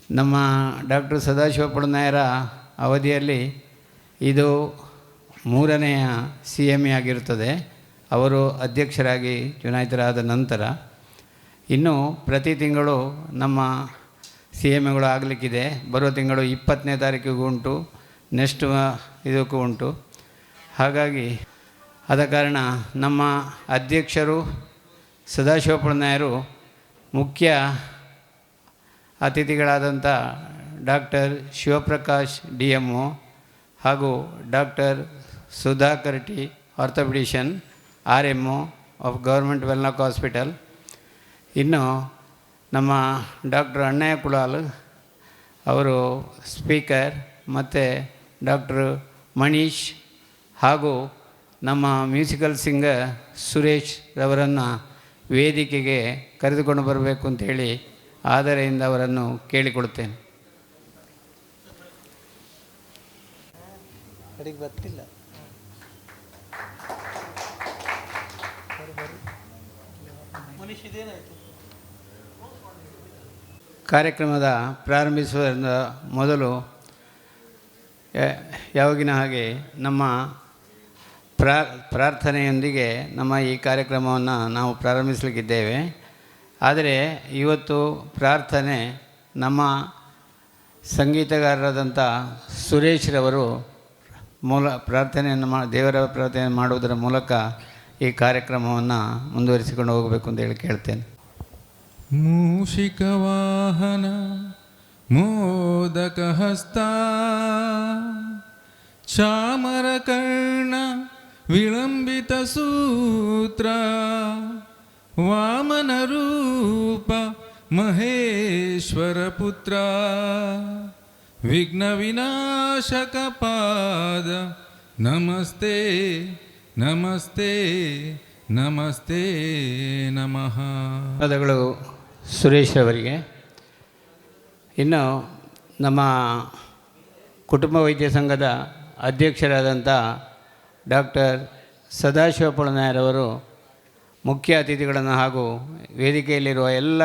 ನಮ್ಮ ಡಾಕ್ಟರ್ ಸದಾಶಿವಪುರ ನಾಯರ ಅವಧಿಯಲ್ಲಿ ಇದು 3ನೆಯ CME ಆಗಿರುತ್ತದೆ. ಅವರು ಅಧ್ಯಕ್ಷರಾಗಿ ಚುನಾಯಿತರಾದ ನಂತರ ಇನ್ನು ಪ್ರತಿ ತಿಂಗಳು ನಮ್ಮ CMEಗಳು ಆಗಲಿಕ್ಕಿದೆ. ಬರುವ ತಿಂಗಳು 20ನೇ ತಾರೀಕಿಗೂ ಉಂಟು, ನೆಕ್ಸ್ಟ್ ಇದಕ್ಕೂ ಉಂಟು. ಹಾಗಾಗಿ ಆದ ಕಾರಣ ನಮ್ಮ ಅಧ್ಯಕ್ಷರು ಸದಾಶಿವಪುರ ನಾಯರು ಮುಖ್ಯ ಅತಿಥಿಗಳಾದಂಥ ಡಾಕ್ಟರ್ ಶಿವಪ್ರಕಾಶ್ DMO ಹಾಗೂ doctor Sudhakar T, orthopaedician RMO of government Wenlock hospital. ಇನ್ನು ನಮ್ಮ ಡಾಕ್ಟರ್ ಅಣ್ಣಯ್ಯ ಕುಳಾಲ್ ಅವರು ಸ್ಪೀಕರ್, ಮತ್ತು ಡಾಕ್ಟರ್ ಮನೀಶ್ ಹಾಗೂ ನಮ್ಮ ಮ್ಯೂಸಿಕಲ್ ಸಿಂಗರ್ ಸುರೇಶ್ ರವರನ್ನು ವೇದಿಕೆಗೆ ಕರೆದುಕೊಂಡು ಬರಬೇಕು ಅಂತೇಳಿ ಆದರೆಯಿಂದ ಅವರನ್ನು ಕೇಳಿಕೊಡುತ್ತೇನೆ. ಗೊತ್ತಿಲ್ಲ ಕಾರ್ಯಕ್ರಮದ ಪ್ರಾರಂಭಿಸುವ ಮೊದಲು ಯಾವಾಗಿನ ಹಾಗೆ ನಮ್ಮ ಪ್ರಾರ್ಥನೆಯೊಂದಿಗೆ ನಮ್ಮ ಈ ಕಾರ್ಯಕ್ರಮವನ್ನು ನಾವು ಪ್ರಾರಂಭಿಸಲಿಕ್ಕಿದ್ದೇವೆ. ಆದರೆ ಇವತ್ತು ಪ್ರಾರ್ಥನೆ ನಮ್ಮ ಸಂಗೀತಗಾರರಾದಂಥ ಸುರೇಶ್ ರವರು ಪ್ರಾರ್ಥನೆಯನ್ನು ದೇವರ ಪ್ರಾರ್ಥನೆ ಮಾಡುವುದರ ಮೂಲಕ ಈ ಕಾರ್ಯಕ್ರಮವನ್ನು ಮುಂದುವರಿಸಿಕೊಂಡು ಹೋಗಬೇಕು ಅಂತ ಹೇಳಿ ಕೇಳ್ತೇನೆ. ಮೂಷಿಕವಾಹನ ಮೋದಕಹಸ್ತ ಚಾಮರಕರ್ಣ ವಿಳಂಬಿತ ಸೂತ್ರ ವಾಮನರೂಪ ಮಹೇಶ್ವರ ಪುತ್ರ ವಿಘ್ನ ವಿನಾಶಕ ಪಾದ ನಮಸ್ತೆ ನಮಸ್ತೆ ನಮಸ್ತೆ ನಮಃ. ಪದಗಳು ಸುರೇಶ್ ಅವರಿಗೆ. ಇನ್ನು ನಮ್ಮ ಕುಟುಂಬ ವೈದ್ಯ ಸಂಘದ ಅಧ್ಯಕ್ಷರಾದಂಥ ಡಾಕ್ಟರ್ ಸದಾಶಿವಪುರ ನಾಯರವರು ಮುಖ್ಯ ಅತಿಥಿಗಳನ್ನು ಹಾಗೂ ವೇದಿಕೆಯಲ್ಲಿರುವ ಎಲ್ಲ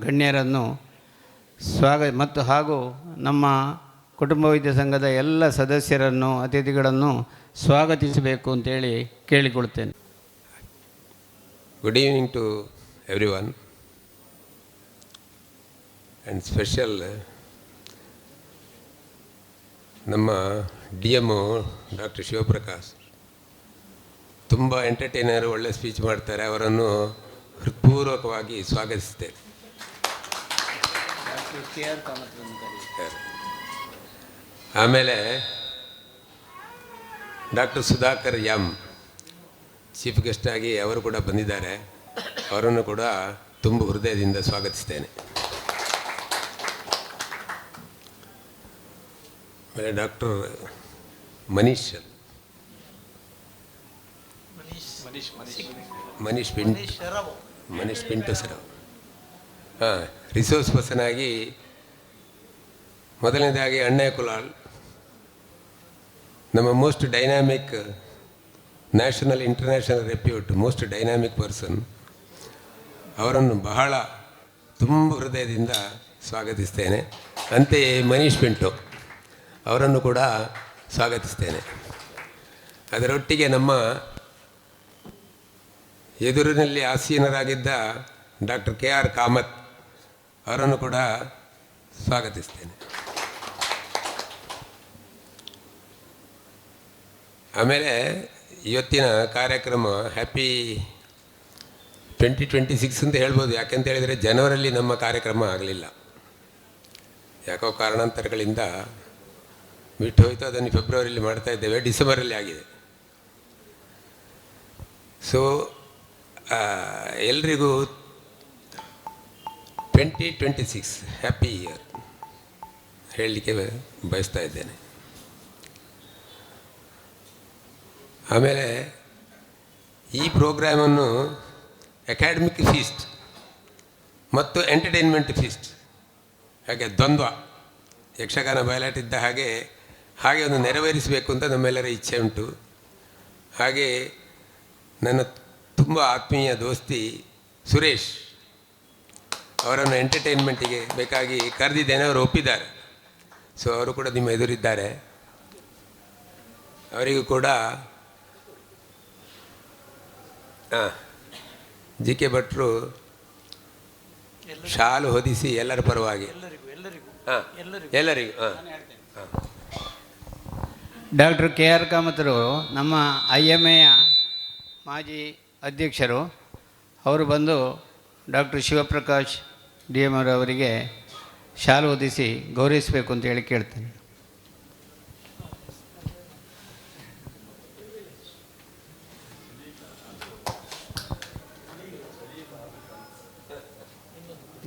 ಗಣ್ಯರನ್ನು ಮತ್ತು ಹಾಗೂ ನಮ್ಮ ಕುಟುಂಬ ವೈದ್ಯ ಸಂಘದ ಎಲ್ಲ ಸದಸ್ಯರನ್ನು ಅತಿಥಿಗಳನ್ನು ಸ್ವಾಗತಿಸಬೇಕು ಅಂತೇಳಿ ಕೇಳಿಕೊಳ್ತೇನೆ. Good evening to everyone, and special ನಮ್ಮ DMO ಡಾಕ್ಟರ್ ಶಿವಪ್ರಕಾಶ್ ತುಂಬ ಎಂಟರ್ಟೈನರ್, ಒಳ್ಳೆ ಸ್ಪೀಚ್ ಮಾಡ್ತಾರೆ. ಅವರನ್ನು ಹೃತ್ಪೂರ್ವಕವಾಗಿ ಸ್ವಾಗತಿಸ್ತೇನೆ. ಆಮೇಲೆ doctor Sudhakar M chief guest ಆಗಿ ಅವರು ಕೂಡ ಬಂದಿದ್ದಾರೆ. ಅವರನ್ನು ಕೂಡ ತುಂಬ ಹೃದಯದಿಂದ ಸ್ವಾಗತಿಸ್ತೇನೆ. ಆಮೇಲೆ doctor Manish Pintu sir, resource person ಆಗಿ ಮೊದಲನೇದಾಗಿ ಅಣ್ಣಯ್ಯ ಕುಲಾಲ್, ನಮ್ಮ most dynamic national international repute most dynamic person, ಅವರನ್ನು ಬಹಳ ತುಂಬ ಹೃದಯದಿಂದ ಸ್ವಾಗತಿಸ್ತೇನೆ. ಅಂತೆಯೇ ಮನೀಶ್ ಪಿಂಟು ಅವರನ್ನು ಕೂಡ ಸ್ವಾಗತಿಸ್ತೇನೆ. ಅದರೊಟ್ಟಿಗೆ ನಮ್ಮ ಎದುರಿನಲ್ಲಿ ಆಸೀನರಾಗಿದ್ದ ಡಾಕ್ಟರ್ KR ಕಾಮತ್ ಅವರನ್ನು ಕೂಡ ಸ್ವಾಗತಿಸ್ತೇನೆ. ಆಮೇಲೆ ಇವತ್ತಿನ ಕಾರ್ಯಕ್ರಮ ಹ್ಯಾಪಿ 2026 ಅಂತ ಹೇಳ್ಬೋದು. ಯಾಕೆಂತ ಹೇಳಿದರೆ ಜನವರಿಯಲ್ಲಿ ನಮ್ಮ ಕಾರ್ಯಕ್ರಮ ಆಗಲಿಲ್ಲ, ಯಾಕೋ ಕಾರಣಾಂತರಗಳಿಂದ ಬಿಟ್ಟು ಹೋಯಿತು. ಅದನ್ನು ಫೆಬ್ರವರಿಯಲ್ಲಿ ಮಾಡ್ತಾ ಇದ್ದೇವೆ, ಡಿಸೆಂಬರಲ್ಲಿ ಆಗಿದೆ. ಸೊ ಎಲ್ರಿಗೂ 2026 ಹ್ಯಾಪಿ ಇಯರ್ ಹೇಳಲಿಕ್ಕೆ ಬಯಸ್ತಾ ಇದ್ದೇನೆ. ಆಮೇಲೆ ಈ ಪ್ರೋಗ್ರಾಮನ್ನು ಅಕಾಡೆಮಿಕ್ ಫೀಸ್ಟ್ ಮತ್ತು ಎಂಟರ್ಟೈನ್ಮೆಂಟ್ ಫೀಸ್ಟ್, ಹಾಗೆ ದ್ವಂದ್ವ ಯಕ್ಷಗಾನ ಬಯಲಾಟ ಇದ್ದ ಹಾಗೆ ಒಂದು ನೆರವೇರಿಸಬೇಕು ಅಂತ ನಮ್ಮೆಲ್ಲರ ಇಚ್ಛೆ ಉಂಟು. ಹಾಗೆ ನನ್ನ ತುಂಬ ಆತ್ಮೀಯ ದೋಸ್ತಿ ಸುರೇಶ್ ಅವರನ್ನು ಎಂಟರ್ಟೈನ್ಮೆಂಟಿಗೆ ಬೇಕಾಗಿ ಕರೆದಿದ್ದೇನೆ, ಅವರು ಒಪ್ಪಿದ್ದಾರೆ. ಸೊ ಅವರು ಕೂಡ ನಿಮ್ಮ ಎದುರಿದ್ದಾರೆ. ಅವರಿಗೂ ಕೂಡ ಜಿ ಕೆ ಭಟ್ರು ಶಾಲು ಹೊದಿಸಿ ಎಲ್ಲರ ಪರವಾಗಿ ಎಲ್ಲರಿಗೂ ಡಾಕ್ಟರ್ ಕೆ ಆರ್ ಕಾಮತ್ರು ನಮ್ಮ IMAಯ ಮಾಜಿ ಅಧ್ಯಕ್ಷರು. ಅವರು ಬಂದು ಡಾಕ್ಟರ್ ಶಿವಪ್ರಕಾಶ್ DM ಅವರಿಗೆ ಶಾಲು ಹೊದಿಸಿ ಗೌರವಿಸಬೇಕು ಅಂತ ಹೇಳಿ ಕೇಳ್ತೇನೆ.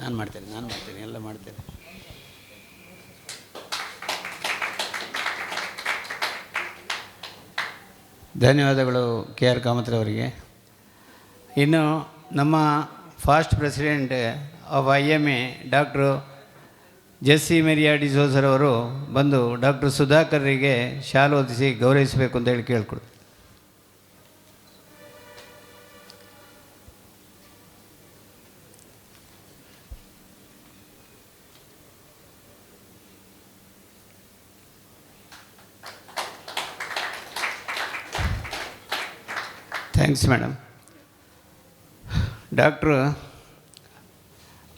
ನಾನು ಮಾಡ್ತೇನೆ ಎಲ್ಲ ಮಾಡ್ತೇನೆ. ಧನ್ಯವಾದಗಳು ಕೆ ಆರ್ ಕಾಮತ್ರವರಿಗೆ. ಇನ್ನು ನಮ್ಮ past president of IMA doctor Jessie Maria D'Souza ಅವರು ಬಂದು ಡಾಕ್ಟರ್ ಸುಧಾಕರ್ರಿಗೆ ಶಾಲು ಹೊದಿಸಿ ಗೌರವಿಸಬೇಕು ಅಂತ ಹೇಳಿ ಕೇಳ್ಕೊಡು. Thanks madam. ಡಾಕ್ಟ್ರು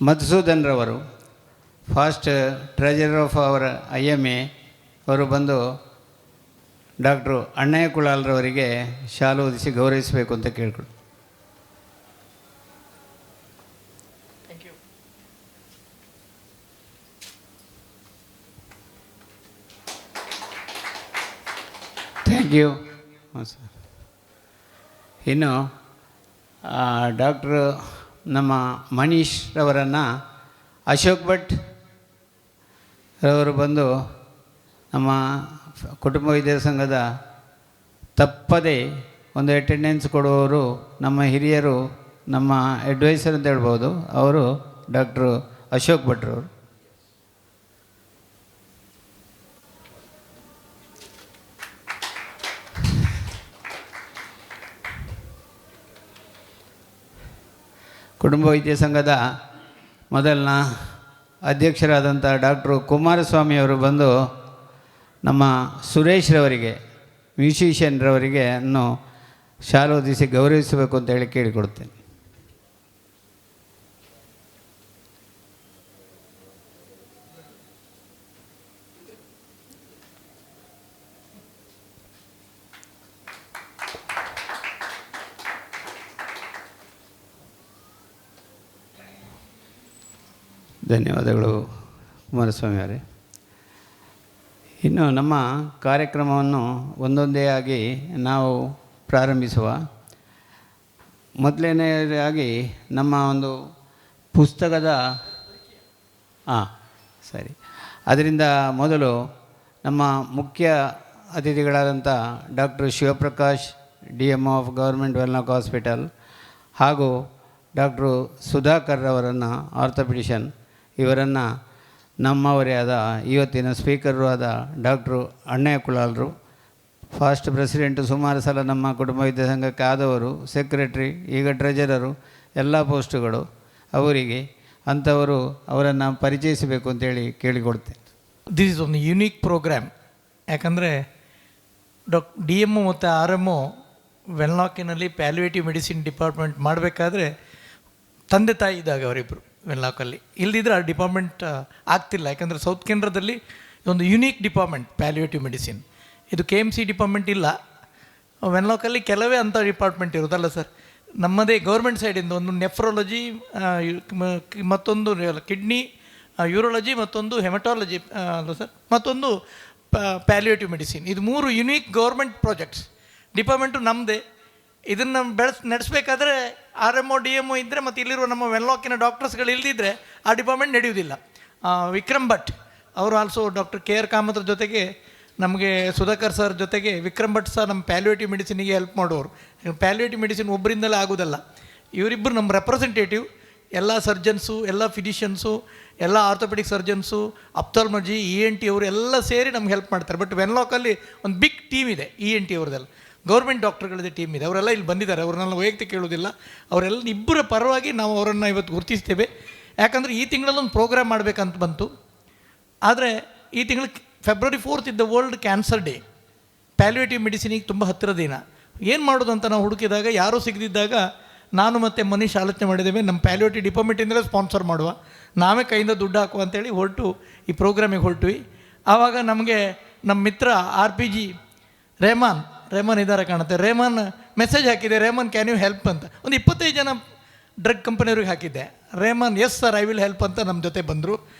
ಮಧುಸೂದನ್ ರವರು past treasurer of our IMA ಅವರು ಬಂದು ಡಾಕ್ಟ್ರು ಅಣ್ಣಯ್ಯ ಕುಳಾಲ್ರವರಿಗೆ ಶಾಲು ಹೊದಿಸಿ ಗೌರವಿಸಬೇಕು ಅಂತ ಕೇಳ್ಕೊಡು. Thank you. ಹಾಂ ಸರ್. ಇನ್ನು ಡಾಕ್ಟ್ರು ನಮ್ಮ ಮನೀಶ್ ರವರನ್ನು ಅಶೋಕ್ ಭಟ್ ರವರು ಬಂದು ನಮ್ಮ ಕುಟುಂಬ ವೈದ್ಯರ ಸಂಘದ ತಪ್ಪದೇ ಒಂದು ಅಟೆಂಡೆನ್ಸ್ ಕೊಡುವವರು, ನಮ್ಮ ಹಿರಿಯರು, ನಮ್ಮ ಅಡ್ವೈಸರ್ ಅಂತ ಹೇಳ್ಬೋದು. ಅವರು ಡಾಕ್ಟ್ರು ಅಶೋಕ್ ಭಟ್ರವರು. ಕುಟುಂಬ ವೈದ್ಯ ಸಂಘದ ಮೊದಲನ ಅಧ್ಯಕ್ಷರಾದಂಥ ಡಾಕ್ಟ್ರು ಕುಮಾರಸ್ವಾಮಿಯವರು ಬಂದು ನಮ್ಮ ಸುರೇಶ್ರವರಿಗೆ, ಮ್ಯೂಸಿಷಿಯನ್ರವರಿಗೆ ಅನ್ನು ಶಾಲು ಹೊದಿಸಿ ಗೌರವಿಸಬೇಕು ಅಂತ ಹೇಳಿ ಕೇಳಿಕೊಡ್ತೇನೆ. ಧನ್ಯವಾದಗಳು ಕುಮಾರಸ್ವಾಮಿ ಅವರೇ. ಇನ್ನು ನಮ್ಮ ಕಾರ್ಯಕ್ರಮವನ್ನು ಒಂದೊಂದೇ ಆಗಿ ನಾವು ಪ್ರಾರಂಭಿಸುವ. ಮೊದಲನೇದಾಗಿ ನಮ್ಮ ಒಂದು ಪುಸ್ತಕದ ಸರಿ, ಅದರಿಂದ ಮೊದಲು ನಮ್ಮ ಮುಖ್ಯ ಅತಿಥಿಗಳಾದಂಥ doctor Shivaprakash DM of government Wenlock hospital ಹಾಗೂ ಡಾಕ್ಟ್ರು ಸುಧಾಕರ್ ಅವರನ್ನು ಆರ್ಥೋಪಿಡಿಷನ್ ಇವರನ್ನು ನಮ್ಮವರೇ ಆದ ಇವತ್ತಿನ ಸ್ಪೀಕರು ಆದ ಡಾಕ್ಟ್ರು ಅಣ್ಣಯ್ಯ ಕುಳಾಲ್ರು, ಫಾಸ್ಟ್ ಪ್ರೆಸಿಡೆಂಟು, ಸುಮಾರು ಸಲ ನಮ್ಮ ಕುಟುಂಬ ವೈದ್ಯ ಸಂಘಕ್ಕೆ ಆದವರು, ಸೆಕ್ರೆಟ್ರಿ, ಈಗ ಟ್ರೆಜರರು, ಎಲ್ಲ ಪೋಸ್ಟುಗಳು ಅವರಿಗೆ, ಅಂಥವರು ಅವರನ್ನು ಪರಿಚಯಿಸಬೇಕು ಅಂತೇಳಿ ಕೇಳಿಕೊಡ್ತೇನೆ. ದಿಸ್ ಇಸ್ ಒಂದು ಯುನೀಕ್ ಪ್ರೋಗ್ರಾಮ್. ಯಾಕಂದರೆ DM ಮತ್ತು RMO ವೆನ್ಲಾಕಿನಲ್ಲಿ ಪ್ಯಾಲಿವೇಟಿವ್ ಮೆಡಿಸಿನ್ ಡಿಪಾರ್ಟ್ಮೆಂಟ್ ಮಾಡಬೇಕಾದ್ರೆ ತಂದೆ ತಾಯಿ ಇದ್ದಾಗ ಅವರಿಬ್ಬರು ವೆನ್ಲಾಕಲ್ಲಿ. ಇಲ್ಲದಿದ್ದರೆ ಆ ಡಿಪಾರ್ಟ್ಮೆಂಟ್ ಆಗ್ತಿಲ್ಲ. ಯಾಕಂದರೆ ಸೌತ್ ಕೇಂದ್ರದಲ್ಲಿ ಒಂದು ಯುನೀಕ್ ಡಿಪಾರ್ಟ್ಮೆಂಟ್ ಪ್ಯಾಲಿವೇಟಿವ್ ಮೆಡಿಸಿನ್. ಇದು KMC ಡಿಪಾರ್ಟ್ಮೆಂಟ್ ಇಲ್ಲ. ವೆನ್ಲಾಕಲ್ಲಿ ಕೆಲವೇ ಅಂಥ ಡಿಪಾರ್ಟ್ಮೆಂಟ್ ಇರೋದಲ್ಲ ಸರ್. ನಮ್ಮದೇ ಗೌರ್ಮೆಂಟ್ ಸೈಡಿಂದ ಒಂದು ನೆಫ್ರಾಲಜಿ, ಮತ್ತೊಂದು ಕಿಡ್ನಿ, ಯೂರಾಲಜಿ, ಮತ್ತೊಂದು ಹೆಮಟಾಲಜಿ ಅಲ್ಲ ಸರ್, ಮತ್ತೊಂದು ಪ್ಯಾಲಿವೇಟಿವ್ ಮೆಡಿಸಿನ್. ಇದು 3 ಯುನೀಕ್ ಗೌರ್ಮೆಂಟ್ ಪ್ರಾಜೆಕ್ಟ್ಸ್. ಡಿಪಾರ್ಟ್ಮೆಂಟು ನಮ್ಮದೇ. ಇದನ್ನು ನಡೆಸಬೇಕಾದ್ರೆ RMO DMO ಇದ್ದರೆ, ಮತ್ತು ಇಲ್ಲಿರುವ ನಮ್ಮ ವೆನ್ಲಾಕಿನ ಡಾಕ್ಟರ್ಸ್ಗಳು ಇಲ್ಲದಿದ್ದರೆ ಆ ಡಿಪಾರ್ಟ್ಮೆಂಟ್ ನಡೆಯುವುದಿಲ್ಲ. ವಿಕ್ರಮ್ ಭಟ್ ಅವರು ಆಲ್ಸೋ ಡಾಕ್ಟರ್ KR ಕಾಮತ್ರ ಜೊತೆಗೆ ನಮಗೆ ಸುಧಾಕರ್ ಸರ್ ಜೊತೆಗೆ ವಿಕ್ರಮ್ ಭಟ್ ಸರ್ ನಮ್ಮ ಪ್ಯಾಲಿವೇಟಿವ್ ಮೆಡಿಸಿನಿಗೆ ಹೆಲ್ಪ್ ಮಾಡೋರು. ಪ್ಯಾಲಿವೇಟಿವ್ ಮೆಡಿಸಿನ್ ಒಬ್ಬರಿಂದಲೇ ಆಗೋದಲ್ಲ. ಇವರಿಬ್ಬರು ನಮ್ಮ ರೆಪ್ರೆಸೆಂಟೇಟಿವ್. ಎಲ್ಲ ಸರ್ಜನ್ಸು, ಎಲ್ಲ ಫಿಸಿಷಿಯನ್ಸು, ಎಲ್ಲ ಆರ್ಥೋಪೆಡಿಕ್ ಸರ್ಜನ್ಸು, ಅಪ್ಥಾಲ್ಮರ್ಜಿ, ENT ಅವರು ಎಲ್ಲ ಸೇರಿ ನಮ್ಗೆ ಹೆಲ್ಪ್ ಮಾಡ್ತಾರೆ. ಬಟ್ ವೆನ್ಲಾಕಲ್ಲಿ ಒಂದು ಬಿಗ್ ಟೀಮ್ ಇದೆ. ENT ಅವ್ರದ್ದೆಲ್ಲ ಗೌರ್ಮೆಂಟ್ ಡಾಕ್ಟರ್ಗಳದ್ದು ಟೀಮ್ ಇದೆ. ಅವರೆಲ್ಲ ಇಲ್ಲಿ ಬಂದಿದ್ದಾರೆ. ಅವ್ರನ್ನೆಲ್ಲ ವೈಯಕ್ತಿಕ ಕೇಳೋದಿಲ್ಲ. ಅವರೆಲ್ಲ ಇಬ್ಬರ ಪರವಾಗಿ ನಾವು ಅವರನ್ನು ಇವತ್ತು ಗುರುತಿಸ್ತೇವೆ. ಯಾಕಂದರೆ ಈ ತಿಂಗಳಲ್ಲಿ ಒಂದು ಪ್ರೋಗ್ರಾಮ್ ಮಾಡಬೇಕಂತ ಬಂತು. ಆದರೆ ಈ ತಿಂಗಳು February 4th ಇದ್ದ ವರ್ಲ್ಡ್ ಕ್ಯಾನ್ಸರ್ ಡೇ. ಪ್ಯಾಲಿಯೇಟಿವ್ ಮೆಡಿಸಿನಿಗೆ ತುಂಬ ಹತ್ತಿರ ದಿನ. ಏನು ಮಾಡೋದು ಅಂತ ನಾವು ಹುಡುಕಿದಾಗ ಯಾರೂ ಸಿಗದಿದ್ದಾಗ ನಾನು ಮತ್ತು ಮನೀಶ್ ಆಲೋಚನೆ ಮಾಡಿದ್ದೇವೆ, ನಮ್ಮ ಪ್ಯಾಲಿಯೇಟಿವ್ ಡಿಪಾರ್ಟ್ಮೆಂಟಿಂದಲೇ ಸ್ಪಾನ್ಸರ್ ಮಾಡುವ, ನಾವೇ ಕೈಯಿಂದ ದುಡ್ಡು ಹಾಕುವ ಅಂತೇಳಿ ಹೊರಟು ಈ ಪ್ರೋಗ್ರಾಮಿಗೆ ಹೊರಟ್ವಿ. ಆವಾಗ ನಮಗೆ ನಮ್ಮ ಮಿತ್ರ RPG ರೇಮಾನ್ ಇದ್ದಾರೆ ಕಾಣುತ್ತೆ. ರೇಮಾನ್ ಮೆಸೇಜ್ ಹಾಕಿದೆ, ರೇಮಾನ್ ಕ್ಯಾನ್ ಯು ಹೆಲ್ಪ್ ಅಂತ. ಒಂದು 25 ಜನ ಡ್ರಗ್ ಕಂಪನಿಯವ್ರಿಗೆ ಹಾಕಿದ್ದೆ. ರೇಮಾನ್ yes sir I will help ಅಂತ ನಮ್ಮ ಜೊತೆ ಬಂದರು.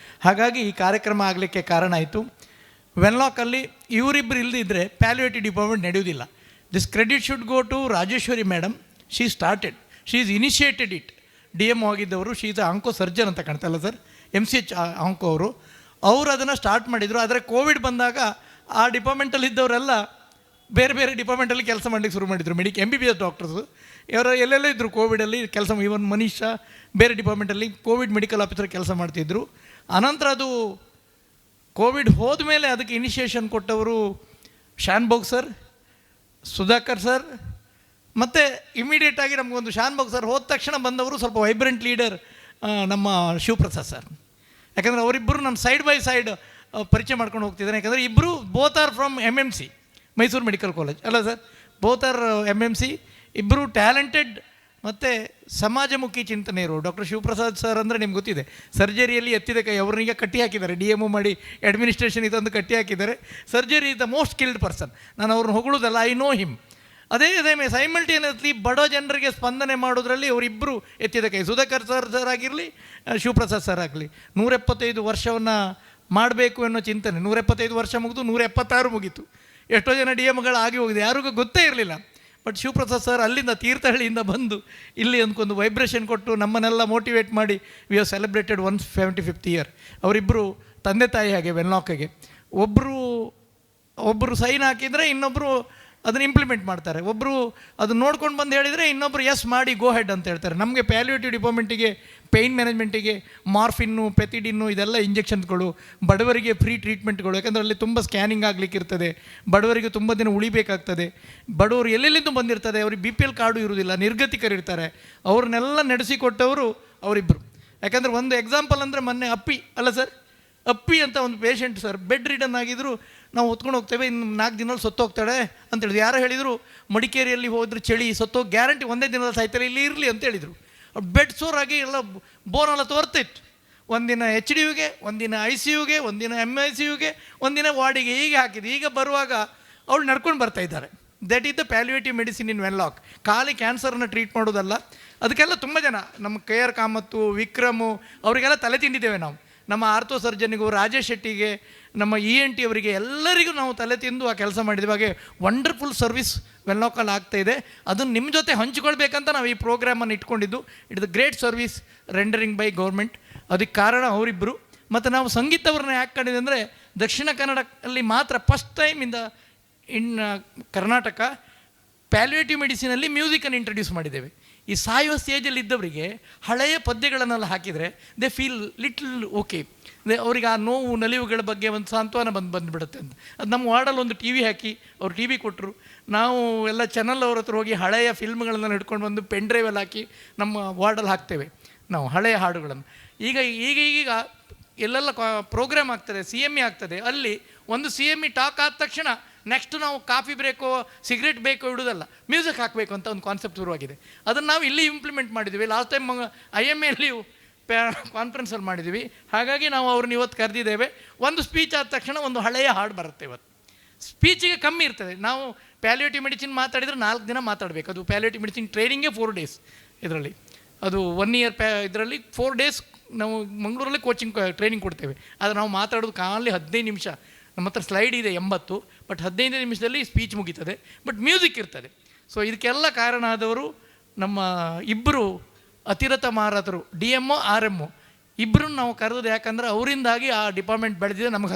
ಹಾಗಾಗಿ ಈ ಕಾರ್ಯಕ್ರಮ ಆಗಲಿಕ್ಕೆ ಕಾರಣ ಆಯಿತು. ವೆನ್ಲಾಕಲ್ಲಿ ಇವರಿಬ್ಬರು ಇಲ್ಲದಿದ್ದರೆ ಪ್ಯಾಲಿಯೇಟಿವ್ ಡಿಪಾರ್ಟ್ಮೆಂಟ್ ನಡೆಯುವುದಿಲ್ಲ. This credit should go to Rajeshwari madam. She is initiated it. DMO ಆಗಿದ್ದವರು. ಶೀ ಈಸ್ ಆಂಕೋ ಸರ್ಜನ್ ಅಂತ ಕಾಣ್ತಲ್ಲ ಸರ್, MCH ಆಂಕೋ ಅವರು ಅದನ್ನು ಸ್ಟಾರ್ಟ್ ಮಾಡಿದರು. ಆದರೆ ಕೋವಿಡ್ ಬಂದಾಗ ಆ ಡಿಪಾರ್ಟ್ಮೆಂಟಲ್ಲಿ ಇದ್ದವರೆಲ್ಲ ಬೇರೆ ಬೇರೆ ಡಿಪಾರ್ಟ್ಮೆಂಟಲ್ಲಿ ಕೆಲಸ ಮಾಡಲಿಕ್ಕೆ ಶುರು ಮಾಡಿದರು. MBBS ಡಾಕ್ಟರ್ಸು ಇವರು ಎಲ್ಲೆಲ್ಲ ಇದ್ದರು ಕೋವಿಡಲ್ಲಿ ಕೆಲಸ. ಇವನ್ ಮನೀಷಾ ಬೇರೆ ಡಿಪಾರ್ಟ್ಮೆಂಟಲ್ಲಿ ಕೋವಿಡ್ ಮೆಡಿಕಲ್ ಆಫೀಸರ್ ಕೆಲಸ ಮಾಡ್ತಿದ್ರು. ಅನಂತರ ಅದು ಕೋವಿಡ್ ಹೋದ ಮೇಲೆ ಅದಕ್ಕೆ ಇನಿಷಿಯೇಷನ್ ಕೊಟ್ಟವರು ಶಾನ್ಭೋಗ್ ಸರ್, ಸುಧಾಕರ್ ಸರ್, ಮತ್ತು ಇಮಿಡಿಯೇಟಾಗಿ ನಮಗೊಂದು ಶಾನ್ಭೋಗ್ ಸರ್ ಹೋದ ತಕ್ಷಣ ಬಂದವರು ಸ್ವಲ್ಪ ವೈಬ್ರೆಂಟ್ ಲೀಡರ್ ನಮ್ಮ ಶಿವಪ್ರಸಾದ್ ಸರ್. ಯಾಕಂದರೆ ಅವರಿಬ್ಬರು ನಾನು ಸೈಡ್ ಬೈ ಸೈಡ್ ಪರಿಚಯ ಮಾಡ್ಕೊಂಡು ಹೋಗ್ತಿದ್ದೇನೆ. ಯಾಕಂದರೆ ಇಬ್ಬರು both are from MMC Mysuru medical college ಅಲ್ಲ ಸರ್, ಬೋತ್ ಆರ್ MMC. ಇಬ್ಬರು ಟ್ಯಾಲೆಂಟೆಡ್ ಮತ್ತು ಸಮಾಜಮುಖಿ ಚಿಂತನೆ ಇರೋ. ಡಾಕ್ಟರ್ ಶಿವಪ್ರಸಾದ್ ಸರ್ ಅಂದರೆ ನಿಮ್ಗೆ ಗೊತ್ತಿದೆ, ಸರ್ಜರಿಯಲ್ಲಿ ಎತ್ತಿದ ಕೈ. ಅವ್ರನ್ನೀಗ ಕಟ್ಟಿ ಹಾಕಿದ್ದಾರೆ, DMO ಮಾಡಿ ಅಡ್ಮಿನಿಸ್ಟ್ರೇಷನ್ ಇದೊಂದು ಕಟ್ಟಿ ಹಾಕಿದ್ದಾರೆ. Surgery is the most skilled person. ನಾನು ಅವ್ರನ್ನ ಹೊಗಳುವುದಲ್ಲ, ಐ ನೋ ಹಿಮ್. ಅದೇ ಸೈಮಲ್ಟೇನಿಯಸ್ಲಿ ಬಡೋ ಜನರಿಗೆ ಸ್ಪಂದನೆ ಮಾಡೋದ್ರಲ್ಲಿ ಅವರಿಬ್ಬರು ಎತ್ತಿದ ಕೈ. ಸುಧಾಕರ್ ಸರ್ ಆಗಿರಲಿ, ಶಿವಪ್ರಸಾದ್ ಸರ್ ಆಗಲಿ. 175 ವರ್ಷವನ್ನು ಮಾಡಬೇಕು ಅನ್ನೋ ಚಿಂತನೆ. 175 ವರ್ಷ ಮುಗಿದು 176 ಮುಗೀತು. ಎಷ್ಟೋ ಜನ DMಗಳು ಆಗಿ ಹೋಗಿದೆ, ಯಾರಿಗೂ ಗೊತ್ತೇ ಇರಲಿಲ್ಲ. ಬಟ್ ಶಿವಪ್ರಸಾದ್ ಸರ್ ಅಲ್ಲಿಂದ ತೀರ್ಥಹಳ್ಳಿಯಿಂದ ಬಂದು ಇಲ್ಲಿ ಅಂದ್ಕೊಂಡು ವೈಬ್ರೇಷನ್ ಕೊಟ್ಟು ನಮ್ಮನ್ನೆಲ್ಲ ಮೋಟಿವೇಟ್ ಮಾಡಿ we have celebrated 175th year. ಅವರಿಬ್ಬರು ತಂದೆ ತಾಯಿ ಹಾಗೆ ವೆನ್ಲಾಕ್ಗೆ. ಒಬ್ಬರು ಸೈನ್ ಹಾಕಿದರೆ ಇನ್ನೊಬ್ಬರು ಅದನ್ನು ಇಂಪ್ಲಿಮೆಂಟ್ ಮಾಡ್ತಾರೆ. ಒಬ್ಬರು ಅದನ್ನು ನೋಡ್ಕೊಂಡು ಬಂದು ಹೇಳಿದರೆ ಇನ್ನೊಬ್ಬರು ಎಸ್ ಮಾಡಿ ಗೋ ಹೆಡ್ ಅಂತ ಹೇಳ್ತಾರೆ. ನಮಗೆ ಪ್ಯಾಲಿಯೇಟಿವ್ ಡಿಪಾರ್ಟ್ಮೆಂಟಿಗೆ ಪೇಯ್ನ್ ಮ್ಯಾನೇಜ್ಮೆಂಟಿಗೆ ಮಾರ್ಫಿನ್ನು, ಪೆಥಿಡಿನ್ನು ಇದೆಲ್ಲ ಇಂಜೆಕ್ಷನ್ಸ್ಗಳು, ಬಡವರಿಗೆ ಫ್ರೀ ಟ್ರೀಟ್ಮೆಂಟ್ಗಳು. ಯಾಕಂದರೆ ಅಲ್ಲಿ ತುಂಬ ಸ್ಕ್ಯಾನಿಂಗ್ ಆಗಲಿಕ್ಕೆ ಇರ್ತದೆ, ಬಡವರಿಗೆ ತುಂಬ ದಿನ ಉಳಿಬೇಕಾಗ್ತದೆ. ಬಡವರು ಎಲ್ಲೆಲ್ಲಿಂದ ಬಂದಿರ್ತದೆ, ಅವ್ರಿಗೆ BPL ಕಾರ್ಡು ಇರುವುದಿಲ್ಲ, ನಿರ್ಗತಿಕರಿರ್ತಾರೆ. ಅವ್ರನ್ನೆಲ್ಲ ನಡೆಸಿಕೊಟ್ಟವರು ಅವರಿಬ್ಬರು. ಯಾಕಂದರೆ ಒಂದು ಎಕ್ಸಾಂಪಲ್ ಅಂದರೆ ಮೊನ್ನೆ ಅಪ್ಪಿ ಅಂತ ಒಂದು ಪೇಷಂಟ್ ಸರ್, ಬೆಡ್ ರಿಡನ್ ಆಗಿದ್ರು. ನಾವು ಹೊತ್ಕೊಂಡು ಹೋಗ್ತೇವೆ, ಇನ್ನು 4 ದಿನದಲ್ಲಿ ಸತ್ತೋಗ್ತಾಳೆ ಅಂತ ಹೇಳಿದ್ರು. ಯಾರು ಹೇಳಿದರು, ಮಡಿಕೇರಿಯಲ್ಲಿ ಹೋದ್ರೆ ಚಳಿ ಸತ್ತೋಗಿ ಗ್ಯಾರಂಟಿ ಒಂದೇ ದಿನದಲ್ಲಿ ಸಾಯ್ತಾರೆ, ಇಲ್ಲಿ ಇರಲಿ ಅಂತ ಹೇಳಿದರು. ಬೆಡ್ ಸೋರಾಗಿ ಎಲ್ಲ ಬೋನೆಲ್ಲ ತೋರ್ತಿತ್ತು. ಒಂದಿನ HDUಗೆ, ಒಂದಿನ ICUಗೆ, ಒಂದಿನ MICUಗೆ, ಒಂದಿನ ವಾರ್ಡಿಗೆ ಹೀಗೆ ಹಾಕಿದ್ದು. ಈಗ ಬರುವಾಗ ಅವಳು ನಡ್ಕೊಂಡು ಬರ್ತಾ ಇದ್ದಾರೆ. That is the palliative medicine in Wenlock. ಖಾಲಿ ಕ್ಯಾನ್ಸರ್ನ ಟ್ರೀಟ್ ಮಾಡೋದಲ್ಲ, ಅದಕ್ಕೆಲ್ಲ ತುಂಬ ಜನ ನಮ್ಮ KR ಕಾಮತ್ತು, ವಿಕ್ರಮು ಅವರಿಗೆಲ್ಲ ತಲೆ ತಿಂದಿದ್ದೇವೆ ನಾವು. ನಮ್ಮ ಆರ್ಥೋ ಸರ್ಜನಿಗೂ, ರಾಜೇಶ್ ಶೆಟ್ಟಿಗೆ, ನಮ್ಮ ENT ಅವರಿಗೆ ಎಲ್ಲರಿಗೂ ನಾವು ತಲೆ ತಿಂದು ಆ ಕೆಲಸ ಮಾಡಿದ್ವಿ. ಹಾಗೆ ವಂಡರ್ಫುಲ್ ಸರ್ವಿಸ್ ವೆನ್ಲಾಕಲ್ಲಿ ಆಗ್ತಾಯಿದೆ. ಅದನ್ನು ನಿಮ್ಮ ಜೊತೆ ಹಂಚಿಕೊಳ್ಬೇಕಂತ ನಾವು ಈ ಪ್ರೋಗ್ರಾಮನ್ನು ಇಟ್ಕೊಂಡಿದ್ದು. It the great service rendering by government. ಅದಕ್ಕೆ ಕಾರಣ ಅವರಿಬ್ಬರು. ಮತ್ತು ನಾವು ಸಂಗೀತವ್ರನ್ನ ಯಾಕೆ ಕಂಡಿದೆ ಅಂದರೆ, ದಕ್ಷಿಣ ಕನ್ನಡದಲ್ಲಿ ಮಾತ್ರ first time in Karnataka palliative ಮೆಡಿಸಿನಲ್ಲಿ ಮ್ಯೂಸಿಕನ್ನು ಇಂಟ್ರಡ್ಯೂಸ್ ಮಾಡಿದ್ದೇವೆ. ಈ ಸಾಯುವ ಸ್ಟೇಜಲ್ಲಿ ಇದ್ದವರಿಗೆ ಹಳೆಯ ಪದ್ಯಗಳನ್ನೆಲ್ಲ ಹಾಕಿದರೆ ದೇ ಫೀಲ್ ಲಿಟ್ಲ್ ಓಕೆ. ಅವ್ರಿಗೆ ಆ ನೋವು ನಲಿವುಗಳ ಬಗ್ಗೆ ಒಂದು ಸಾಂತ್ವನ ಬಂದುಬಿಡುತ್ತೆ ಅಂತ. ಅದು ನಮ್ಮ ವಾರ್ಡಲ್ಲಿ ಒಂದು TV ಹಾಕಿ ಅವ್ರು TV ಕೊಟ್ಟರು. ನಾವು ಎಲ್ಲ ಚಾನಲ್ ಅವ್ರ ಹತ್ರ ಹೋಗಿ ಹಳೆಯ ಫಿಲ್ಮ್ಗಳನ್ನೆಲ್ಲ ಹಿಡ್ಕೊಂಡು ಬಂದು ಪೆನ್ ಡ್ರೈವಲ್ಲಿ ಹಾಕಿ ನಮ್ಮ ವಾರ್ಡಲ್ಲಿ ಹಾಕ್ತೇವೆ ನಾವು ಹಳೆಯ ಹಾಡುಗಳನ್ನು. ಈಗ ಎಲ್ಲೆಲ್ಲ ಪ್ರೋಗ್ರಾಮ್ ಆಗ್ತದೆ, CME ಆಗ್ತದೆ. ಅಲ್ಲಿ ಒಂದು CME ಟಾಕ್ ಆದ ತಕ್ಷಣ ನೆಕ್ಸ್ಟ್ ನಾವು ಕಾಫಿ ಬ್ರೇಕೋ ಸಿಗರೇಟ್ ಬೇಕೋ ಇಡೋದಲ್ಲ, ಮ್ಯೂಸಿಕ್ ಹಾಕಬೇಕು ಅಂತ ಒಂದು ಕಾನ್ಸೆಪ್ಟ್ ಶುರುವಾಗಿದೆ. ಅದನ್ನು ನಾವು ಇಲ್ಲಿ ಇಂಪ್ಲಿಮೆಂಟ್ ಮಾಡಿದ್ವಿ. ಲಾಸ್ಟ್ ಟೈಮ್ IMAಯಲ್ಲಿ ಕಾನ್ಫರೆನ್ಸಲ್ಲಿ ಮಾಡಿದ್ವಿ. ಹಾಗಾಗಿ ನಾವು ಅವ್ರನ್ನ ಇವತ್ತು ಕರೆದಿದ್ದೇವೆ. ಒಂದು ಸ್ಪೀಚ್ ಆದ ತಕ್ಷಣ ಒಂದು ಹಳೆಯ ಹಾಡು ಬರುತ್ತೆ. ಇವತ್ತು ಸ್ಪೀಚಿಗೆ ಕಮ್ಮಿ ಇರ್ತದೆ. ನಾವು ಪ್ಯಾಲಿಯೇಟಿವ್ ಮೆಡಿಸಿನ್ ಮಾತಾಡಿದರೆ 4 ದಿನ ಮಾತಾಡಬೇಕು. ಅದು ಪ್ಯಾಲಿಯೇಟಿವ್ ಮೆಡಿಸಿನ್ ಟ್ರೈನಿಂಗೇ 4 days. ಇದರಲ್ಲಿ ಅದು 1 year ಇದರಲ್ಲಿ 4 days ನಾವು ಮಂಗಳೂರಲ್ಲಿ ಕೋಚಿಂಗ್ ಟ್ರೈನಿಂಗ್ ಕೊಡ್ತೇವೆ. ಆದರೆ ನಾವು ಮಾತಾಡೋದು ಖಾಲಿ 15 ನಿಮಿಷ. ನಮ್ಮ ಹತ್ರ ಸ್ಲೈಡ್ ಇದೆ 80, ಬಟ್ 15 ನಿಮಿಷದಲ್ಲಿ ಸ್ಪೀಚ್ ಮುಗೀತದೆ. ಬಟ್ ಮ್ಯೂಸಿಕ್ ಇರ್ತದೆ. ಸೊ ಇದಕ್ಕೆಲ್ಲ ಕಾರಣ ಆದವರು ನಮ್ಮ ಇಬ್ಬರು ಅತಿರಥ ಮಾರಾತರು, DMO RMO ಇಬ್ಬರನ್ನು ನಾವು ಕರೆದೋದು. ಯಾಕಂದರೆ ಅವರಿಂದಾಗಿ ಆ ಡಿಪಾರ್ಟ್ಮೆಂಟ್ ಬೆಳೆದಿದೆ. ನಮಗೆ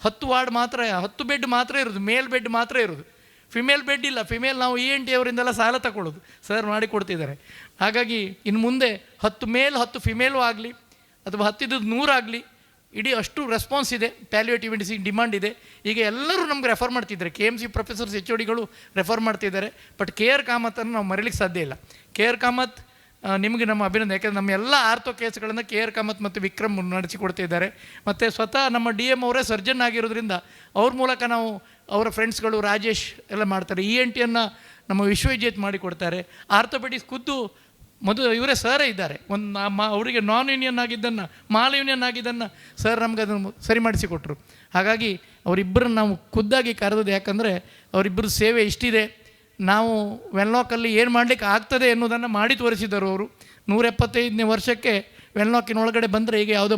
10 ವಾರ್ಡ್ ಮಾತ್ರ, 10 ಬೆಡ್ ಮಾತ್ರ ಇರೋದು, ಮೇಲ್ ಬೆಡ್ ಮಾತ್ರ ಇರೋದು, ಫಿಮೇಲ್ ಬೆಡ್ ಇಲ್ಲ. ಫಿಮೇಲ್ ನಾವು ENT ಅವರಿಂದೆಲ್ಲ ಸಾಲ ತಗೊಳ್ಳೋದು, ಸರ್ ಮಾಡಿ ಕೊಡ್ತಿದ್ದಾರೆ. ಹಾಗಾಗಿ ಇನ್ನು ಮುಂದೆ 10 ಮೇಲ್ 10 ಫಿಮೇಲು ಆಗಲಿ ಅಥವಾ 10 100 ಆಗಲಿ, ಇಡೀ ಅಷ್ಟು ರೆಸ್ಪಾನ್ಸ್ ಇದೆ. ಪ್ಯಾಲಿಯೇಟಿವ್ ಮೆಡಿಸಿನ್ ಡಿಮಾಂಡ್ ಇದೆ. ಈಗ ಎಲ್ಲರೂ ನಮ್ಗೆ ರೆಫರ್ ಮಾಡ್ತಿದ್ದಾರೆ. KMC ಪ್ರೊಫೆಸರ್ಸ್ HODಗಳು ರೆಫರ್ ಮಾಡ್ತಿದ್ದಾರೆ. ಬಟ್ KR ಕಾಮತ್ತನ್ನು ನಾವು ಮರೀಲಿಕ್ಕೆ ಸಾಧ್ಯ ಇಲ್ಲ. KR ಕಾಮತ್ ನಿಮಗೆ ನಮ್ಮ ಅಭಿನಂದನೆ. ಯಾಕೆಂದರೆ ನಮ್ಮ ಎಲ್ಲ ಆರ್ಥೋ ಕೇಸ್ಗಳನ್ನು ಕೆ ಆರ್ ಕಾಮತ್ ಮತ್ತು ವಿಕ್ರಮ್ ನಡೆಸಿಕೊಡ್ತಿದ್ದಾರೆ. ಮತ್ತು ಸ್ವತಃ ನಮ್ಮ ಡಿ ಎಮ್ ಅವರೇ ಸರ್ಜನ್ ಆಗಿರೋದ್ರಿಂದ ಅವ್ರ ಮೂಲಕ ನಾವು ಅವರ ಫ್ರೆಂಡ್ಸ್ಗಳು ರಾಜೇಶ್ ಎಲ್ಲ ಮಾಡ್ತಾರೆ. ENTಯನ್ನು ನಮ್ಮ ವಿಶ್ವವಿಜೇತ್ ಮಾಡಿಕೊಡ್ತಾರೆ. ಆರ್ಥೋಪೆಡಿಕ್ಸ್ ಖುದ್ದು ಇವರೇ ಸರೇ ಇದ್ದಾರೆ. ಅವರಿಗೆ ನಾನ್ ಯೂನಿಯನ್ ಆಗಿದ್ದನ್ನು ಮಾಲ್ ಯೂನಿಯನ್ ಆಗಿದ್ದನ್ನು ಸರ್ ನಮ್ಗೆ ಅದನ್ನು ಸರಿ ಮಾಡಿಸಿಕೊಟ್ರು. ಹಾಗಾಗಿ ಅವರಿಬ್ಬರನ್ನು ನಾವು ಖುದ್ದಾಗಿ ಕರೆದದ್ದು. ಯಾಕಂದರೆ ಅವರಿಬ್ಬರು ಸೇವೆ ಇಷ್ಟಿದೆ, ನಾವು ವೆನ್ಲಾಕಲ್ಲಿ ಏನು ಮಾಡಲಿಕ್ಕೆ ಆಗ್ತದೆ ಎನ್ನುವುದನ್ನು ಮಾಡಿ ತೋರಿಸಿದರು ಅವರು. 175ನೇ ವರ್ಷಕ್ಕೆ ವೆನ್ಲಾಕಿನೊಳಗಡೆ ಬಂದರೆ ಈಗ ಯಾವುದೋ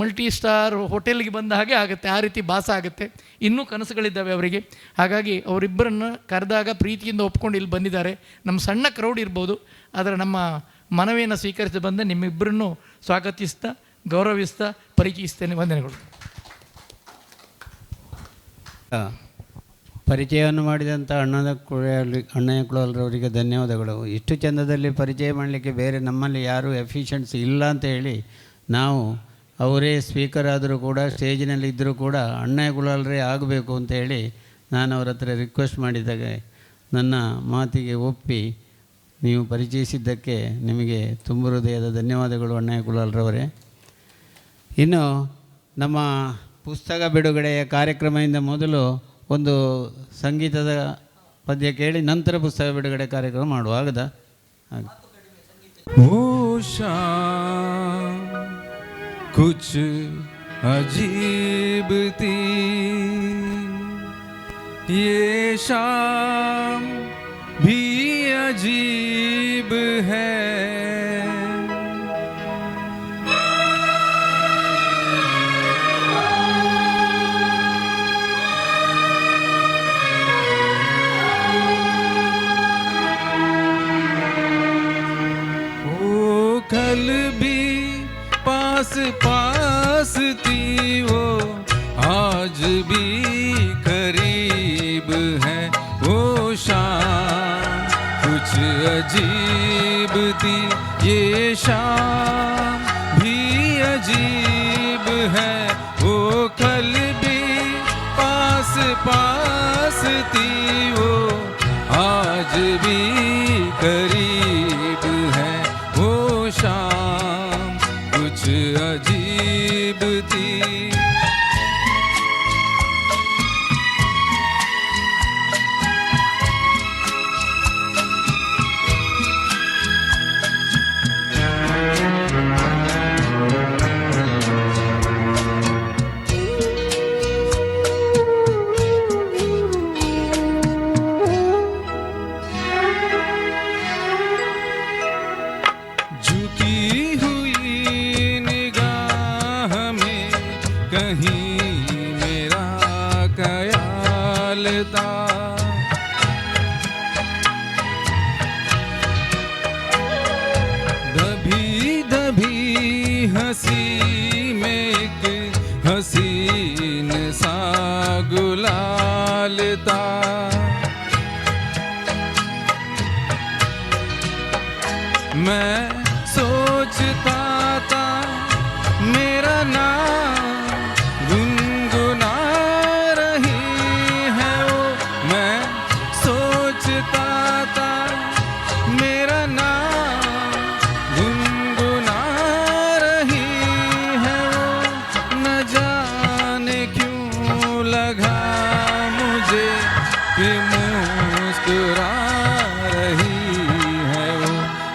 ಮಲ್ಟಿ ಸ್ಟಾರ್ ಹೋಟೆಲ್ಗೆ ಬಂದ ಹಾಗೆ ಆಗುತ್ತೆ, ಆ ರೀತಿ ಭಾಸ ಆಗುತ್ತೆ. ಇನ್ನೂ ಕನಸುಗಳಿದ್ದಾವೆ ಅವರಿಗೆ. ಹಾಗಾಗಿ ಅವರಿಬ್ಬರನ್ನು ಕರೆದಾಗ ಪ್ರೀತಿಯಿಂದ ಒಪ್ಕೊಂಡು ಇಲ್ಲಿ ಬಂದಿದ್ದಾರೆ. ನಮ್ಮ ಸಣ್ಣ ಕ್ರೌಡ್ ಇರ್ಬೋದು, ಆದರೆ ನಮ್ಮ ಮನವಿಯನ್ನು ಸ್ವೀಕರಿಸಿ ಬಂದ ನಿಮ್ಮಿಬ್ಬರನ್ನು ಸ್ವಾಗತಿಸ್ತಾ ಗೌರವಿಸ್ತಾ ಪರಿಚಯಿಸ್ತೇನೆ. ವಂದನೆಗಳು. ಪರಿಚಯವನ್ನು ಮಾಡಿದಂಥ ಅಣ್ಣಯ್ಯ ಕುಳಲ್ರವರಿಗೆ ಧನ್ಯವಾದಗಳು. ಇಷ್ಟು ಚಂದದಲ್ಲಿ ಪರಿಚಯ ಮಾಡಲಿಕ್ಕೆ ಬೇರೆ ನಮ್ಮಲ್ಲಿ ಯಾರೂ ಎಫಿಷಿಯನ್ಸಿ ಇಲ್ಲ ಅಂತ ಹೇಳಿ ನಾವು ಅವರೇ ಸ್ಪೀಕರ್ ಆದರೂ ಕೂಡ ಸ್ಟೇಜಿನಲ್ಲಿ ಇದ್ದರೂ ಕೂಡ ಅಣ್ಣಯ್ಯ ಕುಳಲ್ರೇ ಆಗಬೇಕು ಅಂತ ಹೇಳಿ ನಾನು ಅವರ ಹತ್ರ ರಿಕ್ವೆಸ್ಟ್ ಮಾಡಿದಾಗ ನನ್ನ ಮಾತಿಗೆ ಒಪ್ಪಿ ನೀವು ಪರಿಚಯಿಸಿದ್ದಕ್ಕೆ ನಿಮಗೆ ತುಂಬ ಹೃದಯದ ಧನ್ಯವಾದಗಳು ಅಣ್ಣಯ್ಯ ಕುಳಲ್ರವರೇ. ಇನ್ನು ನಮ್ಮ ಪುಸ್ತಕ ಬಿಡುಗಡೆಯ ಕಾರ್ಯಕ್ರಮದಿಂದ ಮೊದಲು ಒಂದು ಸಂಗೀತದ ಪದ್ಯ ಕೇಳಿ ನಂತರ ಪುಸ್ತಕ ಬಿಡುಗಡೆ ಕಾರ್ಯಕ್ರಮ ಮಾಡುವ. ಆಗದಾ? ओ शाम कुछ अजीब थी, ये शाम भी अजीब है, कल भी पास पास थी वो, आज भी करीब है, वो शाम कुछ अजीब थी, ये शाम भी अजीब है, वो कल भी पास पास थी वो, आज भी करीब है, वो शाम कुछ अजीब थी। हसीन सा गुलाल था, मैं सोचता था मेरा नाम गुनगुना रही है वो, मैं सोचता था मेरा नाम गुनगुना रही है वो, न जाने क्यों लगा मुझे कि मुस्कुरा रही है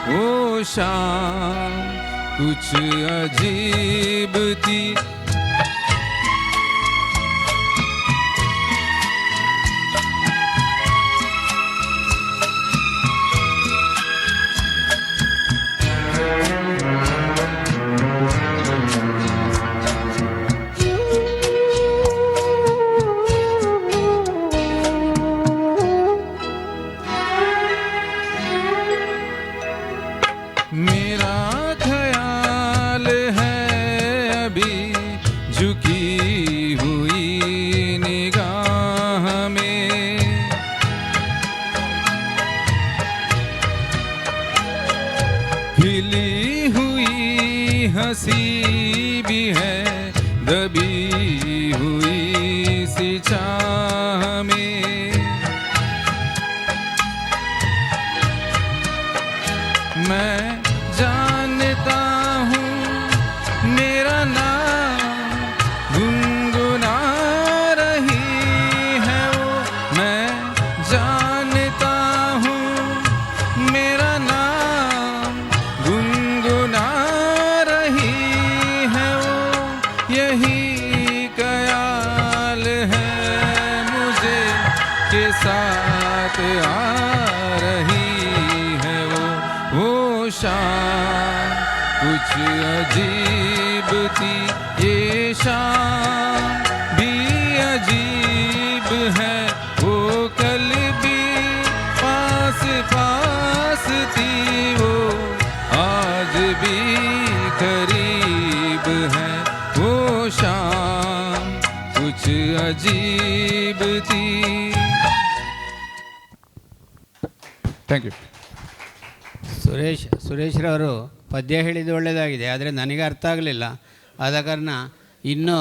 वो शाम कुछ अजीब थी। मेरा ख्याल है अभी झुकी हुई निगाह में, खिली हुई हंसी भी है दबी हुई सी चाह में, यही ख्याल है मुझे के साथ आ रही है वो शाम कुछ अजीब थी ये शाम भी अजीब है वो कल भी पास पास थी वो आज भी करीब है वो शाम कुछ अजीब थी. Thank you. ಸುರೇಶ್ರವರು ಪದ್ಯ ಹೇಳಿದ್ದು ಒಳ್ಳೆಯದಾಗಿದೆ, ಆದರೆ ನನಗೆ ಅರ್ಥ ಆಗಲಿಲ್ಲ. ಆದ ಕಾರಣ ಇನ್ನೂ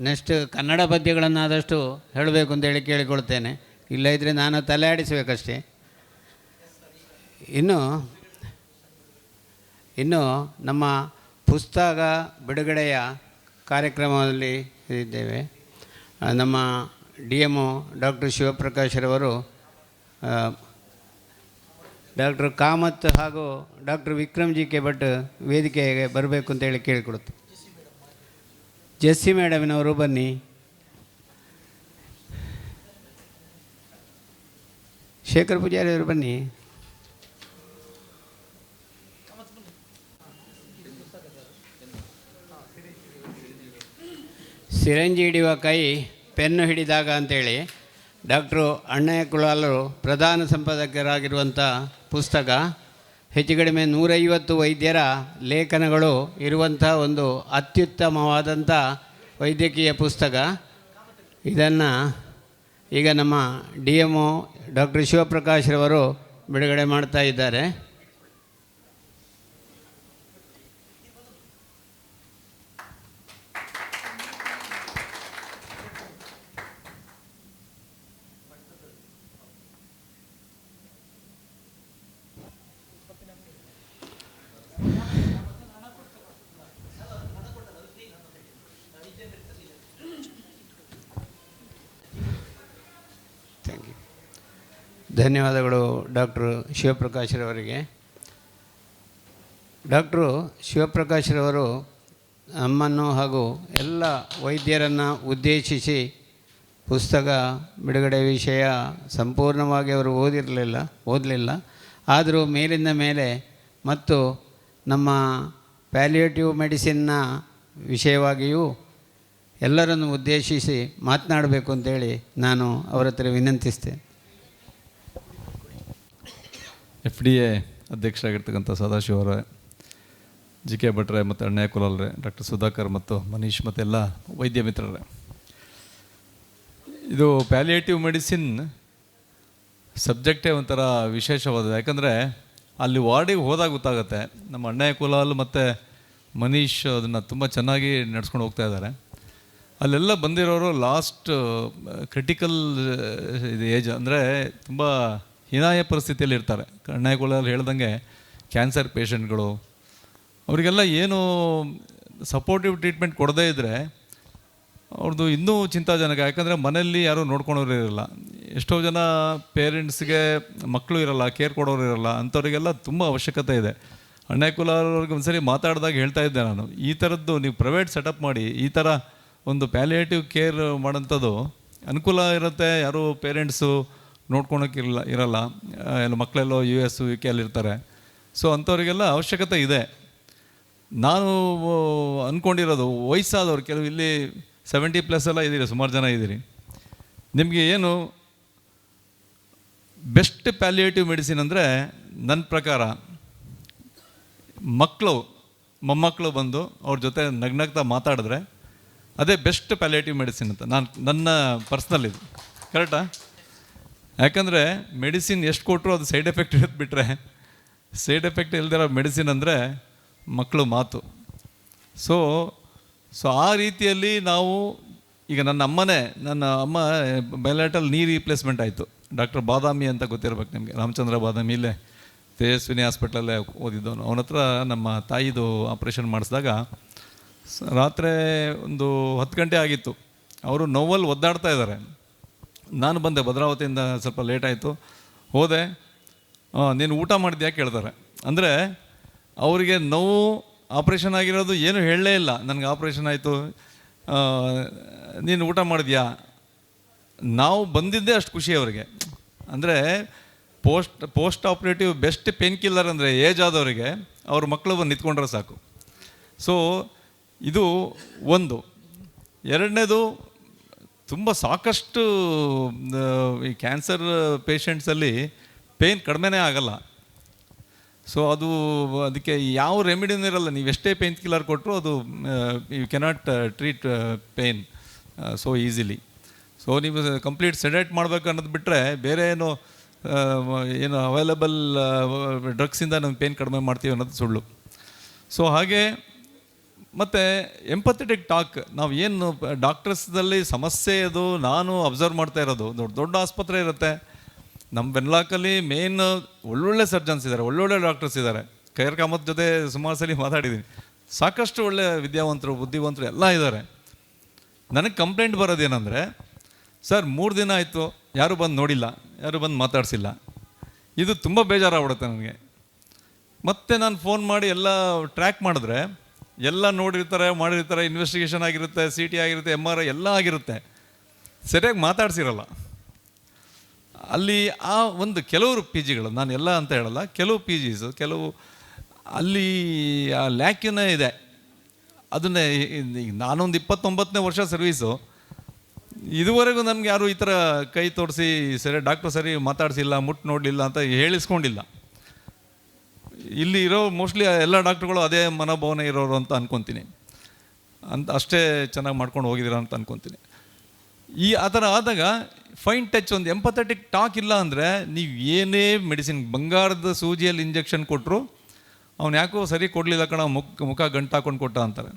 ನೆಕ್ಸ್ಟ್ ಕನ್ನಡ ಪದ್ಯಗಳನ್ನು ಆದಷ್ಟು ಹೇಳಬೇಕು ಅಂತೇಳಿ ಕೇಳಿಕೊಳ್ತೇನೆ. ಇಲ್ಲದಿದ್ದರೆ ನಾನು ತಲೆ ಆಡಿಸಬೇಕಷ್ಟೇ. ಇನ್ನು ನಮ್ಮ ಪುಸ್ತಕ ಬಿಡುಗಡೆಯ ಕಾರ್ಯಕ್ರಮದಲ್ಲಿ ಇದ್ದೇವೆ. ನಮ್ಮ DMO ಡಾಕ್ಟರ್ ಶಿವಪ್ರಕಾಶ್ರವರು ಡಾಕ್ಟರ್ ಕಾಮತ್ ಹಾಗೂ ಡಾಕ್ಟರ್ ವಿಕ್ರಮ್ GK ಭಟ್ ವೇದಿಕೆಗೆ ಬರಬೇಕು ಅಂತೇಳಿ ಕೇಳಿಕೊಡುತ್ತೆ. ಜೆಸ್ಸಿ ಮೇಡಮಿನವರು ಬನ್ನಿ. ಶೇಖರ್ ಪೂಜಾರಿ ಅವರು ಬನ್ನಿ. ಸಿರಂಜಿ ಹಿಡಿಯುವ ಕೈ ಪೆನ್ನು ಹಿಡಿದಾಗ ಅಂತೇಳಿ ಡಾಕ್ಟ್ರು ಅಣ್ಣಯ್ಯ ಕುಲಾಲರು ಪ್ರಧಾನ ಸಂಪಾದಕರಾಗಿರುವಂಥ ಪುಸ್ತಕ. ಹೆಚ್ಚು ಕಡಿಮೆ 150 ವೈದ್ಯರ ಲೇಖನಗಳು ಇರುವಂಥ ಒಂದು ಅತ್ಯುತ್ತಮವಾದಂಥ ವೈದ್ಯಕೀಯ ಪುಸ್ತಕ. ಇದನ್ನು ಈಗ ನಮ್ಮ DMO ಡಾಕ್ಟರ್ ಶಿವಪ್ರಕಾಶ್ರವರು ಬಿಡುಗಡೆ ಮಾಡ್ತಾ ಇದ್ದಾರೆ. ಧನ್ಯವಾದಗಳು ಡಾಕ್ಟ್ರು ಶಿವಪ್ರಕಾಶ್ರವರಿಗೆ. ಡಾಕ್ಟ್ರು ಶಿವಪ್ರಕಾಶ್ರವರು ನಮ್ಮನ್ನು ಹಾಗೂ ಎಲ್ಲ ವೈದ್ಯರನ್ನು ಉದ್ದೇಶಿಸಿ ಪುಸ್ತಕ ಬಿಡುಗಡೆ ವಿಷಯ ಸಂಪೂರ್ಣವಾಗಿ ಅವರು ಓದಲಿಲ್ಲ. ಆದರೂ ಮೇಲಿಂದ ಮೇಲೆ ಮತ್ತು ನಮ್ಮ ಪ್ಯಾಲಿಯೇಟಿವ್ ಮೆಡಿಸಿನ್ನ ವಿಷಯವಾಗಿಯೂ ಎಲ್ಲರನ್ನು ಉದ್ದೇಶಿಸಿ ಮಾತನಾಡಬೇಕು ಅಂತೇಳಿ ನಾನು ಅವರ ಹತ್ರ ವಿನಂತಿಸ್ತೇನೆ. FDA ಅಧ್ಯಕ್ಷರಾಗಿರ್ತಕ್ಕಂಥ ಸದಾಶಿವ ಅವರೇ, GK ಭಟ್ರೆ ಮತ್ತು ಅಣ್ಣಯ್ಯ ಕುಲಾಲ್ರೆ, ಡಾಕ್ಟರ್ ಸುಧಾಕರ್ ಮತ್ತು ಮನೀಶ್ ಮತ್ತೆಲ್ಲ ವೈದ್ಯ ಮಿತ್ರರೇ, ಇದು ಪ್ಯಾಲಿಯೇಟಿವ್ ಮೆಡಿಸಿನ್ ಸಬ್ಜೆಕ್ಟೇ ಒಂಥರ ವಿಶೇಷವಾದ. ಯಾಕಂದರೆ ಅಲ್ಲಿ ವಾರ್ಡಿಗೆ ಹೋದಾಗ ಗೊತ್ತಾಗುತ್ತೆ. ನಮ್ಮ ಅಣ್ಣಯ್ಯ ಕುಲಾಲ್ ಮತ್ತು ಮನೀಶ್ ಅದನ್ನು ತುಂಬ ಚೆನ್ನಾಗಿ ನಡ್ಸ್ಕೊಂಡು ಹೋಗ್ತಾ ಇದ್ದಾರೆ. ಅಲ್ಲೆಲ್ಲ ಬಂದಿರೋರು ಲಾಸ್ಟ್ ಕ್ರಿಟಿಕಲ್ ಇದು ಏಜ್, ಅಂದರೆ ತುಂಬ ಹೀನಾಯ ಪರಿಸ್ಥಿತಿಯಲ್ಲಿ ಇರ್ತಾರೆ. ಅಣ್ಣಯ್ಯ ಕುಲಾಲ್ ಹೇಳ್ದಂಗೆ ಕ್ಯಾನ್ಸರ್ ಪೇಷಂಟ್ಗಳು, ಅವರಿಗೆಲ್ಲ ಏನು ಸಪೋರ್ಟಿವ್ ಟ್ರೀಟ್ಮೆಂಟ್ ಕೊಡದೇ ಇದ್ದರೆ ಅವ್ರದ್ದು ಇನ್ನೂ ಚಿಂತಾಜನಕ. ಯಾಕಂದರೆ ಮನೆಯಲ್ಲಿ ಯಾರೂ ನೋಡ್ಕೊಳೋರು ಇರಲ್ಲ, ಎಷ್ಟೋ ಜನ ಪೇರೆಂಟ್ಸ್ಗೆ ಮಕ್ಕಳು ಇರಲ್ಲ, ಕೇರ್ ಕೊಡೋರು ಇರಲ್ಲ, ಅಂಥವ್ರಿಗೆಲ್ಲ ತುಂಬ ಅವಶ್ಯಕತೆ ಇದೆ. ಅಣ್ಣಯ್ಯ ಕುಲಾಲ್ ಅವ್ರಿಗೆ ಒಂದ್ಸರಿ ಮಾತಾಡಿದಾಗ ಹೇಳ್ತಾ ಇದ್ದೆ ನಾನು, ಈ ಥರದ್ದು ನೀವು ಪ್ರೈವೇಟ್ ಸೆಟಪ್ ಮಾಡಿ ಈ ಥರ ಒಂದು ಪ್ಯಾಲಿಯೇಟಿವ್ ಕೇರ್ ಮಾಡೋಂಥದ್ದು ಅನುಕೂಲ ಇರುತ್ತೆ. ಯಾರೂ ಪೇರೆಂಟ್ಸು ನೋಡ್ಕೊಳಕ್ಕಿರಲ್ಲ, ಎಲ್ಲ ಮಕ್ಕಳೆಲ್ಲೋ US UK ಇರ್ತಾರೆ. ಸೊ ಅಂಥವ್ರಿಗೆಲ್ಲ ಅವಶ್ಯಕತೆ ಇದೆ. ನಾನು ಅಂದ್ಕೊಂಡಿರೋದು ವಯಸ್ಸಾದವ್ರು, ಕೆಲವು ಇಲ್ಲಿ 70+ ಎಲ್ಲ ಇದ್ದೀರಿ, ಸುಮಾರು ಜನ ಇದ್ದೀರಿ. ನಿಮಗೆ ಏನು ಬೆಸ್ಟ್ ಪ್ಯಾಲಿಯೇಟಿವ್ ಮೆಡಿಸಿನ್ ಅಂದರೆ ನನ್ನ ಪ್ರಕಾರ ಮೊಮ್ಮಕ್ಕಳು ಬಂದು ಅವ್ರ ಜೊತೆ ನಗ್ನಗ್ತಾ ಮಾತಾಡಿದ್ರೆ ಅದೇ ಬೆಸ್ಟ್ ಪ್ಯಾಲಿಯೇಟಿವ್ ಮೆಡಿಸಿನ್ ಅಂತ ನನ್ನ ಪರ್ಸ್ನಲ್ ಇದು. ಕರೆಕ್ಟಾ? ಯಾಕಂದರೆ ಮೆಡಿಸಿನ್ ಎಷ್ಟು ಕೊಟ್ಟರು ಅದು ಸೈಡ್ ಎಫೆಕ್ಟ್ ಇರೋದು ಬಿಟ್ಟರೆ, ಸೈಡ್ ಎಫೆಕ್ಟ್ ಇಲ್ದಿರೋ ಮೆಡಿಸಿನ್ ಅಂದರೆ ಮಕ್ಕಳು ಮಾತು. ಸೊ ಆ ರೀತಿಯಲ್ಲಿ ನಾವು ಈಗ ನನ್ನ ಅಮ್ಮ ಬಯಲಾಟಲ್ ನೀ ರೀಪ್ಲೇಸ್ಮೆಂಟ್ ಆಯಿತು. ಡಾಕ್ಟರ್ ಬಾದಾಮಿ ಅಂತ ಗೊತ್ತಿರ್ಬೇಕು ನಿಮಗೆ, ರಾಮಚಂದ್ರ ಬಾದಾಮಿ, ಇಲ್ಲೇ ತೇಜಸ್ವಿನಿ ಹಾಸ್ಪಿಟ್ಲಲ್ಲೇ ಓದಿದ್ದವನು. ಅವನ ಹತ್ರ ನಮ್ಮ ತಾಯಿದು ಆಪ್ರೇಷನ್ ಮಾಡಿಸಿದಾಗ ರಾತ್ರಿ ಒಂದು 10 ಗಂಟೆ ಆಗಿತ್ತು. ಅವರು ನೋವಲ್ಲಿ ಒದ್ದಾಡ್ತಾ ಇದ್ದಾರೆ. ನಾನು ಬಂದೆ ಭದ್ರಾವತಿಯಿಂದ, ಸ್ವಲ್ಪ ಲೇಟ್ ಆಯಿತು. ಹೋದೆ, ನೀನು ಊಟ ಮಾಡಿದ್ಯಾ ಕೇಳ್ತಾರೆ. ಅಂದರೆ ಅವರಿಗೆ ನೋವು ಆಪ್ರೇಷನ್ ಆಗಿರೋದು ಏನು ಹೇಳಲೇ ಇಲ್ಲ. ನನಗೆ ಆಪ್ರೇಷನ್ ಆಯಿತು, ನೀನು ಊಟ ಮಾಡಿದ್ಯಾ, ನಾವು ಬಂದಿದ್ದೇ ಅಷ್ಟು ಖುಷಿ ಅವರಿಗೆ. ಅಂದರೆ post operative best pain killer ಅಂದರೆ ಏಜ್ ಆದವರಿಗೆ ಅವ್ರ ಮಕ್ಕಳು ಬಂದು ನಿಂತ್ಕೊಂಡ್ರೆ ಸಾಕು. ಸೊ ಇದು ಒಂದು. ಎರಡನೇದು, ತುಂಬ ಸಾಕಷ್ಟು ಈ ಕ್ಯಾನ್ಸರ್ ಪೇಷಂಟ್ಸಲ್ಲಿ ಪೇಯ್ನ್ ಕಡಿಮೆನೇ ಆಗಲ್ಲ. ಸೊ ಅದಕ್ಕೆ ಯಾವ ರೆಮಿಡಿನೂ ಇರಲ್ಲ. ನೀವು ಎಷ್ಟೇ ಪೇನ್ ಕಿಲ್ಲರ್ ಕೊಟ್ಟರು ಅದು you cannot treat pain so easily. So ನೀವು ಕಂಪ್ಲೀಟ್ ಸೆಡೇಟ್ ಮಾಡಬೇಕು ಅನ್ನೋದು ಬಿಟ್ಟರೆ ಬೇರೆ ಏನು ಅವೈಲಬಲ್ ಡ್ರಗ್ಸಿಂದ ನಾವು ಪೇಯ್ನ್ ಕಡಿಮೆ ಮಾಡ್ತೀವಿ ಅನ್ನೋದು ಸುಳ್ಳು. ಸೊ ಹಾಗೆ ಮತ್ತು ಎಂಪಥೆಟಿಕ್ ಟಾಕ್, ನಾವು ಏನು ಡಾಕ್ಟರ್ಸ್ದಲ್ಲಿ ಸಮಸ್ಯೆ ಅದು ನಾನು ಅಬ್ಸರ್ವ್ ಮಾಡ್ತಾ ಇರೋದು, ದೊಡ್ಡ ದೊಡ್ಡ ಆಸ್ಪತ್ರೆ ಇರುತ್ತೆ, ನಮ್ಮ ವೆನ್ಲಾಕಲ್ಲಿ ಮೇನ್ ಒಳ್ಳೊಳ್ಳೆ ಸರ್ಜನ್ಸ್ ಇದ್ದಾರೆ, ಒಳ್ಳೊಳ್ಳೆ ಡಾಕ್ಟರ್ಸ್ ಇದ್ದಾರೆ. ಖೈರ್ ಕಾಮತ್ ಜೊತೆ ಸುಮಾರು ಸಲ ಮಾತಾಡಿದ್ದೀನಿ. ಸಾಕಷ್ಟು ಒಳ್ಳೆ ವಿದ್ಯಾವಂತರು, ಬುದ್ಧಿವಂತರು ಎಲ್ಲ ಇದ್ದಾರೆ. ನನಗೆ ಕಂಪ್ಲೇಂಟ್ ಬರೋದೇನೆಂದರೆ, ಸರ್ 3 ದಿನ ಆಯಿತು, ಯಾರೂ ಬಂದು ನೋಡಿಲ್ಲ, ಯಾರೂ ಬಂದು ಮಾತಾಡಿಸಿಲ್ಲ. ಇದು ತುಂಬ ಬೇಜಾರಾಗ್ಬಿಡುತ್ತೆ ನನಗೆ. ಮತ್ತೆ ನಾನು ಫೋನ್ ಮಾಡಿ ಎಲ್ಲ ಟ್ರ್ಯಾಕ್ ಮಾಡಿದ್ರೆ ಎಲ್ಲ ಮಾಡಿರ್ತಾರೆ, ಇನ್ವೆಸ್ಟಿಗೇಷನ್ ಆಗಿರುತ್ತೆ, CT ಆಗಿರುತ್ತೆ, MRI ಎಲ್ಲ ಆಗಿರುತ್ತೆ, ಸರಿಯಾಗಿ ಮಾತಾಡ್ಸಿರಲ್ಲ. ಅಲ್ಲಿ ಆ ಒಂದು ಕೆಲವರು ಪಿ ಜಿಗಳು, ನಾನು ಎಲ್ಲ ಅಂತ ಹೇಳಲ್ಲ, ಕೆಲವು ಪಿ ಜಿಸು, ಕೆಲವು ಅಲ್ಲಿ ಆ ಲ್ಯಾಕ್ಯೂನೇ ಇದೆ. ಅದನ್ನೇ ನಾನೊಂದು 29ನೇ ವರ್ಷ ಸರ್ವೀಸು, ಇದುವರೆಗೂ ನನಗೆ ಯಾರು ಈ ಥರ ಕೈ ತೋರಿಸಿ ಡಾಕ್ಟ್ರು ಸರಿ ಮಾತಾಡಿಸಿಲ್ಲ, ಮುಟ್ಟು ನೋಡಲಿಲ್ಲ ಅಂತ ಹೇಳಿಸ್ಕೊಂಡಿಲ್ಲ. ಇಲ್ಲಿ ಇರೋ ಮೋಸ್ಟ್ಲಿ ಎಲ್ಲ ಡಾಕ್ಟ್ರುಗಳು ಅದೇ ಮನೋಭಾವನೆ ಇರೋರು ಅಂತ ಅನ್ಕೊತೀನಿ, ಅಷ್ಟೇ ಚೆನ್ನಾಗಿ ಮಾಡ್ಕೊಂಡು ಹೋಗಿದ್ದೀರ ಅಂತ ಅನ್ಕೊತೀನಿ. ಆ ಥರ ಆದಾಗ ಫೈನ್ ಟಚ್, ಒಂದು ಎಂಪಥೆಟಿಕ್ ಟಾಕ್ ಇಲ್ಲ ಅಂದರೆ ನೀವು ಏನೇ ಮೆಡಿಸಿನ್, ಬಂಗಾರದ ಸೂಜಿಯಲ್ಲಿ ಇಂಜೆಕ್ಷನ್ ಕೊಟ್ಟರು ಅವ್ನು ಯಾಕೋ ಸರಿ ಕೊಡಲಿಲ್ಲ ಕಣ, ಮುಖ ಗಂಟು ಹಾಕೊಂಡು ಕೊಟ್ಟ ಅಂತಾರೆ.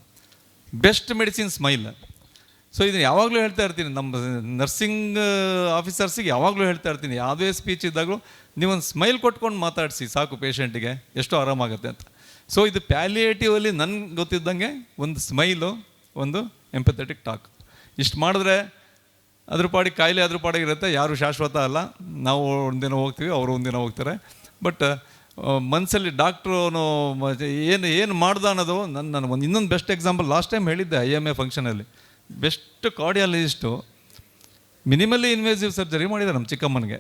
Best medicine smile. ಸೊ ಇದನ್ನು ಯಾವಾಗಲೂ ಹೇಳ್ತಾ ಇರ್ತೀನಿ, ನಮ್ಮ ನರ್ಸಿಂಗ್ ಆಫೀಸರ್ಸಿಗೆ ಯಾವಾಗಲೂ ಹೇಳ್ತಾ ಇರ್ತೀನಿ, ಯಾವುದೇ ಸ್ಪೀಚ್ ಇದ್ದಾಗಲೂ ನೀವೊಂದು ಸ್ಮೈಲ್ ಕೊಟ್ಕೊಂಡು ಮಾತಾಡಿಸಿ ಸಾಕು ಪೇಷಂಟಿಗೆ, ಎಷ್ಟು ಆರಾಮಾಗುತ್ತೆ ಅಂತ. ಸೊ ಇದು ಪ್ಯಾಲಿಯೇಟಿವಲ್ಲಿ ನನಗೆ ಗೊತ್ತಿದ್ದಂಗೆ ಒಂದು ಸ್ಮೈಲು, ಒಂದು ಎಂಪಥೆಟಿಕ್ ಟಾಕ್, ಇಷ್ಟು ಮಾಡಿದ್ರೆ ಅದ್ರ ಪಾಡಿಗೆ ಕಾಯಿಲೆ ಅದ್ರ ಪಾಡಿಗೆ ಇರುತ್ತೆ. ಯಾರು ಶಾಶ್ವತ ಅಲ್ಲ, ನಾವು ಒಂದಿನ ಹೋಗ್ತೀವಿ, ಅವರು ಒಂದಿನ ಹೋಗ್ತಾರೆ. ಬಟ್ ಮನಸ್ಸಲ್ಲಿ ಡಾಕ್ಟ್ರು ಏನು ಮಾಡ್ದ ಅನ್ನೋದು ನನ್ನ ಒಂದು ಇನ್ನೊಂದು ಬೆಸ್ಟ್ ಎಕ್ಸಾಂಪಲ್ ಲಾಸ್ಟ್ ಟೈಮ್ ಹೇಳಿದ್ದೆ IMA ಫಂಕ್ಷನಲ್ಲಿ. Best cardiologist minimally invasive surgery ಮಾಡಿದ್ದಾರೆ ನಮ್ಮ ಚಿಕ್ಕಮ್ಮನಿಗೆ.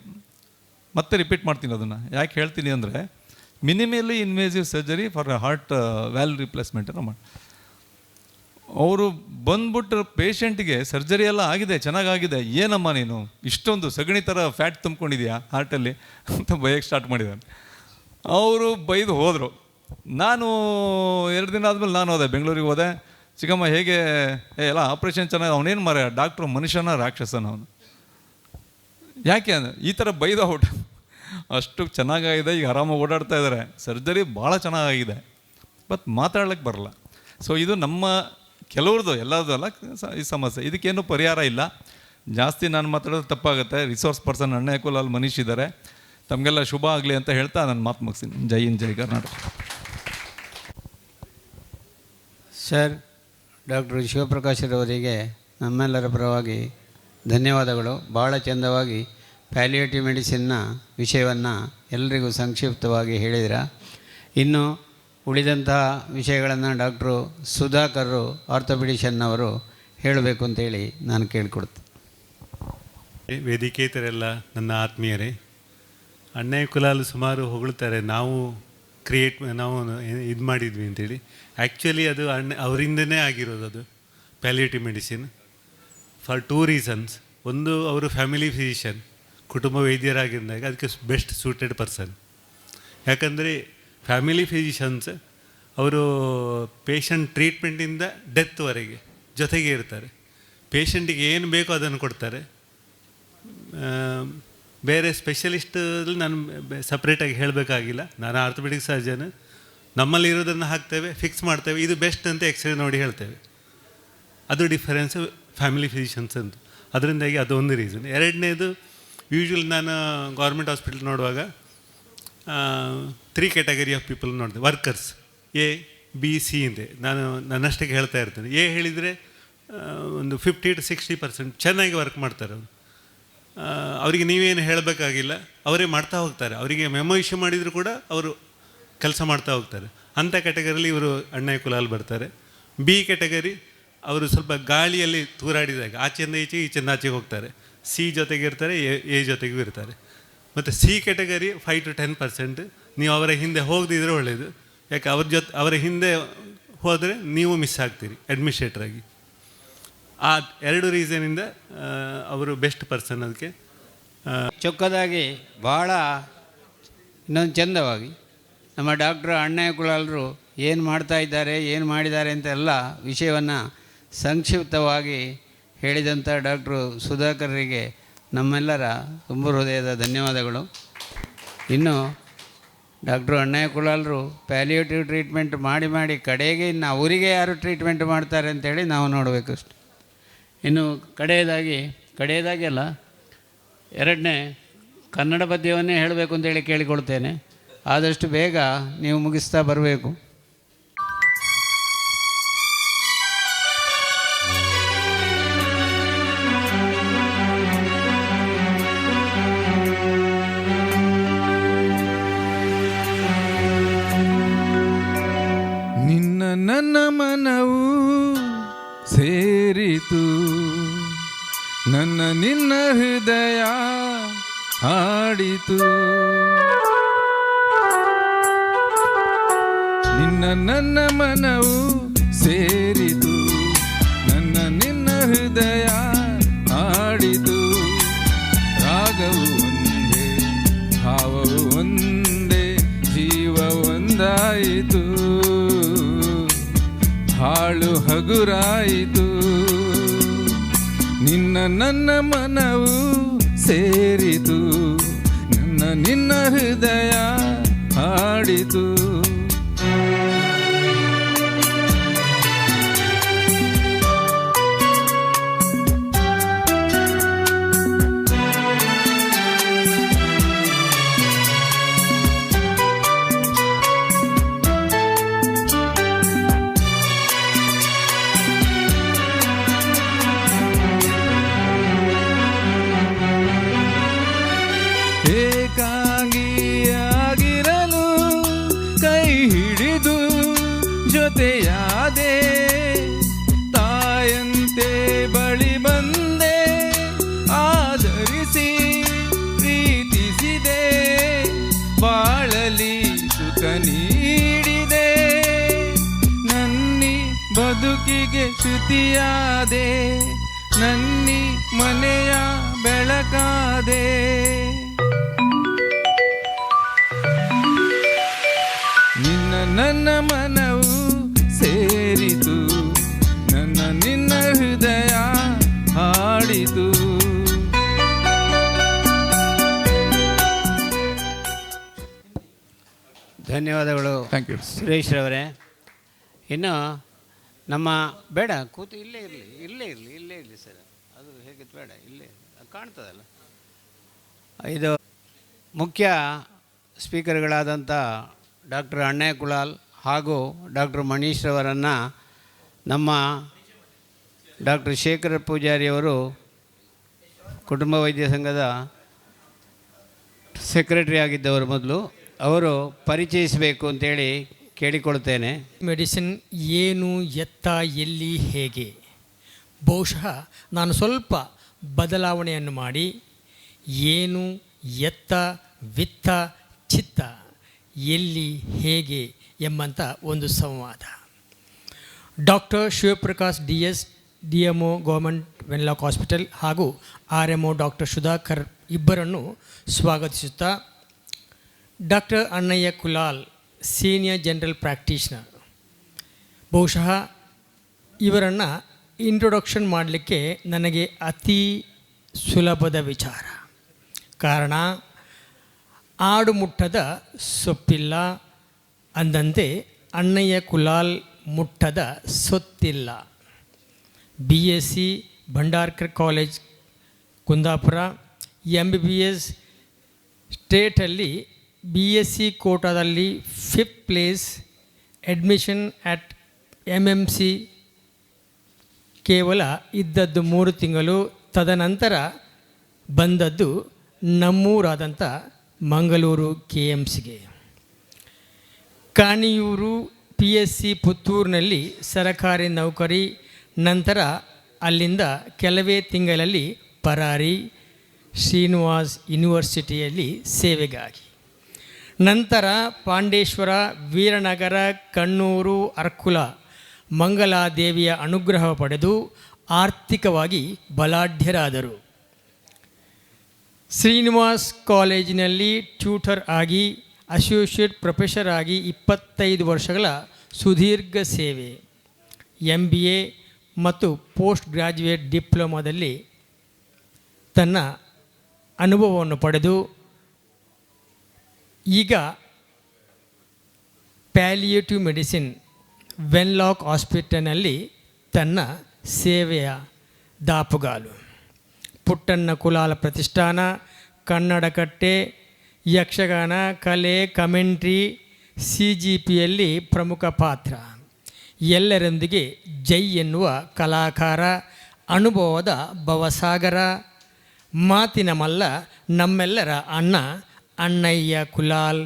ಮತ್ತೆ ರಿಪೀಟ್ ಮಾಡ್ತೀನಿ ಅದನ್ನು. ಯಾಕೆ ಹೇಳ್ತೀನಿ ಅಂದರೆ, minimally invasive surgery for heart valve ರಿಪ್ಲೇಸ್ಮೆಂಟನ್ನು ಮಾಡಿ ಅವರು ಬಂದ್ಬಿಟ್ಟು ಪೇಷಂಟಿಗೆ ಸರ್ಜರಿ ಎಲ್ಲ ಆಗಿದೆ, ಚೆನ್ನಾಗಾಗಿದೆ, ಏನಮ್ಮ ನೀನು ಇಷ್ಟೊಂದು ಸಗಣಿ ಥರ ಫ್ಯಾಟ್ ತುಂಬ್ಕೊಂಡಿದ್ಯಾ ಹಾರ್ಟಲ್ಲಿ ಅಂತ ಬೈಯಕ್ಕೆ ಸ್ಟಾರ್ಟ್ ಮಾಡಿದ್ದಾರೆ. ಅವರು ಬೈದು ಹೋದರು. ನಾನು 2 ದಿನ ಆದಮೇಲೆ ನಾನು ಹೋದೆ, ಬೆಂಗಳೂರಿಗೆ ಹೋದೆ. ಚಿಕ್ಕಮ್ಮ ಹೇಗೆ, ಎಲ್ಲ ಆಪ್ರೇಷನ್ ಚೆನ್ನಾಗಿ, ಅವನೇನು ಮಾರ ಡಾಕ್ಟ್ರು ಮನುಷ್ಯನ ರಾಕ್ಷಸನ ಅವನು. ಯಾಕೆ ಅಂದರೆ ಈ ಥರ ಬೈದ ಔಟ್, ಅಷ್ಟು ಚೆನ್ನಾಗಾಗಿದೆ, ಈಗ ಆರಾಮಾಗಿ ಓಡಾಡ್ತಾ ಇದ್ದಾರೆ, ಸರ್ಜರಿ ಭಾಳ ಚೆನ್ನಾಗಿದೆ, ಬಟ್ ಮಾತಾಡ್ಲಿಕ್ಕೆ ಬರಲ್ಲ. ಸೊ ಇದು ನಮ್ಮ ಕೆಲವ್ರದ್ದು, ಎಲ್ಲರದ್ದು ಅಲ್ಲ ಈ ಸಮಸ್ಯೆ. ಇದಕ್ಕೇನು ಪರಿಹಾರ ಇಲ್ಲ. ಜಾಸ್ತಿ ನಾನು ಮಾತಾಡೋದು ತಪ್ಪಾಗುತ್ತೆ. ರಿಸೋರ್ಸ್ ಪರ್ಸನ್ ಅಣ್ಣಯ್ಯ ಕುಲಾಲ್ ಮನೀಶ್ ಇದ್ದಾರೆ, ತಮಗೆಲ್ಲ ಶುಭ ಆಗಲಿ ಅಂತ ಹೇಳ್ತಾ ನಾನು ಮಾತು ಮುಗಿಸ್ತೀನಿ. ಜೈ ಹಿಂದ್, ಜೈ ಕರ್ನಾಟಕ. ಸರ್, ಡಾಕ್ಟರ್ ಶಿವಪ್ರಕಾಶ್ರವರಿಗೆ ನಮ್ಮೆಲ್ಲರ ಪರವಾಗಿ ಧನ್ಯವಾದಗಳು. ಭಾಳ ಚೆಂದವಾಗಿ ಪ್ಯಾಲಿಯೇಟಿವ್ ಮೆಡಿಸಿನ್ನ ವಿಷಯವನ್ನು ಎಲ್ಲರಿಗೂ ಸಂಕ್ಷಿಪ್ತವಾಗಿ ಹೇಳಿದಿರ. ಇನ್ನು ಉಳಿದಂತಹ ವಿಷಯಗಳನ್ನು ಡಾಕ್ಟ್ರು ಸುಧಾಕರ್ ಆರ್ಥೋಪೆಡಿಷನ್ ಅವರು ಹೇಳಬೇಕು ಅಂತೇಳಿ ನಾನು ಕೇಳಿಕೊಡ್ತೀನಿ. ವೇದಿಕೇತರೆಲ್ಲ ನನ್ನ ಆತ್ಮೀಯರೇ, ಅಣ್ಣಯ್ಯ ಕುಲಾಲ್ ಸುಮಾರು ಹೊಗಳ್ತಾರೆ, ನಾವು ಇದು ಮಾಡಿದ್ವಿ ಅಂತೇಳಿ. ಆ್ಯಕ್ಚುಲಿ ಅದು ಅವರಿಂದನೇ ಆಗಿರೋದು, ಅದು ಪ್ಯಾಲಿಯೇಟಿವ್ ಮೆಡಿಸಿನ್, ಫಾರ್ 2 ರೀಸನ್ಸ್. ಒಂದು, ಅವರು ಫ್ಯಾಮಿಲಿ ಫಿಸಿಷಿಯನ್, ಕುಟುಂಬ ವೈದ್ಯರಾಗಿದ್ದಾಗ ಅದಕ್ಕೆ ಬೆಸ್ಟ್ ಸೂಟೆಡ್ ಪರ್ಸನ್. ಯಾಕಂದರೆ ಫ್ಯಾಮಿಲಿ ಫಿಸಿಷನ್ಸ್ ಅವರು ಪೇಷಂಟ್ ಟ್ರೀಟ್ಮೆಂಟಿಂದ ಡೆತ್ವರೆಗೆ ಜೊತೆಗೆ ಇರ್ತಾರೆ. ಪೇಷಂಟಿಗೆ ಏನು ಬೇಕೋ ಅದನ್ನು ಕೊಡ್ತಾರೆ. ಬೇರೆ ಸ್ಪೆಷಲಿಸ್ಟಲ್ಲಿ ನಾನು ಸಪ್ರೇಟಾಗಿ ಹೇಳಬೇಕಾಗಿಲ್ಲ. ನಾನು ಆರ್ಥೋಪೆಡಿಕ್ ಸರ್ಜನ್, ನಮ್ಮಲ್ಲಿ ಇರೋದನ್ನು ಹಾಕ್ತೇವೆ, ಫಿಕ್ಸ್ ಮಾಡ್ತೇವೆ, ಇದು ಬೆಸ್ಟ್ ಅಂತ ಎಕ್ಸ್ರೇ ನೋಡಿ ಹೇಳ್ತೇವೆ. ಅದು ಡಿಫರೆನ್ಸು ಫ್ಯಾಮಿಲಿ ಫಿಸಿಷನ್ಸ್ ಅಂತ. ಅದರಿಂದಾಗಿ ಅದೊಂದು ರೀಸನ್. ಎರಡನೇದು, ಯೂಶ್ವಲಿ ನಾನು ಗೌರ್ಮೆಂಟ್ ಹಾಸ್ಪಿಟಲ್ ನೋಡುವಾಗ 3 ಕ್ಯಾಟಗರಿ ಆಫ್ ಪೀಪಲ್ ನೋಡಿದೆ, ವರ್ಕರ್ಸ್ A, B, C ಇದೆ. ನಾನು ನನ್ನಷ್ಟಕ್ಕೆ ಹೇಳ್ತಾ ಇರ್ತೇನೆ. A ಹೇಳಿದರೆ ಒಂದು 50 to 60% ಚೆನ್ನಾಗಿ ವರ್ಕ್ ಮಾಡ್ತಾರೆ ಅವರು. ಅವರಿಗೆ ನೀವೇನು ಹೇಳಬೇಕಾಗಿಲ್ಲ, ಅವರೇ ಮಾಡ್ತಾ ಹೋಗ್ತಾರೆ. ಅವರಿಗೆ ಮೆಮೊ ಇಶ್ಯೂ ಮಾಡಿದರೂ ಕೂಡ ಅವರು ಕೆಲಸ ಮಾಡ್ತಾ ಹೋಗ್ತಾರೆ. ಅಂಥ ಕ್ಯಾಟಗರಿಲಿ ಇವರು ಅಣ್ಣಯ್ಯ ಕುಲಾಲ್ ಬರ್ತಾರೆ. B ಕ್ಯಾಟಗರಿ ಅವರು ಸ್ವಲ್ಪ ಗಾಳಿಯಲ್ಲಿ ತೂರಾಡಿದಾಗ ಆಚೆಯಿಂದ ಈಚೆಯಿಂದ ಆಚೆಗೆ ಹೋಗ್ತಾರೆ. ಸಿ ಜೊತೆಗೆ ಇರ್ತಾರೆ, ಎ ಜೊತೆಗೂ ಇರ್ತಾರೆ. ಮತ್ತು ಸಿ ಕ್ಯಾಟಗರಿ 5 to 10%. ನೀವು ಅವರ ಹಿಂದೆ ಹೋಗದಿದ್ರೆ ಒಳ್ಳೆಯದು. ಯಾಕೆ ಅವರ ಹಿಂದೆ ಹೋದರೆ ನೀವು ಮಿಸ್ ಆಗ್ತೀರಿ ಅಡ್ಮಿನಿಸ್ಟ್ರೇಟ್ರಾಗಿ. ಆ 2 ರೀಸನಿಂದ ಅವರು ಬೆಸ್ಟ್ ಪರ್ಸನ್. ಅದಕ್ಕೆ ಚೊಕ್ಕದಾಗಿ ಭಾಳ ಇನ್ನೊಂದು ಚಂದವಾಗಿ ನಮ್ಮ ಡಾಕ್ಟ್ರ್ ಅಣ್ಣಯ್ಯ ಕುಲಾಲರು ಏನು ಮಾಡ್ತಾ ಇದ್ದಾರೆ, ಏನು ಮಾಡಿದ್ದಾರೆ ಅಂತ ಎಲ್ಲ ವಿಷಯವನ್ನು ಸಂಕ್ಷಿಪ್ತವಾಗಿ ಹೇಳಿದಂಥ ಡಾಕ್ಟ್ರು ಸುಧಾಕರ್ರಿಗೆ ನಮ್ಮೆಲ್ಲರ ತುಂಬ ಹೃದಯದ ಧನ್ಯವಾದಗಳು. ಇನ್ನು ಡಾಕ್ಟ್ರು ಅಣ್ಣಯ್ಯ ಕುಲಾಲರು ಪ್ಯಾಲಿಯೇಟಿವ್ ಟ್ರೀಟ್ಮೆಂಟ್ ಮಾಡಿ ಕಡೆಗೆ ಇನ್ನು ಅವರಿಗೆ ಯಾರು ಟ್ರೀಟ್ಮೆಂಟ್ ಮಾಡ್ತಾರೆ ಅಂತೇಳಿ ನಾವು ನೋಡಬೇಕು ಅಷ್ಟೆ. ಇನ್ನು ಕಡೆಯದಾಗಿ ಅಲ್ಲ, 2ನೇ ಕನ್ನಡ ಪದ್ಯವನ್ನೇ ಹೇಳಬೇಕು ಅಂತೇಳಿ ಕೇಳಿಕೊಳ್ತೇನೆ. ಆದಷ್ಟು ಬೇಗ ನೀವು ಮುಗಿಸ್ತಾ ಬರಬೇಕು. ನಿನ್ನ ನನ್ನ ಮನವು ಸೇರಿತು, ನನ್ನ ನಿನ್ನ ಹೃದಯ ಹಾಡಿತು. ನಿನ್ನ ನನ್ನ ಮನವು ಸೇರಿತು, ನನ್ನ ನಿನ್ನ ಹೃದಯ ಹಾಡಿತು. ರಾಗವು ಒಂದೇ, ಭಾವವು ಒಂದೇ, ಜೀವ ಒಂದಾಯಿತು, ಹಾಳು ಹಗುರಾಯಿತು. ನಿನ್ನ ನನ್ನ ಮನವು ಸೇರಿತು, ನನ್ನ ನಿನ್ನ ಹೃದಯ ಹಾಡಿತು. ಏಕಾಂಗಿಯಾಗಿರಲು ಕೈ ಹಿಡಿದು ಜೊತೆಯಾದೆ, ತಾಯಂತೆ ಬಳಿ ಬಂದೆ, ಆಧರಿಸಿ ಪ್ರೀತಿಸಿದೆ, ಬಾಳಲಿ ಸುಖ ನೀಡಿದೆ, ನನ್ನಿ ಬದುಕಿಗೆ ಶ್ರುತಿಯಾದೆ, ನನ್ನಿ ಮನೆಯ ಬೆಳಕಾದೆ. ನಿನ್ನ ನನ್ನ ಮನವು ಸೇರಿತು, ನನ್ನ ನಿನ್ನ ಹೃದಯ ಹಾಡಿತು. ಧನ್ಯವಾದಗಳು ಥ್ಯಾಂಕ್ ಯು. ಸುರೇಶ್ರವರೇ. ಇನ್ನು ನಮ್ಮ ಬೇಡ ಕೂತು ಇಲ್ಲೇ ಇರಲಿ ಸರ್, ಅದು ಹೇಗೆ ಬೇಡ, ಇಲ್ಲೇ ಕಾಣ್ತದಲ್ಲ. ಇದು ಮುಖ್ಯ ಸ್ಪೀಕರ್ಗಳಾದಂಥ ಡಾಕ್ಟರ್ ಅಣ್ಣಯ್ಯ ಕುಲಾಲ್ ಹಾಗೂ ಡಾಕ್ಟರ್ ಮಣೀಶ್ರವರನ್ನು ನಮ್ಮ ಡಾಕ್ಟರ್ ಶೇಖರ ಪೂಜಾರಿಯವರು ಕುಟುಂಬ ವೈದ್ಯ ಸಂಘದ ಸೆಕ್ರೆಟರಿ ಆಗಿದ್ದವರು ಮೊದಲು, ಅವರು ಪರಿಚಯಿಸಬೇಕು ಅಂತೇಳಿ ಕೇಳಿಕೊಳ್ತೇನೆ. ಮೆಡಿಸಿನ್ ಏನು, ಎತ್ತ, ಎಲ್ಲಿ, ಹೇಗೆ. ಬಹುಶಃ ನಾನು ಸ್ವಲ್ಪ ಬದಲಾವಣೆಯನ್ನು ಮಾಡಿ ಏನು, ಎತ್ತ, ವಿತ್ತ, ಚಿತ್ತ, ಎಲ್ಲಿ, ಹೇಗೆ ಎಂಬಂಥ ಒಂದು ಸಂವಾದ. Doctor Shivaprakash DS DMO government Wenlock hospital ಹಾಗೂ RMO ಡಾಕ್ಟರ್ ಸುಧಾಕರ್ ಇಬ್ಬರನ್ನು ಸ್ವಾಗತಿಸುತ್ತಾ, doctor Annayya Kulal senior general practitioner, ಬಹುಶಃ ಇವರನ್ನು ಇಂಟ್ರೊಡಕ್ಷನ್ ಮಾಡಲಿಕ್ಕೆ ನನಗೆ ಅತಿ ಸುಲಭದ ವಿಚಾರ. ಕಾರಣ, ಆಡು ಮುಟ್ಟದ ಸೊಪ್ಪಿಲ್ಲ ಅಂದಂತೆ ಅಣ್ಣಯ್ಯ ಕುಲಾಲ್ ಮುಟ್ಟದ ಸೊತ್ತಿಲ್ಲ. BSc Bhandarkar college Kundapura, MBBS ಸ್ಟೇಟಲ್ಲಿ BSc ಕೋಟಾದಲ್ಲಿ 5th place, admission at MMC ಕೇವಲ ಇದ್ದದ್ದು 3 ತಿಂಗಳು. ತದನಂತರ ಬಂದದ್ದು ನಮ್ಮೂರಾದಂಥ ಮಂಗಳೂರು KMCಗೆ. ಕಾಣಿಯೂರು PSC ಪುತ್ತೂರಿನಲ್ಲಿ ಸರಕಾರಿ ನೌಕರಿ, ನಂತರ ಅಲ್ಲಿಂದ ಕೆಲವೇ ತಿಂಗಳಲ್ಲಿ ಪರಾರಿ ಶ್ರೀನಿವಾಸ್ ಯೂನಿವರ್ಸಿಟಿಯಲ್ಲಿ ಸೇವೆಗಾಗಿ. ನಂತರ ಪಾಂಡೇಶ್ವರ, ವೀರನಗರ, ಕಣ್ಣೂರು, ಅರ್ಕುಲ ಮಂಗಲಾದೇವಿಯ ಅನುಗ್ರಹ ಪಡೆದು ಆರ್ಥಿಕವಾಗಿ ಬಲಾಢ್ಯರಾದರು. ಶ್ರೀನಿವಾಸ್ ಕಾಲೇಜಿನಲ್ಲಿ ಟ್ಯೂಟರ್ ಆಗಿ ಅಸೋಸಿಯೇಟ್ ಪ್ರೊಫೆಸರ್ ಆಗಿ 25 ವರ್ಷಗಳ ಸುದೀರ್ಘ ಸೇವೆ. MBA ಮತ್ತು ಪೋಸ್ಟ್ ಗ್ರ್ಯಾಜುಯೇಟ್ ಡಿಪ್ಲೊಮಾದಲ್ಲಿ ತನ್ನ ಅನುಭವವನ್ನು ಪಡೆದು ಈಗ ಪ್ಯಾಲಿಯೇಟಿವ್ ಮೆಡಿಸಿನ್ ವೆನ್ಲಾಕ್ ಹಾಸ್ಪಿಟಲ್ನಲ್ಲಿ ತನ್ನ ಸೇವೆಯ ದಾಪುಗಾಲು. ಪುಟ್ಟಣ್ಣ ಕುಲಾಲ ಪ್ರತಿಷ್ಠಾನ, ಕನ್ನಡಕಟ್ಟೆ, ಯಕ್ಷಗಾನ, ಕಲೆ, ಕಮೆಂಟ್ರಿ, CGPಯಲ್ಲಿ ಪ್ರಮುಖ ಪಾತ್ರ. ಎಲ್ಲರೊಂದಿಗೆ ಜೈ ಎನ್ನುವ ಕಲಾಕಾರ, ಅನುಭವದ ಭವಸಾಗರ, ಮಾತಿನ ಮಲ್ಲ, ನಮ್ಮೆಲ್ಲರ ಅಣ್ಣ Annayya Kulal,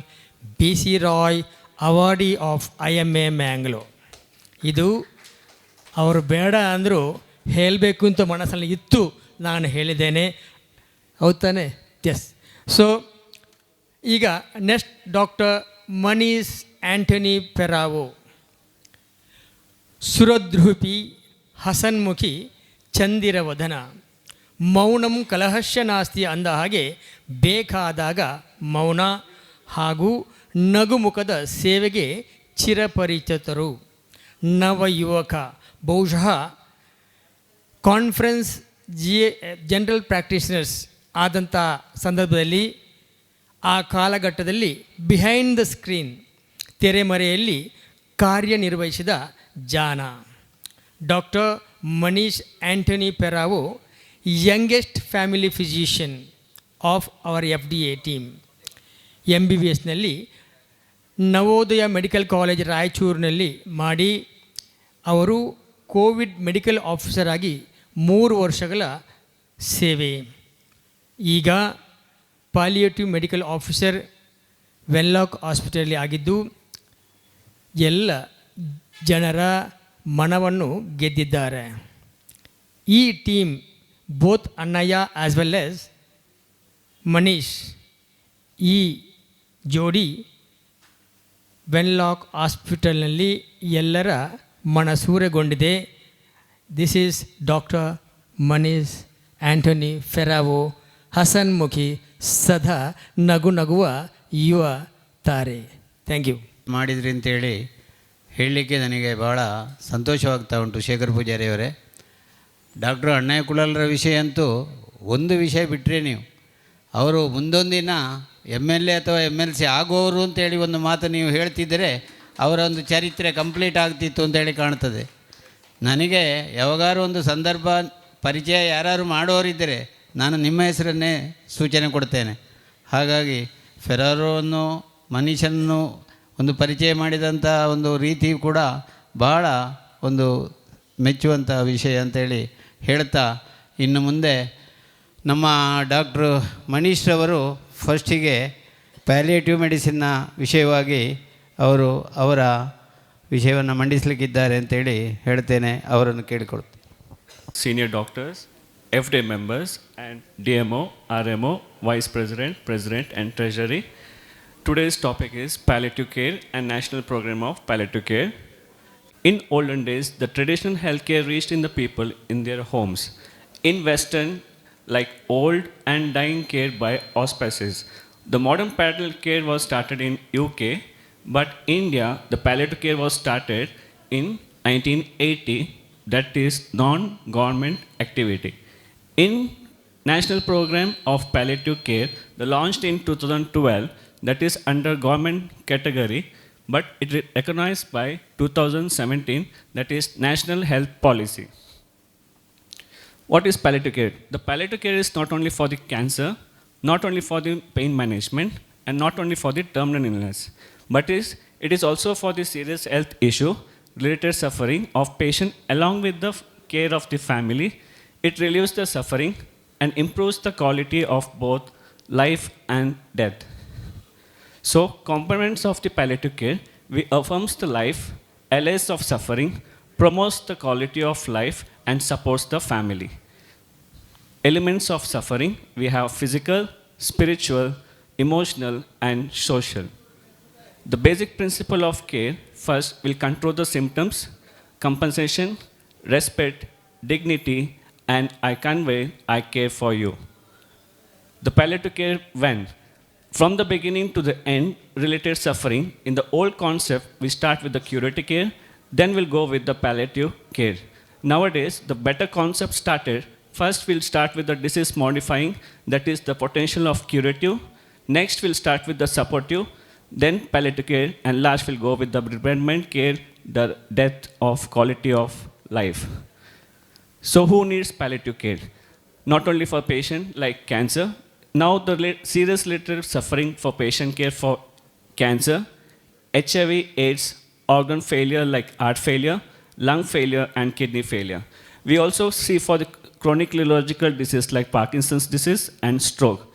BC Roy awardee of IMA Mangalore. ಇದು ಅವರು ಬೇಡ ಅಂದರೂ ಹೇಳಬೇಕು ಅಂತ ಮನಸ್ಸಲ್ಲಿ ಇತ್ತು, ನಾನು ಹೇಳಿದ್ದೇನೆ. ಹೌದು ತಾನೆ? ಎಸ್. ಸೊ ಈಗ ನೆಕ್ಸ್ಟ್ ಡಾಕ್ಟರ್ ಮನೀಶ್ ಆ್ಯಂಟನಿ ಪೆರಾವೋ. ಸುರದ್ರೂಪಿ, ಹಸನ್ಮುಖಿ, ಚಂದಿರವದನ, ಮೌನಂ ಕಲಹಶ್ಯ ನಾಸ್ತಿ ಅಂದ ಹಾಗೆ ಬೇಕಾದಾಗ ಮೌನ ಹಾಗೂ ನಗುಮುಖದ ಸೇವೆಗೆ ಚಿರಪರಿಚಿತರು. ನವಯುವಕ, ಬಹುಶಃ ಕಾನ್ಫರೆನ್ಸ್ ಜನರಲ್ ಪ್ರಾಕ್ಟೀಷನರ್ಸ್ ಆದಂಥ ಸಂದರ್ಭದಲ್ಲಿ, ಆ ಕಾಲಘಟ್ಟದಲ್ಲಿ ಬಿಹೈಂಡ್ ದ ಸ್ಕ್ರೀನ್, ತೆರೆಮರೆಯಲ್ಲಿ ಕಾರ್ಯನಿರ್ವಹಿಸಿದ ಜಾನ. Doctor Manish Antony Peravo, youngest family physician of our FDA team. MBBSನಲ್ಲಿ ನವೋದಯ ಮೆಡಿಕಲ್ ಕಾಲೇಜ್ ರಾಯಚೂರಿನಲ್ಲಿ ಮಾಡಿ ಅವರು ಕೋವಿಡ್ ಮೆಡಿಕಲ್ ಆಫೀಸರ್ ಆಗಿ 3 ವರ್ಷಗಳ ಸೇವೆ. ಈಗ ಪಾಲಿಯೇಟಿವ್ ಮೆಡಿಕಲ್ ಆಫೀಸರ್ ವೆನ್ಲಾಕ್ ಹಾಸ್ಪಿಟಲಲ್ಲಿ ಆಗಿದ್ದು ಎಲ್ಲ ಜನರ ಮನವನ್ನು ಗೆದ್ದಿದ್ದಾರೆ. ಈ team both Annayya as well as Manish, ಈ ಜೋಡಿ ವೆನ್ಲಾಕ್ ಹಾಸ್ಪಿಟಲ್ನಲ್ಲಿ ಎಲ್ಲರ ಮನಸೂರೆಗೊಂಡಿದೆ. This is doctor Manish Antony Peravo, ಹಸನ್ಮುಖಿ, ಸದಾ ನಗು ನಗುವ ಯುವ ತಾರೆ. Thank you. ಮಾಡಿದ್ರಿ ಅಂತೇಳಿ ಹೇಳಲಿಕ್ಕೆ ನನಗೆ ಭಾಳ ಸಂತೋಷವಾಗ್ತಾ ಉಂಟು ಶೇಖರ್ ಪೂಜಾರಿಯವರೇ. ಡಾಕ್ಟ್ರು ಅಣ್ಣಯ್ಯ ಕುಲಾಲರ ವಿಷಯ ಅಂತೂ ಒಂದು ವಿಷಯ ಬಿಟ್ಟರೆ ನೀವು, ಅವರು ಮುಂದೊಂದಿನ MLA ಅಥವಾ MLC ಆಗೋರು ಅಂತೇಳಿ ಒಂದು ಮಾತು ನೀವು ಹೇಳ್ತಿದ್ದರೆ ಅವರ ಒಂದು ಚರಿತ್ರೆ ಕಂಪ್ಲೀಟ್ ಆಗ್ತಿತ್ತು ಅಂತೇಳಿ ಕಾಣ್ತದೆ. ನನಗೆ ಯಾವಾಗಾರು ಒಂದು ಸಂದರ್ಭ ಪರಿಚಯ ಯಾರು ಮಾಡೋರಿದ್ದರೆ ನಾನು ನಿಮ್ಮ ಹೆಸರನ್ನೇ ಸೂಚನೆ ಕೊಡ್ತೇನೆ. ಹಾಗಾಗಿ ಫೆರಾರೋವನ್ನು, ಮನೀಷನ್ನು ಒಂದು ಪರಿಚಯ ಮಾಡಿದಂಥ ಒಂದು ರೀತಿ ಕೂಡ ಬಹಳ ಒಂದು ಮೆಚ್ಚುವಂಥ ವಿಷಯ ಅಂತೇಳಿ ಹೇಳ್ತಾ, ಇನ್ನು ಮುಂದೆ ನಮ್ಮ ಡಾಕ್ಟ್ರು ಮನೀಶ್ರವರು ಫಸ್ಟಿಗೆ ಪ್ಯಾಲಿಯೇಟಿವ್ ಮೆಡಿಸಿನ್ನ ವಿಷಯವಾಗಿ ಅವರು ಅವರ ವಿಷಯವನ್ನು ಮಂಡಿಸಲಿಕ್ಕಿದ್ದಾರೆ ಅಂತೇಳಿ ಹೇಳ್ತೇನೆ. ಅವರನ್ನು ಕೇಳಿಕೊಡ್ತೇನೆ. Senior doctors, FDA members and DMO, RMO, Vice President, President and Treasury. Today's topic is palliative care and National Program of Palliative Care. In olden days, the traditional healthcare reached in the people in their homes. In Western, like old and dying care by auspices. The modern palliative care was started in UK, but India, the palliative care was started in 1980. That is non-government activity. In National Program of Palliative Care, the launched in 2012, that is under government category, but it is recognized by 2017, that is National Health Policy. What is palliative care? The palliative care is not only for the cancer, not only for the pain management, and not only for the terminal illness, but it is also for the serious health issue, related suffering of patient along with the care of the family. It relieves the suffering and improves the quality of both life and death. So, components of the palliative care, we affirms the life, allays of suffering, promotes the quality of life, and supports the family. Elements of suffering, we have physical, spiritual, emotional, and social. The basic principle of care first will control the symptoms, compensation, respect, dignity, and I convey, I care for you. The palliative care when, from the beginning to the end, related suffering, in the old concept, we start with the curative care, then we'll go with the palliative care. Nowadays, the better concept started. First, we'll start with the disease modifying, that is the potential of curative. Next, we'll start with the supportive, then palliative care, and last, we'll go with the prevention care, the death of quality of life. So, who needs palliative care? Not only for patient like cancer. Now, the serious related suffering for patient care for cancer, HIV, AIDS, organ failure like heart failure, lung failure, and kidney failure. We also see for the chronic neurological disease like Parkinson's disease and stroke.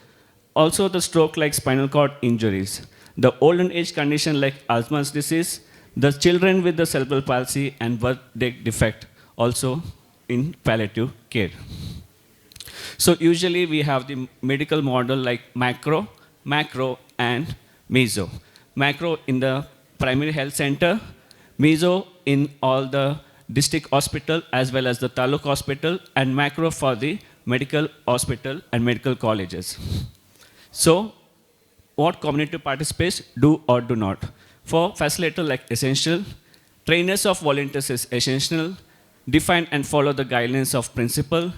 Also the stroke like spinal cord injuries. The old and age condition like Alzheimer's disease, the children with the cerebral palsy and birth defect also in palliative care. So usually we have the medical model like macro, and meso. Macro in the primary health center, meso in all the district hospital as well as the taluk hospital, and macro for the medical hospital and medical colleges. So what community participants do or do not? For facilitator like essential, trainers of volunteers is essential, define and follow the guidelines of principle,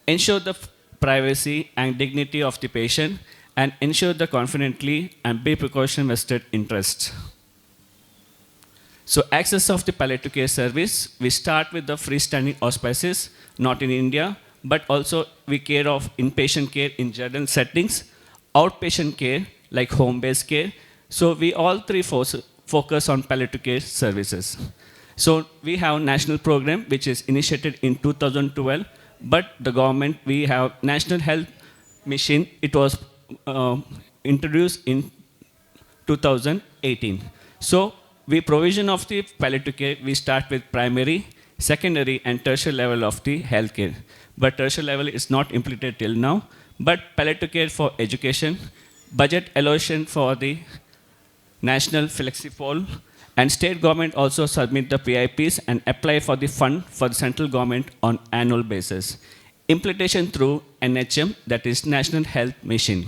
ensure the privacy and dignity of the patient, and ensure the confidently and be precaution vested interests. So access of the palliative care service, we start with the freestanding auspices, not in India, but also we care of inpatient care in general settings, outpatient care like home-based care. So we all three focus on palliative care services. So we have a national program which is initiated in 2012, but the government, we have National Health Mission. It was introduced in 2018. So we provision of the palliative care, we start with primary, secondary, and tertiary level of the healthcare. But tertiary level is not implemented till now. But palliative care for education, budget allocation for the national flexipol, and state government also submit the PIPs and apply for the fund for the central government on annual basis. Implementation through NHM, that is National Health Mission.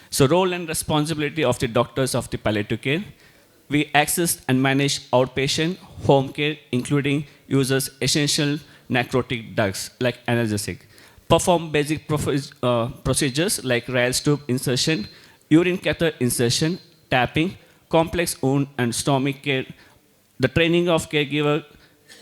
So role and responsibility of the doctors of the palliative care. We access and manage outpatient home care, including users essential necrotic drugs like analgesic. Perform basic procedures like Ryle's tube insertion, urine catheter insertion, tapping, complex wound and stomach care, the training of caregiver,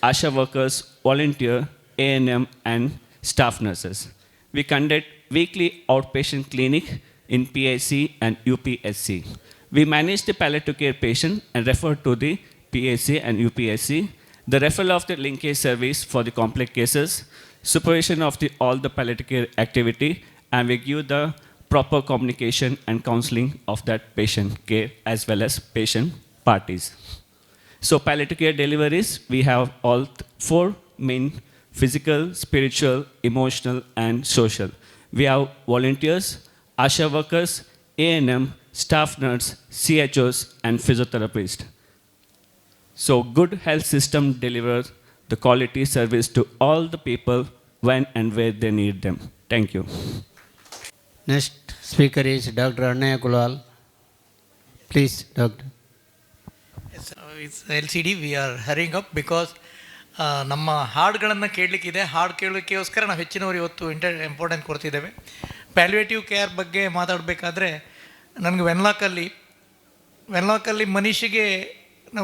ASHA workers, volunteer, A&M, and staff nurses. We conduct weekly outpatient clinic in PIC and UPSC. We manage the palliative care patient and refer to the PIC and UPSC, the referral of the linkage service for the complex cases, supervision of all the palliative care activity, and we give the proper communication and counseling of that patient care as well as patient parties. So palliative care deliveries, we have all four main: physical, spiritual, emotional, and social. We have volunteers, ASHA workers, A&M, staff nurse, CHOs, and physiotherapists. So good health system delivers the quality service to all the people when and where they need them. Thank you. Next speaker is Dr. Annaya Kulal. Please, Doctor. Yes, it's LCD. We are hurrying up because ನಮ್ಮ ಹಾಡುಗಳನ್ನು ಕೇಳಲಿಕ್ಕಿದೆ. ಹಾಡು ಕೇಳಲಿಕ್ಕೋಸ್ಕರ ನಾವು ಹೆಚ್ಚಿನವರು ಇವತ್ತು important ಕೊಡ್ತಿದ್ದೇವೆ. Palliative care ಬಗ್ಗೆ ಮಾತಾಡಬೇಕಾದ್ರೆ ನನಗೆ ವೆನ್ಲಾಕಲ್ಲಿ ಮನೀಷಿಗೆ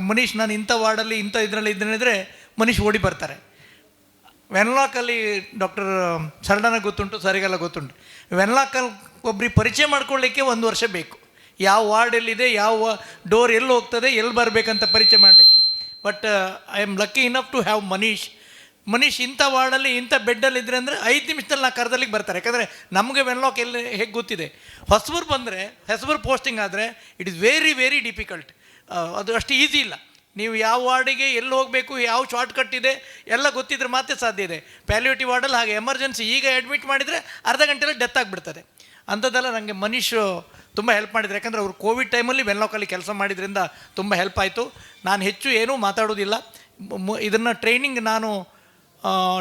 ಮನೀಶ್ ನಾನು ಇಂಥ ವಾರ್ಡಲ್ಲಿ ಇಂಥ ಇದರಲ್ಲಿ ಇದ್ದರೆ ಮನೀಶ್ ಓಡಿ ಬರ್ತಾರೆ. ವೆನ್ಲಾಕಲ್ಲಿ ಡಾಕ್ಟರ್ ಸರ್ಡನ ಗೊತ್ತುಂಟು, ಸರಿಗೆಲ್ಲ ಗೊತ್ತುಂಟು. ವೆನ್ಲಾಕಲ್ಲಿ ಒಬ್ಬರಿಗೆ ಪರಿಚಯ ಮಾಡ್ಕೊಳ್ಳಿಕ್ಕೆ 1 ವರ್ಷ ಬೇಕು. ಯಾವ ವಾರ್ಡ್ ಎಲ್ಲಿದೆ, ಯಾವ ಡೋರ್ ಎಲ್ಲಿ ಹೋಗ್ತದೆ, ಎಲ್ಲಿ ಬರಬೇಕಂತ ಪರಿಚಯ ಮಾಡಲಿಕ್ಕೆ. But I am lucky enough to have Manish ಇಂಥ ವಾರ್ಡಲ್ಲಿ ಇಂಥ ಬೆಡ್ಡಲ್ಲಿ ಇದ್ರೆ ಅಂದರೆ 5 ನಿಮಿಷದಲ್ಲಿ ನಾ ಕರೆದಲ್ಲಿಗೆ ಬರ್ತಾರೆ. ಯಾಕಂದರೆ ನಮಗೆ ವೆನ್ಲಾಕ್ ಎಲ್ಲಿ ಹೇಗೆ ಗೊತ್ತಿದೆ. ಹೊಸಬರು ಬಂದರೆ, ಹೊಸಬರು ಪೋಸ್ಟಿಂಗ್ ಆದರೆ it is very very difficult. ಅದು ಅಷ್ಟು ಈಸಿ ಇಲ್ಲ. ನೀವು ಯಾವ ವಾರ್ಡಿಗೆ ಎಲ್ಲಿ ಹೋಗಬೇಕು, ಯಾವ ಶಾರ್ಟ್ಕಟ್ ಇದೆ ಎಲ್ಲ ಗೊತ್ತಿದ್ರೆ ಮಾತ್ರ ಸಾಧ್ಯ ಇದೆ. ಪ್ಯಾಲಿಯೇಟಿವ್ ವಾರ್ಡಲ್ಲಿ ಹಾಗೆ ಎಮರ್ಜೆನ್ಸಿ ಈಗ ಅಡ್ಮಿಟ್ ಮಾಡಿದರೆ ಅರ್ಧ ಗಂಟೆಯಲ್ಲಿ ಡೆತ್ ಆಗಿಬಿಡ್ತದೆ. ಅಂಥದ್ದೆಲ್ಲ ನನಗೆ ಮನೀಶ್ ತುಂಬ ಹೆಲ್ಪ್ ಮಾಡಿದ್ರು. ಯಾಕಂದರೆ ಅವರು ಕೋವಿಡ್ ಟೈಮಲ್ಲಿ ವೆನ್ಲಾಕಲ್ಲಿ ಕೆಲಸ ಮಾಡಿದ್ರಿಂದ ತುಂಬ ಹೆಲ್ಪ್ ಆಯಿತು. ನಾನು ಹೆಚ್ಚು ಏನೂ ಮಾತಾಡೋದಿಲ್ಲ. ಇದನ್ನು ಟ್ರೈನಿಂಗ್ ನಾನು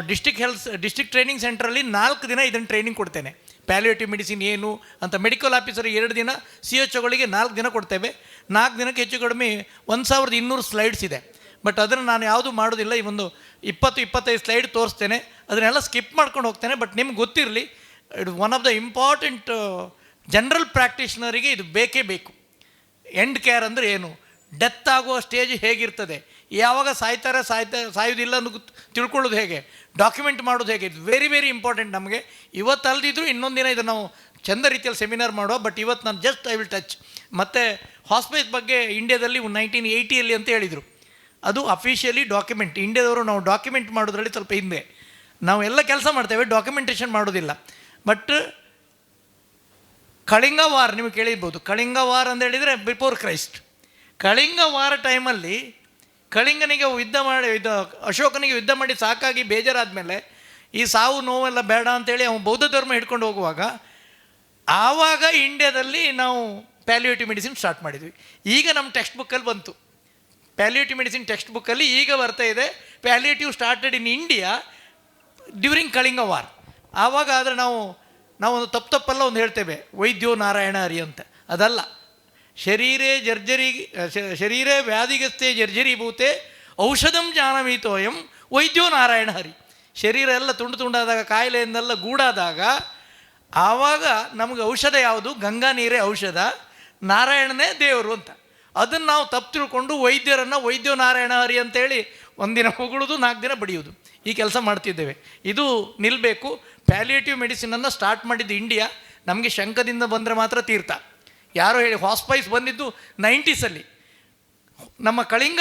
ಡಿಸ್ಟ್ರಿಕ್ಟ್ ಟ್ರೈನಿಂಗ್ ಸೆಂಟ್ರಲ್ಲಿ 4 ದಿನ ಇದನ್ನು ಟ್ರೈನಿಂಗ್ ಕೊಡ್ತೇನೆ. ಪ್ಯಾಲಿಯೇಟಿವ್ ಮೆಡಿಸಿನ್ ಏನು ಅಂತ ಮೆಡಿಕಲ್ ಆಫೀಸರಿಗೆ 2 ದಿನ, CHOಗಳಿಗೆ 4 ದಿನ ಕೊಡ್ತೇವೆ. 4 ದಿನಕ್ಕೆ ಹೆಚ್ಚು ಕಡಿಮೆ 1200 ಸ್ಲೈಡ್ಸ್ ಇದೆ. ಬಟ್ ಅದನ್ನು ನಾನು ಯಾವುದೂ ಮಾಡೋದಿಲ್ಲ. ಈ ಒಂದು 20-25 ಸ್ಲೈಡ್ ತೋರಿಸ್ತೇನೆ, ಅದನ್ನೆಲ್ಲ ಸ್ಕಿಪ್ ಮಾಡ್ಕೊಂಡು ಹೋಗ್ತೇನೆ. ಬಟ್ ನಿಮ್ಗೆ ಗೊತ್ತಿರಲಿ, it one of the important general ಪ್ರಾಕ್ಟೀಷನರಿಗೆ ಇದು ಬೇಕೇ ಬೇಕು. ಎಂಡ್ ಕೇರ್ ಅಂದರೆ ಏನು, ಡೆತ್ ಆಗುವ ಸ್ಟೇಜ್ ಹೇಗಿರ್ತದೆ, ಯಾವಾಗ ಸಾಯೋದಿಲ್ಲ ಅಂತ ತಿಳ್ಕೊಳ್ಳೋದು ಹೇಗೆ, ಡಾಕ್ಯುಮೆಂಟ್ ಮಾಡೋದು ಹೇಗೆ, ಇದು ವೆರಿ ವೆರಿ ಇಂಪಾರ್ಟೆಂಟ್ ನಮಗೆ. ಇವತ್ತು ಅಲ್ದಿದ್ರು ಇನ್ನೊಂದು ದಿನ ಇದು ನಾವು ಚಂದ ರೀತಿಯಲ್ಲಿ ಸೆಮಿನಾರ್ ಮಾಡುವ. ಬಟ್ ಇವತ್ತು ನಾನು ಜಸ್ಟ್ ಐ ವಿಲ್ ಟಚ್. ಮತ್ತು ಹಾಸ್ಪಿಟಲ್ ಬಗ್ಗೆ ಇಂಡಿಯಾದಲ್ಲಿ 1980 ಅಂತ ಹೇಳಿದರು. ಅದು ಅಫಿಷಿಯಲಿ ಡಾಕ್ಯುಮೆಂಟ್. ಇಂಡಿಯಾದವರು ನಾವು ಡಾಕ್ಯುಮೆಂಟ್ ಮಾಡೋದ್ರಲ್ಲಿ ಸ್ವಲ್ಪ ಹಿಂದೆ. ನಾವು ಎಲ್ಲ ಕೆಲಸ ಮಾಡ್ತೇವೆ, ಡಾಕ್ಯುಮೆಂಟೇಷನ್ ಮಾಡೋದಿಲ್ಲ. ಬಟ್ ಕಳಿಂಗ ವಾರ್ ನೀವು ಕೇಳಿರ್ಬೋದು. ಕಳಿಂಗ ವಾರ್ ಅಂತ ಹೇಳಿದರೆ ಬಿಫೋರ್ ಕ್ರೈಸ್ಟ್. ಕಳಿಂಗ ವಾರ ಟೈಮಲ್ಲಿ ಕಳಿಂಗನಿಗೆ ಅಶೋಕನಿಗೆ ಯುದ್ಧ ಮಾಡಿ ಸಾಕಾಗಿ ಬೇಜಾರಾದಮೇಲೆ ಈ ಸಾವು ನೋವೆಲ್ಲ ಬೇಡ ಅಂತೇಳಿ ಅವನು ಬೌದ್ಧ ಧರ್ಮ ಹಿಡ್ಕೊಂಡು ಹೋಗುವಾಗ ಆವಾಗ ಇಂಡಿಯಾದಲ್ಲಿ ನಾವು ಪ್ಯಾಲಿಯೇಟಿವ್ ಮೆಡಿಸಿನ್ ಸ್ಟಾರ್ಟ್ ಮಾಡಿದ್ವಿ. ಈಗ ನಮ್ಮ ಟೆಕ್ಸ್ಟ್ ಬುಕ್ಕಲ್ಲಿ ಬಂತು, ಪ್ಯಾಲಿಯೇಟಿವ್ ಮೆಡಿಸಿನ್ ಟೆಕ್ಸ್ಟ್ ಬುಕ್ಕಲ್ಲಿ ಈಗ ಬರ್ತಾ ಇದೆ, palliative started in India during Kalinga war. ಆವಾಗ ಆದರೆ ನಾವು ಒಂದು ತಪ್ಪಲ್ಲ ಒಂದು ಹೇಳ್ತೇವೆ, ವೈದ್ಯೋ ನಾರಾಯಣ ಹರಿ ಅಂತ. ಅದಲ್ಲ, ಶರೀರೇ ವ್ಯಾಧಿಗಸ್ತೆ ಜರ್ಜರೀಭೂತೆ ಔಷಧಂ ಜಾನಮೀತೋಯಂ ವೈದ್ಯೋ ನಾರಾಯಣ ಹರಿ. ಶರೀರ ಎಲ್ಲ ತುಂಡಾದಾಗ, ಕಾಯಿಲೆಯಿಂದೆಲ್ಲ ಗೂಡಾದಾಗ ಆವಾಗ ನಮಗೆ ಔಷಧ ಯಾವುದು, ಗಂಗಾ ನೀರೇ ಔಷಧ, ನಾರಾಯಣನೇ ದೇವರು ಅಂತ. ಅದನ್ನು ನಾವು ತಪ್ಪು ತಿಳ್ಕೊಂಡು ವೈದ್ಯರನ್ನು ವೈದ್ಯೋ ನಾರಾಯಣ ಹರಿ ಅಂತೇಳಿ ಒಂದಿನ ಹೊಗಳೋದು, 4 ದಿನ ಬಡಿಯೋದು, ಈ ಕೆಲಸ ಮಾಡ್ತಿದ್ದೇವೆ. ಇದು ನಿಲ್ಲಬೇಕು. ಪ್ಯಾಲಿಯೇಟಿವ್ ಮೆಡಿಸಿನನ್ನು ಸ್ಟಾರ್ಟ್ ಮಾಡಿದ್ದು ಇಂಡಿಯಾ. ನಮಗೆ ಶಂಕದಿಂದ ಬಂದರೆ ಮಾತ್ರ ತೀರ್ಥ. ಯಾರೋ ಹೇಳಿ ಹಾಸ್ಪೈಸ್ ಬಂದಿದ್ದು 90s. ನಮ್ಮ ಕಳಿಂಗ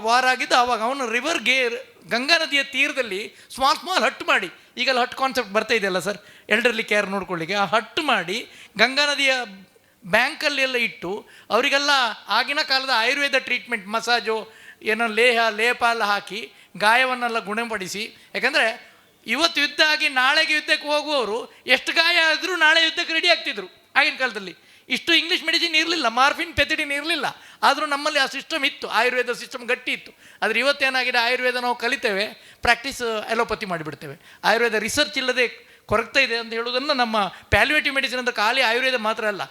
ವಾರ ಆಗಿದ್ದು ಆವಾಗ. ಅವನು ಗಂಗಾ ನದಿಯ ತೀರದಲ್ಲಿ ಸ್ಮಾಲ್ ಹಟ್ ಮಾಡಿ, ಈಗೆಲ್ಲ ಹಟ್ ಕಾನ್ಸೆಪ್ಟ್ ಬರ್ತಾ ಇದೆಯಲ್ಲ ಸರ್, ಎಲ್ಡರ್ಲಿ ಕೇರ್ ನೋಡ್ಕೊಳ್ಳಿಕ್ಕೆ, ಆ ಹಟ್ ಮಾಡಿ ಗಂಗಾ ನದಿಯ ಬ್ಯಾಂಕಲ್ಲಿ ಎಲ್ಲ ಇಟ್ಟು ಅವರಿಗೆಲ್ಲ ಆಗಿನ ಕಾಲದ ಆಯುರ್ವೇದ ಟ್ರೀಟ್ಮೆಂಟ್, ಮಸಾಜು ಏನೋ ಲೇಪ ಎಲ್ಲ ಹಾಕಿ ಗಾಯವನ್ನೆಲ್ಲ ಗುಣಪಡಿಸಿ. ಯಾಕಂದರೆ ಇವತ್ತು ಯುದ್ಧ ಆಗಿ ನಾಳೆಗೆ ಯುದ್ಧಕ್ಕೆ ಹೋಗುವವರು ಎಷ್ಟು ಗಾಯ ಆದರೂ ನಾಳೆ ಯುದ್ಧಕ್ಕೆ ರೆಡಿ ಆಗ್ತಿದ್ರು. ಆಗಿನ ಕಾಲದಲ್ಲಿ ಇಷ್ಟು ಇಂಗ್ಲೀಷ್ ಮೆಡಿಸಿನ್ ಇರಲಿಲ್ಲ, ಮಾರ್ಫಿನ್ ಪೆಥಿಡಿನ್ ಇರಲಿಲ್ಲ. ಆದರೂ ನಮ್ಮಲ್ಲಿ ಆ ಸಿಸ್ಟಮ್ ಇತ್ತು, ಆಯುರ್ವೇದ ಸಿಸ್ಟಮ್ ಗಟ್ಟಿ ಇತ್ತು. ಆದರೆ ಇವತ್ತೇನಾಗಿದೆ, ಆಯುರ್ವೇದ ನಾವು ಕಲಿತೇವೆ, ಪ್ರಾಕ್ಟೀಸ್ ಅಲೋಪತಿ ಮಾಡಿಬಿಡ್ತೇವೆ. ಆಯುರ್ವೇದ ರಿಸರ್ಚ್ ಇಲ್ಲದೆ ಕೊರಗ್ತಾ ಇದೆ ಅಂತ ಹೇಳೋದನ್ನು ನಮ್ಮ ಪ್ಯಾಲಿಯೇಟಿವ್ ಮೆಡಿಸಿನ್ ಅಂತ ಖಾಲಿ ಆಯುರ್ವೇದ ಮಾತ್ರ ಅಲ್ಲ,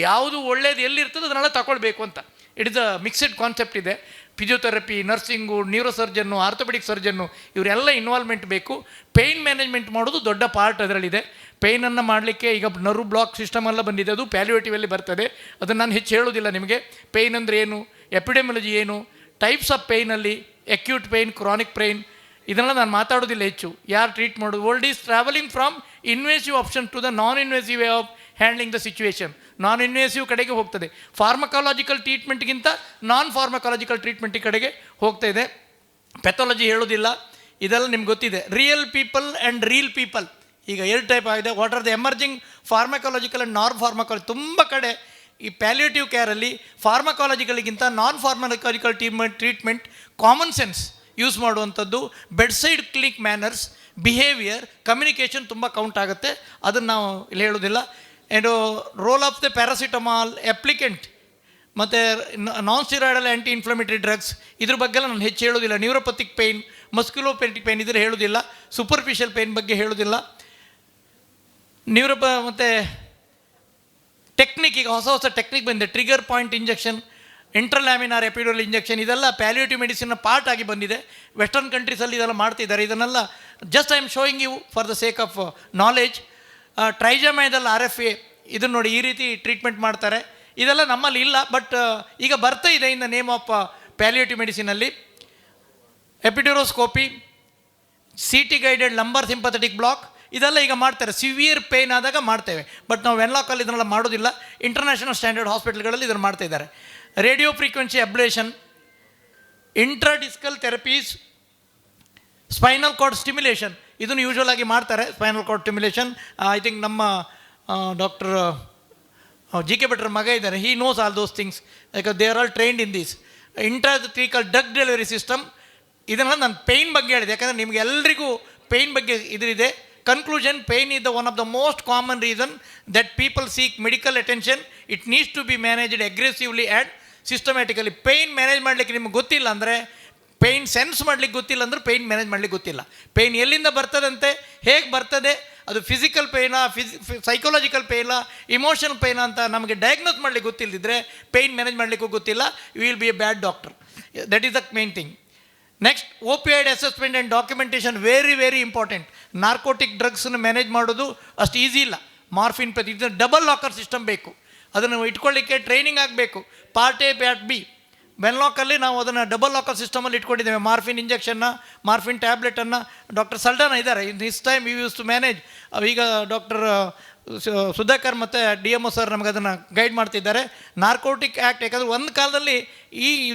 ಯಾವುದು ಒಳ್ಳೆಯದು ಎಲ್ಲಿರ್ತದೆ ಅದನ್ನೆಲ್ಲ ತಗೊಳ್ಬೇಕು ಅಂತ. It is a mixed concept ಇದೆ. ಫಿಸಿಯೋಥೆರಪಿ, ನರ್ಸಿಂಗು, ನ್ಯೂರೋಸರ್ಜನ್ನು, ಆರ್ಥೋಪೆಡಿಕ್ ಸರ್ಜನ್ನು ಇವರೆಲ್ಲ ಇನ್ವಾಲ್ವ್ಮೆಂಟ್ ಬೇಕು. ಪೇಯ್ನ್ ಮ್ಯಾನೇಜ್ಮೆಂಟ್ ಮಾಡೋದು ದೊಡ್ಡ ಪಾರ್ಟ್ ಅದರಲ್ಲಿದೆ. ಪೇಯ್ನನ್ನು ಮಾಡಲಿಕ್ಕೆ ಈಗ ನರ್ವ್ ಬ್ಲಾಕ್ ಸಿಸ್ಟಮ್ ಎಲ್ಲ ಬಂದಿದೆ, ಅದು ಪ್ಯಾಲಿಯೇಟಿವಲ್ಲಿ ಬರ್ತದೆ. ಅದನ್ನು ನಾನು ಹೆಚ್ಚು ಹೇಳೋದಿಲ್ಲ ನಿಮಗೆ. ಪೇಯ್ನ್ ಅಂದರೆ ಏನು, ಎಪಿಡೆಮಿಯಾಲಜಿ ಏನು, ಟೈಪ್ಸ್ ಆಫ್ ಪೇಯ್ನಲ್ಲಿ ಅಕ್ಯೂಟ್ ಪೇಯ್ನ್, ಕ್ರಾನಿಕ್ ಪೇಯ್ನ್, ಇದನ್ನೆಲ್ಲ ನಾನು ಮಾತಾಡೋದಿಲ್ಲ ಹೆಚ್ಚು. ಯಾರು ಟ್ರೀಟ್ ಮಾಡೋದು, world is travelling from invasive option to the non invasive way of handling the situation. Non invasive ಕಡೆಗೆ ಹೋಗ್ತದೆ. ಫಾರ್ಮಕಾಲಜಿಕಲ್ ಟ್ರೀಟ್ಮೆಂಟ್ಗಿಂತ ನಾನ್ ಫಾರ್ಮಕಾಲಜಿಕಲ್ ಟ್ರೀಟ್ಮೆಂಟ್ ಕಡೆಗೆ ಹೋಗ್ತಾ ಇದೆ. ಪೆಥಾಲಜಿ ಹೇಳೋದಿಲ್ಲ, ಇದೆಲ್ಲ ನಿಮ್ಗೆ ಗೊತ್ತಿದೆ. Real people and reel people ಈಗ 2 ಟೈಪ್ ಆಗಿದೆ. What are the emerging pharmacological and non pharmacology. ತುಂಬ ಕಡೆ ಈ ಪ್ಯಾಲಿಯೇಟಿವ್ ಕೇರಲ್ಲಿ ಫಾರ್ಮಕಾಲಜಿಗಳಿಗಿಂತ ನಾನ್ pharmacological treatment, common sense use ಮಾಡುವಂಥದ್ದು, bed side clinic manners, behaviour, communication ತುಂಬ ಕೌಂಟ್ ಆಗುತ್ತೆ. ಅದನ್ನು ನಾವು ಇಲ್ಲಿ ಹೇಳೋದಿಲ್ಲ. ಏನು role of the paracetamol, applicant ಮತ್ತು ನಾನ್ ಸ್ಟಿರಾಯ್ಡಲ್ ಆ್ಯಂಟಿ ಇನ್ಫ್ಲಮೇಟರಿ ಡ್ರಗ್ಸ್, ಇದ್ರ ಬಗ್ಗೆ ಎಲ್ಲ ನಾನು ಹೆಚ್ಚು ಹೇಳೋದಿಲ್ಲ. ನ್ಯೂರೋಪತಿಕ್ ಪೇಯ್ನ್, ಮಸ್ಕ್ಯುಲೋಪೆಟಿಕ್ ಪೇಯ್ನ್ ಇದ್ರೆ ಹೇಳೋದಿಲ್ಲ. ಸೂಪರ್ಫಿಷಿಯಲ್ ಪೇಯ್ನ್ ಬಗ್ಗೆ ಹೇಳೋದಿಲ್ಲ. ಮತ್ತು ಟೆಕ್ನಿಕ್, ಈಗ ಹೊಸ ಟೆಕ್ನಿಕ್ ಬಂದಿದೆ. Trigger point injection, interlaminar epidural injection, ಇದೆಲ್ಲ ಪ್ಯಾಲಿಯೇಟಿವ್ ಮೆಡಿಸಿನ್ನ ಪಾರ್ಟ್ ಆಗಿ ಬಂದಿದೆ. ವೆಸ್ಟರ್ನ್ ಕಂಟ್ರೀಸಲ್ಲಿ ಇದೆಲ್ಲ ಮಾಡ್ತಿದ್ದಾರೆ. ಇದನ್ನೆಲ್ಲ just I am showing you for the sake of knowledge. Trigeminal RFA, ಇದನ್ನು ನೋಡಿ, ಈ ರೀತಿ ಟ್ರೀಟ್ಮೆಂಟ್ ಮಾಡ್ತಾರೆ. ಇದೆಲ್ಲ ನಮ್ಮಲ್ಲಿ ಇಲ್ಲ, ಬಟ್ ಈಗ ಬರ್ತಾ ಇದೆ in the name of palliative ಮೆಡಿಸಿನಲ್ಲಿ. Epiduroscopy, CT guided lumbar sympathetic block, ಇದೆಲ್ಲ ಈಗ ಮಾಡ್ತಾರೆ. ಸಿವಿಯರ್ ಪೇಯ್ನ್ ಆದಾಗ ಮಾಡ್ತೇವೆ. ಬಟ್ ನಾವು ವೆನ್ಲಾಕಲ್ಲಿ ಇದನ್ನೆಲ್ಲ ಮಾಡೋದಿಲ್ಲ. ಇಂಟರ್ನ್ಯಾಷನಲ್ ಸ್ಟ್ಯಾಂಡರ್ಡ್ ಹಾಸ್ಪಿಟಲ್ಗಳಲ್ಲಿ ಇದನ್ನು ಮಾಡ್ತಾ ಇದ್ದಾರೆ. Radio frequency ablation, intradiscal therapies, spinal cord stimulation, ಇದನ್ನು ಯೂಶ್ವಲ್ ಆಗಿ ಮಾಡ್ತಾರೆ. Spinal cord stimulation, I think ನಮ್ಮ ಡಾಕ್ಟರ್ GK ಭಟ್ರ ಮಗ ಇದ್ದಾರೆ, he knows all those things, ಯಾಕಂದ್ರೆ they are all trained in this. Intrathecal drug delivery system. ಇದನ್ನು ನಾನು ಪೇಯ್ನ್ ಬಗ್ಗೆ ಹೇಳಿದೆ, ಯಾಕಂದರೆ ನಿಮಗೆ ಎಲ್ರಿಗೂ ಪೇಯ್ನ್ ಬಗ್ಗೆ ಇದರಿದೆ. Conclusion, pain is the one of the most common reason that people seek medical attention. It needs to be managed aggressively and systematically. Pain manage ಮಾಡಲಿಕ್ಕೆ ನಿಮ್ಗೆ ಗೊತ್ತಿಲ್ಲ ಅಂದರೆ, ಪೇಯ್ನ್ ಸೆನ್ಸ್ ಮಾಡಲಿಕ್ಕೆ ಗೊತ್ತಿಲ್ಲ ಅಂದರೆ ಪೇಯ್ನ್ ಮ್ಯಾನೇಜ್ ಮಾಡಲಿಕ್ಕೆ ಗೊತ್ತಿಲ್ಲ. ಪೇಯ್ನ್ ಎಲ್ಲಿಂದ ಬರ್ತದಂತೆ, ಹೇಗೆ ಬರ್ತದೆ, ಅದು ಫಿಸಿಕಲ್ ಪೇಯ್ನಾ, ಸೈಕಾಲಜಿಕಲ್ ಪೇಯ್ನಾ, ಇಮೋಷನಲ್ ಪೇಯ್ನಾ ಅಂತ ನಮಗೆ ಡಯಾಗ್ನೋಸ್ ಮಾಡಲಿಕ್ಕೆ ಗೊತ್ತಿಲ್ಲದಿದ್ದರೆ ಪೇಯ್ನ್ ಮ್ಯಾನೇಜ್ ಮಾಡಲಿಕ್ಕೂ ಗೊತ್ತಿಲ್ಲ, you will be a bad doctor. That is the main thing. Next, opioid assessment and documentation very very important. Narcotic ಡ್ರಗ್ಸನ್ನು ಮ್ಯಾನೇಜ್ ಮಾಡೋದು ಅಷ್ಟು ಈಸಿ ಇಲ್ಲ. ಮಾರ್ಫಿನ್ ಇದು ಡಬಲ್ ಲಾಕರ್ ಸಿಸ್ಟಮ್ ಬೇಕು, ಅದನ್ನು ಇಟ್ಕೊಳ್ಳಿಕ್ಕೆ ಟ್ರೈನಿಂಗ್ ಆಗಬೇಕು. Part A, part B. ವೆನ್ಲಾಕಲ್ಲಿ ನಾವು ಅದನ್ನು ಡಬಲ್ ಲಾಕರ್ ಸಿಸ್ಟಮಲ್ಲಿ ಇಟ್ಕೊಂಡಿದ್ದೇವೆ. ಮಾರ್ಫಿನ್ ಇಂಜೆಕ್ಷನ್ನ, ಮಾರ್ಫಿನ್ ಟ್ಯಾಬ್ಲೆಟನ್ನು ಡಾಕ್ಟರ್ ಸಲ್ಡಾನ ಇದ್ದಾರೆ. In this time you use to manage. ಈಗ ಡಾಕ್ಟರ್ ಸುಧಾಕರ್ ಮತ್ತು DMO ಸರ್ ನಮಗೆ ಅದನ್ನು ಗೈಡ್ ಮಾಡ್ತಿದ್ದಾರೆ. ನಾರ್ಕೋಟಿಕ್ ಆ್ಯಕ್ಟ್, ಯಾಕಂದರೆ ಒಂದು ಕಾಲದಲ್ಲಿ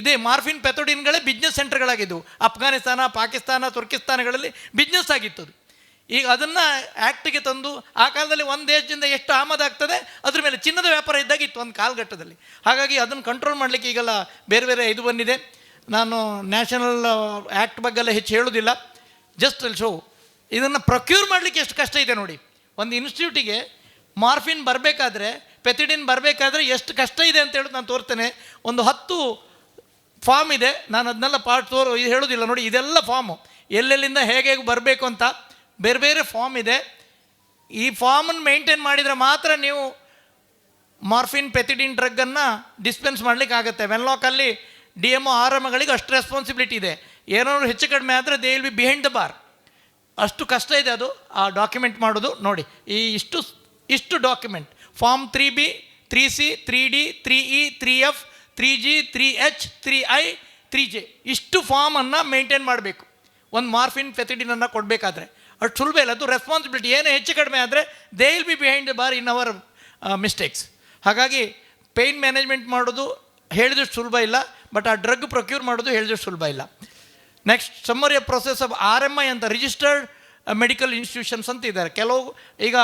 ಇದೇ ಮಾರ್ಫಿನ್ ಪೆಥೋಡಿನ್ಗಳೇ ಬಿಸ್ನೆಸ್ ಸೆಂಟರ್ಗಳಾಗಿದ್ದವು. ಅಫ್ಘಾನಿಸ್ತಾನ, ಪಾಕಿಸ್ತಾನ, ತುರ್ಕಿಸ್ತಾನಗಳಲ್ಲಿ ಬಿಸ್ನೆಸ್ ಆಗಿತ್ತು. ಈಗ ಅದನ್ನು ಆ್ಯಕ್ಟಿಗೆ ತಂದು, ಆ ಕಾಲದಲ್ಲಿ ಒಂದು ದೇಶದಿಂದ ಎಷ್ಟು ಆಮದಾಗ್ತದೆ ಅದ್ರ ಮೇಲೆ ಚಿನ್ನದ ವ್ಯಾಪಾರ ಇದ್ದಾಗಿತ್ತು ಒಂದು ಕಾಲಘಟ್ಟದಲ್ಲಿ. ಹಾಗಾಗಿ ಅದನ್ನು ಕಂಟ್ರೋಲ್ ಮಾಡಲಿಕ್ಕೆ ಈಗೆಲ್ಲ ಬೇರೆ ಬೇರೆ ಇದು ಬಂದಿದೆ. ನಾನು ನ್ಯಾಷನಲ್ ಆ್ಯಕ್ಟ್ ಬಗ್ಗೆಲ್ಲ ಹೆಚ್ಚು ಹೇಳೋದಿಲ್ಲ, ಜಸ್ಟ್ ಅಲ್ಲಿ ಶೋ. ಇದನ್ನು ಪ್ರೊಕ್ಯೂರ್ ಮಾಡಲಿಕ್ಕೆ ಎಷ್ಟು ಕಷ್ಟ ಇದೆ ನೋಡಿ. ಒಂದು ಇನ್ಸ್ಟಿಟ್ಯೂಟಿಗೆ ಮಾರ್ಫಿನ್ ಬರಬೇಕಾದ್ರೆ, ಪೆಥಿಡಿನ್ ಬರಬೇಕಾದ್ರೆ ಎಷ್ಟು ಕಷ್ಟ ಇದೆ ಅಂತ ಹೇಳೋದು ನಾನು ತೋರ್ತೇನೆ. ಒಂದು 10 ಫಾರ್ಮ್ ಇದೆ, ನಾನು ಅದನ್ನೆಲ್ಲ ಇದು ಹೇಳೋದಿಲ್ಲ ನೋಡಿ. ಇದೆಲ್ಲ ಫಾರ್ಮು ಎಲ್ಲೆಲ್ಲಿಂದ ಹೇಗೆ ಬರಬೇಕು ಅಂತ ಬೇರೆ ಬೇರೆ ಫಾರ್ಮ್ ಇದೆ. ಈ ಫಾರ್ಮನ್ನು ಮೇಂಟೈನ್ ಮಾಡಿದರೆ ಮಾತ್ರ ನೀವು ಮಾರ್ಫಿನ್ ಪೆಥಿಡಿನ್ ಡ್ರಗ್ಗನ್ನು ಡಿಸ್ಪೆನ್ಸ್ ಮಾಡಲಿಕ್ಕೆ ಆಗುತ್ತೆ. ವೆನ್ಲಾಕಲ್ಲಿ DMO RMಗಳಿಗೆ ಅಷ್ಟು ರೆಸ್ಪಾನ್ಸಿಬಿಲಿಟಿ ಇದೆ. ಏನಾದ್ರು ಹೆಚ್ಚು ಕಡಿಮೆ ಆದರೆ they will be behind the bar. ಅಷ್ಟು ಕಷ್ಟ ಇದೆ ಅದು, ಆ ಡಾಕ್ಯುಮೆಂಟ್ ಮಾಡೋದು. ನೋಡಿ, ಈ ಇಷ್ಟು document, form 3B, 3C, 3D, 3E, 3F, 3G, 3H, 3I, 3J, ಇಷ್ಟು ಫಾರ್ಮನ್ನು ಮೇಂಟೈನ್ ಮಾಡಬೇಕು ಒಂದು ಮಾರ್ಫಿನ್ ಪೆಥಿಡಿನನ್ನು ಕೊಡಬೇಕಾದ್ರೆ. ಅಷ್ಟು ಸುಲಭ ಇಲ್ಲ, ಅದು ರೆಸ್ಪಾನ್ಸಿಬಿಲಿಟಿ. ಏನೇ ಹೆಚ್ಚು ಕಡಿಮೆ ಆದರೆ they will be behind the bar in our mistakes. ಹಾಗಾಗಿ ಪೇಯ್ನ್ ಮ್ಯಾನೇಜ್ಮೆಂಟ್ ಮಾಡೋದು ಹೇಳಿದಷ್ಟು ಸುಲಭ ಇಲ್ಲ, ಬಟ್ ಆ ಡ್ರಗ್ ಪ್ರೊಕ್ಯೂರ್ ಮಾಡೋದು ಹೇಳಿದಷ್ಟು ಸುಲಭ ಇಲ್ಲ. Next, summary process of RMI ಅಂತ, ರಿಜಿಸ್ಟರ್ಡ್ ಮೆಡಿಕಲ್ ಇನ್ಸ್ಟಿಟ್ಯೂಷನ್ಸ್ ಅಂತ ಇದ್ದಾರೆ ಕೆಲವು. ಈಗ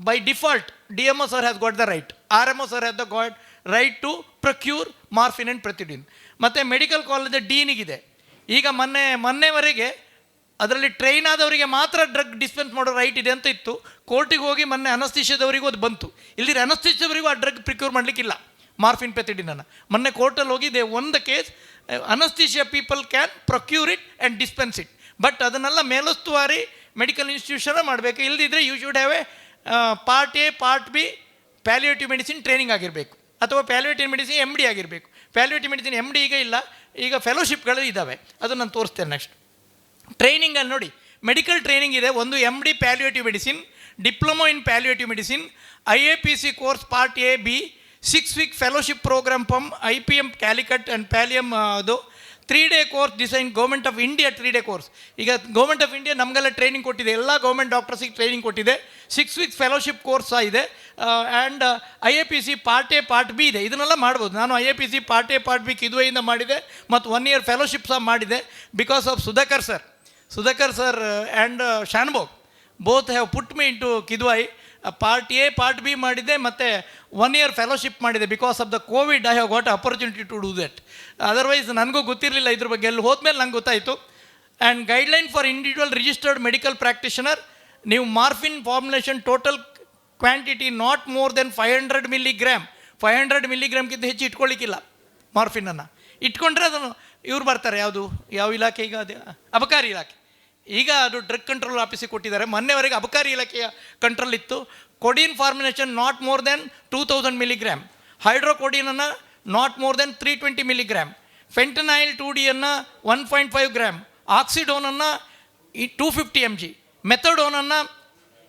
by default DMO sir has got the right, RMO sir has the got right to procure morphine and pethidine. ಮತ್ತು ಮೆಡಿಕಲ್ ಕಾಲೇಜ್ ಡೀನಿಗಿದೆ. ಈಗ ಮೊನ್ನೆವರೆಗೆ ಅದರಲ್ಲಿ ಟ್ರೈನ್ ಆದವರಿಗೆ ಮಾತ್ರ ಡ್ರಗ್ ಡಿಸ್ಪೆನ್ಸ್ ಮಾಡೋ ರೈಟ್ ಇದೆ ಅಂತ ಇತ್ತು. ಕೋರ್ಟಿಗೆ ಹೋಗಿ ಮೊನ್ನೆ ಅನಸ್ತಿಷ್ಯದವರಿಗೂ ಅದು ಬಂತು. ಇಲ್ಲಿ ಅನಸ್ತಿಷ್ಯದವರಿಗೂ ಆ ಡ್ರಗ್ ಪ್ರಿಕ್ಯೂರ್ ಮಾಡಲಿಕ್ಕಿಲ್ಲ, ಮಾರ್ಫಿನ್ ಪೆಥಿಡಿನನ್ನು. ಮೊನ್ನೆ ಕೋರ್ಟಲ್ಲಿ ಹೋಗಿದೆ ಒಂದು case, anaesthesia people can procure it and dispense it, but ಅದನ್ನೆಲ್ಲ ಮೇಲುಸ್ತುವಾರಿ ಮೆಡಿಕಲ್ ಇನ್ಸ್ಟಿಟ್ಯೂಷನ್ ಮಾಡಬೇಕು. ಇಲ್ಲದಿದ್ದರೆ you should have a part A, part B palliative medicine training ಆಗಿರಬೇಕು, ಅಥವಾ ಪ್ಯಾಲಿಯೇಟಿವ್ ಮೆಡಿಸಿನ್ MD ಆಗಿರಬೇಕು. ಪ್ಯಾಲಿಯೇಟಿವ್ ಮೆಡಿಸಿನ್ MD ಈಗ ಇಲ್ಲ, ಈಗ ಫೆಲೋಶಿಪ್ಗಳು ಇದ್ದಾವೆ, ಅದು ನಾನು ತೋರಿಸ್ತೇನೆ ನೆಕ್ಸ್ಟ್. ಟ್ರೈನಿಂಗಲ್ಲಿ ನೋಡಿ, ಮೆಡಿಕಲ್ ಟ್ರೈನಿಂಗ್ ಇದೆ. ಒಂದು MD palliative medicine, diploma in palliative medicine, IAPC course part A, B, 6 week fellowship programme from IPM Calicut and Pallium. ಅದು 3 day course design government of India 3 day course. ಈಗ ಗೌರ್ಮೆಂಟ್ ಆಫ್ ಇಂಡಿಯಾ ನಮಗೆಲ್ಲ training ಕೊಟ್ಟಿದೆ, ಎಲ್ಲ government ಡಾಕ್ಟರ್ಸಿಗೆ training ಕೊಟ್ಟಿದೆ. 6 weeks fellowship course ಇದೆ. And IAPC part A, part B ಇದೆ. ಇದನ್ನೆಲ್ಲ ಮಾಡ್ಬೋದು. ನಾನು IAPC part A, part B ಕಿದ್ವಾಯಿಂದ ಮಾಡಿದೆ, ಮತ್ತು 1 year ಫೆಲೋಶಿಪ್ ಸಹ ಮಾಡಿದೆ. Because of Sudhakar sir and Shanbhog both have put me into Kidwai. Part A, part B ಮಾಡಿದೆ, ಮತ್ತು 1 year ಫೆಲೋಶಿಪ್ ಮಾಡಿದೆ. Because of the COVID I have got opportunity to do that. Otherwise ನನಗೂ ಗೊತ್ತಿರಲಿಲ್ಲ ಇದ್ರ ಬಗ್ಗೆ. ಅಲ್ಲಿ ಹೋದ್ಮೇಲೆ ನಂಗೆ ಗೊತ್ತಾಯಿತು. And guideline for individual registered medical practitioner, ನೀವು morphine formulation total quantity not more than 500 milligram, 500 milligram ಹೆಚ್ಚು ಇಟ್ಕೊಳ್ಳಿಕ್ಕಿಲ್ಲ. ಮಾರ್ಫಿನನ್ನು ಇಟ್ಕೊಂಡ್ರೆ ಅದನ್ನು ಇವ್ರು ಬರ್ತಾರೆ, ಯಾವ ಇಲಾಖೆ, ಈಗ ಅದೇ ಅಬಕಾರಿ ಇಲಾಖೆ. ಈಗ ಅದು ಡ್ರಗ್ ಕಂಟ್ರೋಲ್ ಆಫೀಸಿಗೆ ಕೊಟ್ಟಿದ್ದಾರೆ. ಮೊನ್ನೆವರೆಗೆ ಅಬಕಾರಿ ಇಲಾಖೆಯ ಕಂಟ್ರೋಲ್ ಇತ್ತು. Codeine formulation not more than 2000 milligram, ಹೈಡ್ರೋಕೋಡಿನನ್ನು not more than 320 milligram, fentanyl 2D-ಯನ್ನು 1.5 gram, ಆಕ್ಸಿಡೋನನ್ನು 250 mg, ಮೆಥಡೋನನ್ನು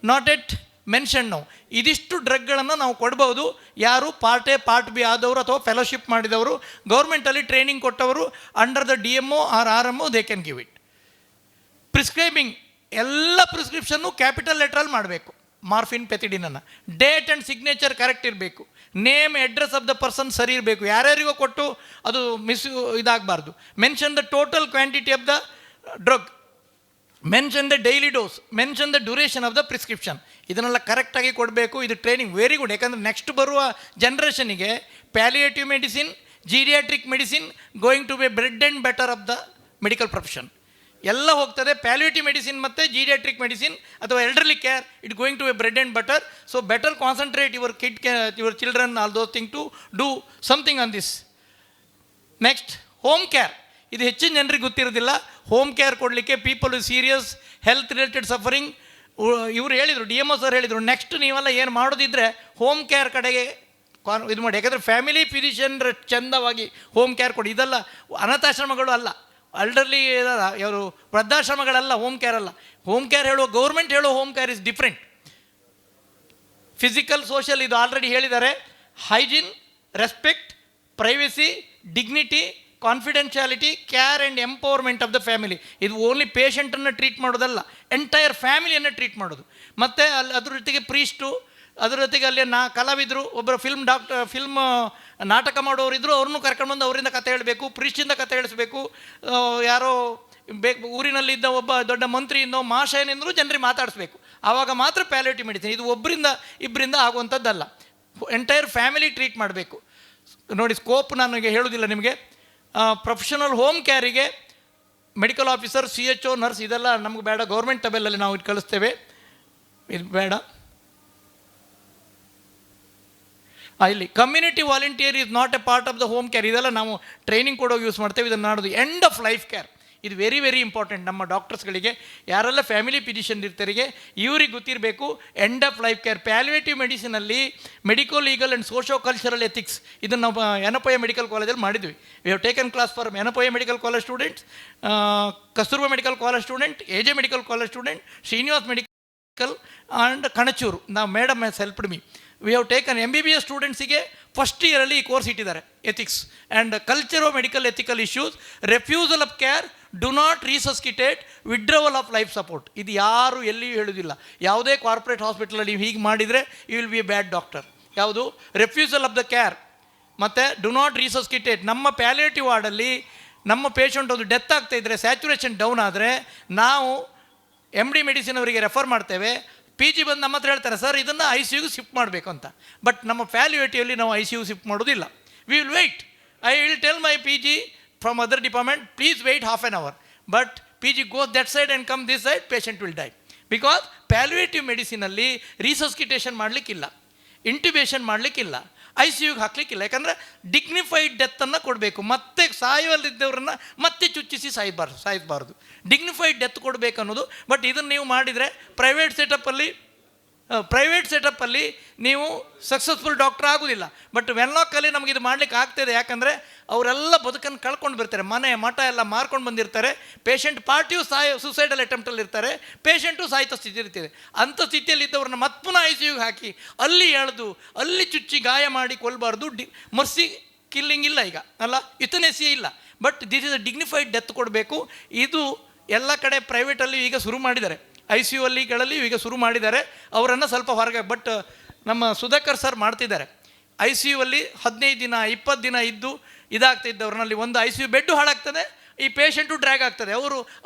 ನಾಟ್ ಎಟ್ ಮೆನ್ಷನ್ ನಾವು. ಇದಿಷ್ಟು ಡ್ರಗ್ಗಳನ್ನು ನಾವು ಕೊಡ್ಬೋದು. ಯಾರು ಪಾರ್ಟ್ ಎ, ಪಾರ್ಟ್ ಬಿ ಆದವರು, ಅಥವಾ ಫೆಲೋಶಿಪ್ ಮಾಡಿದವರು, ಗೌರ್ಮೆಂಟಲ್ಲಿ ಟ್ರೈನಿಂಗ್ ಕೊಟ್ಟವರು, under the DMO or RMO they can give it. Prescribing ಎಲ್ಲ ಪ್ರಿಸ್ಕ್ರಿಪ್ಷನ್ನು ಕ್ಯಾಪಿಟಲ್ ಲೆಟ್ರಲ್ಲಿ ಮಾಡಬೇಕು. ಮಾರ್ಫಿನ್ ಪೆಥಿಡಿನನ್ನು ಡೇಟ್ ಆ್ಯಂಡ್ ಸಿಗ್ನೇಚರ್ ಕರೆಕ್ಟ್ ಇರಬೇಕು. Name, address of the person ಸರಿ ಇರಬೇಕು. ಯಾರ್ಯಾರಿಗೋ ಕೊಟ್ಟು ಅದು ಇದಾಗಬಾರ್ದು. Mention the total quantity of the drug, mention the daily dose, mention the duration of the prescription. ಇದನ್ನೆಲ್ಲ ಕರೆಕ್ಟಾಗಿ ಕೊಡಬೇಕು. ಇದು ಟ್ರೈನಿಂಗ್ ವೆರಿ ಗುಡ್. ಯಾಕಂದರೆ ನೆಕ್ಸ್ಟ್ ಬರುವ ಜನ್ರೇಷನಿಗೆ palliative medicine, geriatric medicine going to be bread and better of the medical profession. ಎಲ್ಲ ಹೋಗ್ತದೆ. Palliative medicine ಮತ್ತು ಜೀರಿಯಾಟ್ರಿಕ್ ಮೆಡಿಸಿನ್ ಅಥವಾ elderly care it going to a bread and butter. So better concentrate your children all those thing to do something on this. Next home care. ಇದು ಹೆಚ್ಚಿನ ಜನರಿಗೆ ಗೊತ್ತಿರೋದಿಲ್ಲ. Home care ಕೊಡಲಿಕ್ಕೆ people serious health related suffering, ಇವರು ಹೇಳಿದರು, DMO sir ಹೇಳಿದರು, next ನೀವೆಲ್ಲ ಏನು ಮಾಡೋದಿದ್ದರೆ ಹೋಮ್ ಕೇರ್ ಕಡೆಗೆ ಇದು ಮಾಡಿ. ಯಾಕಂದರೆ ಫ್ಯಾಮಿಲಿ ಫಿಸಿಷಿಯನ್ರ ಚಂದವಾಗಿ ಹೋಮ್ ಕೇರ್ ಕೊಡಿ. ಇದೆಲ್ಲ ಅನಾಥಾಶ್ರಮಗಳು ಅಲ್ಲ, ಅಲ್ಡರ್ಲಿ ಇವರು ವೃದ್ಧಾಶ್ರಮಗಳಲ್ಲ, ಹೋಮ್ ಕೇರ್ ಅಲ್ಲ. ಹೋಮ್ ಕೇರ್ ಹೇಳುವ ಗೌರ್ಮೆಂಟ್ ಹೇಳುವ home care is different. Physical social ಇದು ಆಲ್ರೆಡಿ ಹೇಳಿದ್ದಾರೆ. Hygiene, respect, privacy, dignity, confidentiality, care and empowerment of the family. ಇದು ಓನ್ಲಿ ಪೇಷಂಟನ್ನು ಟ್ರೀಟ್ ಮಾಡೋದಲ್ಲ, ಎಂಟೈರ್ ಫ್ಯಾಮಿಲಿಯನ್ನು ಟ್ರೀಟ್ ಮಾಡೋದು. ಮತ್ತು ಅದ್ರ ಜೊತೆಗೆ ಪ್ರೀಸ್ಟು, ಅದರ ಜೊತೆಗೆ ಅಲ್ಲಿ ಕಲಾವಿದರು, ಒಬ್ಬರು ಫಿಲ್ಮ್ ನಾಟಕ ಮಾಡೋರಿದ್ದರು, ಅವ್ರನ್ನೂ ಕರ್ಕೊಂಡ್ಬಂದು ಅವರಿಂದ ಕತೆ ಹೇಳಬೇಕು, ಪ್ರೀಸ್ಟಿಂದ ಕತೆ ಹೇಳಿಸ್ಬೇಕು. ಯಾರೋ ಊರಿನಲ್ಲಿದ್ದ ಒಬ್ಬ ದೊಡ್ಡ ಮಂತ್ರಿಯಿಂದೋ ಮಾಶಯನಿಂದಲೂ ಜನರಿಗೆ ಮಾತಾಡಿಸ್ಬೇಕು. ಆವಾಗ ಮಾತ್ರ ಪ್ಯಾಲಿಯೇಟಿವ್ ಮೆಡಿಸಿನ್. ಇದು ಒಬ್ಬರಿಂದ ಇಬ್ಬರಿಂದ ಆಗುವಂಥದ್ದಲ್ಲ, ಎಂಟೈರ್ ಫ್ಯಾಮಿಲಿ ಟ್ರೀಟ್ ಮಾಡಬೇಕು. ನೋಡಿ ಸ್ಕೋಪ್ ನನಗೆ ಹೇಳೋದಿಲ್ಲ ನಿಮಗೆ. ಪ್ರೊಫೆಷನಲ್ ಹೋಮ್ ಕೇರಿಗೆ ಮೆಡಿಕಲ್ ಆಫೀಸರ್, CHO, ನರ್ಸ್ ಇದೆಲ್ಲ ನಮ್ಗೆ ಬೇಡ. ಗೌರ್ಮೆಂಟ್ ಟಬೆಲಲ್ಲಿ ನಾವು ಇದು ಕಳಿಸ್ತೇವೆ, ಇದು ಬೇಡ. ಇಲ್ಲಿ community volunteer is not a part of the home care. ಇದೆಲ್ಲ ನಾವು ಟ್ರೈನಿಂಗ್ ಕೊಡೋಗಿ ಯೂಸ್ ಮಾಡ್ತೇವೆ. ಇದನ್ನು ಮಾಡೋದು ಎಂಡ್ ಆಫ್ ಲೈಫ್ ಕೇರ್. ಇದು ವೆರಿ ವೆರಿ ಇಂಪಾರ್ಟೆಂಟ್. ನಮ್ಮ ಡಾಕ್ಟರ್ಸ್ಗಳಿಗೆ, ಯಾರೆಲ್ಲ ಫ್ಯಾಮಿಲಿ ಫಿಸಿಷಿಯನ್ ಇರ್ತಾರಿಗೆ ಇವ್ರಿಗೆ ಗೊತ್ತಿರಬೇಕು end of life care. Palliative ಮೆಡಿಸಿನಲ್ಲಿ medico legal and socio cultural ethics ಇದನ್ನು ನಾವು ಯನಪೋಯ ಮೆಡಿಕಲ್ ಕಾಲೇಜಲ್ಲಿ ಮಾಡಿದ್ವಿ. We have taken class for Yenepoya medical college students, Kasturba medical college student, AJ medical college student, Srinivas medical and Kanachur. ನಾವು madam has helped me. We have taken MBBS ಸ್ಟೂಡೆಂಟ್ಸಿಗೆ first ಇಯರಲ್ಲಿ ಈ course ಇಟ್ಟಿದ್ದಾರೆ, ethics and culture of medical ethical issues, refusal of care, do not resuscitate, withdrawal of life support. ಇದು ಯಾರು ಎಲ್ಲಿಯೂ ಹೇಳೋದಿಲ್ಲ. ಯಾವುದೇ ಕಾರ್ಪೊರೇಟ್ ಹಾಸ್ಪಿಟಲಲ್ಲಿ ನೀವು ಹೀಗೆ ಮಾಡಿದರೆ you will be a bad doctor. ಯಾವುದು ರೆಫ್ಯೂಸಲ್ ಆಫ್ ದ ಕೇರ್ ಮತ್ತು ಡು ನಾಟ್ ರಿಸಸ್ಕಿಟೇಟ್. ನಮ್ಮ ಪ್ಯಾಲಿಯೇಟಿವ್ ವಾರ್ಡಲ್ಲಿ ನಮ್ಮ ಪೇಷಂಟ್ ಒಂದು ಡೆತ್ ಆಗ್ತಾಯಿದ್ರೆ, ಸ್ಯಾಚುರೇಷನ್ ಡೌನ್ ಆದರೆ ನಾವು MD ಮೆಡಿಸಿನ್ ಅವರಿಗೆ ರೆಫರ್ ಮಾಡ್ತೇವೆ. PG ಬಂದು ನಮ್ಮ ಹತ್ರ ಹೇಳ್ತಾರೆ, ಸರ್ ಇದನ್ನು ICUಗೆ ಶಿಫ್ಟ್ ಮಾಡಬೇಕು ಅಂತ. ಬಟ್ ನಮ್ಮ ಪ್ಯಾಲಿಯೇಟಿವಲ್ಲಿ ನಾವು ICU ಶಿಫ್ಟ್ ಮಾಡೋದಿಲ್ಲ. We will weight. I will tell my PG from other department, please wait half an hour. But PG goes that side and come this side, patient will die. Because palliative medicine ಅಲ್ಲಿ ರಿಸಸ್ಕಿಟೇಷನ್ ಮಾಡಲಿಕ್ಕಿಲ್ಲ, ಇಂಟ್ಯುಬೇಷನ್ ಮಾಡಲಿಕ್ಕಿಲ್ಲ, ICUಗೆ ಹಾಕಲಿಕ್ಕಿಲ್ಲ. ಯಾಕಂದರೆ dignified ಡೆತ್ತನ್ನು ಕೊಡಬೇಕು. ಮತ್ತೆ ಸಾಯುವಲ್ಲಿದ್ದವ್ರನ್ನ ಮತ್ತೆ ಚುಚ್ಚಿಸಿ ಸಾಯಿಸಬಾರ್ದು. Dignified death ಕೊಡಬೇಕು ಅನ್ನೋದು. But ಇದನ್ನು ನೀವು ಮಾಡಿದರೆ ಪ್ರೈವೇಟ್ ಸೆಟಪ್ಪಲ್ಲಿ ನೀವು ಸಕ್ಸಸ್ಫುಲ್ ಡಾಕ್ಟರ್ ಆಗೋದಿಲ್ಲ. ಬಟ್ ವೆನ್ಲಾಕಲ್ಲಿ ನಮಗೆ ಇದು ಮಾಡಲಿಕ್ಕೆ ಆಗ್ತಾಯಿದೆ. ಯಾಕಂದರೆ ಅವರೆಲ್ಲ ಬದುಕನ್ನು ಕಳ್ಕೊಂಡು ಬರ್ತಾರೆ, ಮನೆ ಮಠ ಎಲ್ಲ ಮಾರ್ಕೊಂಡು ಬಂದಿರ್ತಾರೆ. ಪೇಷಂಟ್ ಪಾರ್ಟಿಯು ಸುಸೈಡಲ್ ಅಟೆಂಪ್ಟಲ್ಲಿ ಇರ್ತಾರೆ, ಪೇಷಂಟು ಸಾಯ್ತ ಸ್ಥಿತಿ ಇರ್ತಿದೆ. ಅಂಥ ಸ್ಥಿತಿಯಲ್ಲಿ ಇದ್ದವ್ರನ್ನ ಮತ್ತೆ ಪುನಃ ICUಗೆ ಹಾಕಿ ಅಲ್ಲಿ ಎಳೆದು ಅಲ್ಲಿ ಚುಚ್ಚಿ ಗಾಯ ಮಾಡಿ ಕೊಲ್ಲಬಾರ್ದು. ಮರ್ಸಿ ಕಿಲ್ಲಿಂಗ್ ಇಲ್ಲ ಈಗ ಅಲ್ಲ, ಯುಥನೆಸಿ ಇಲ್ಲ. But this is a dignified death ಕೊಡಬೇಕು. ಇದು ಎಲ್ಲ ಕಡೆ ಪ್ರೈವೇಟಲ್ಲಿ ಈಗ ಶುರು ಮಾಡಿದ್ದಾರೆ, ICU ಅಲ್ಲಿಗಳಲ್ಲಿ ಈಗ ಶುರು ಮಾಡಿದ್ದಾರೆ. ಅವರನ್ನು ಸ್ವಲ್ಪ ಹೊರಗೆ, ಬಟ್ ನಮ್ಮ ಸುಧಾಕರ್ ಸರ್ ಮಾಡ್ತಿದ್ದಾರೆ. ICU ಅಲ್ಲಿ 15 ದಿನ 20 ದಿನ ಇದ್ದು ಇದಾಗ್ತಿದ್ದವ್ರನ್ನಲ್ಲಿ ಒಂದು ICU ಬೆಡ್ಡು ಹಾಳಾಗ್ತದೆ, ಈ ಪೇಷಂಟು ಡ್ರ್ಯಾಗ್ ಆಗ್ತದೆ.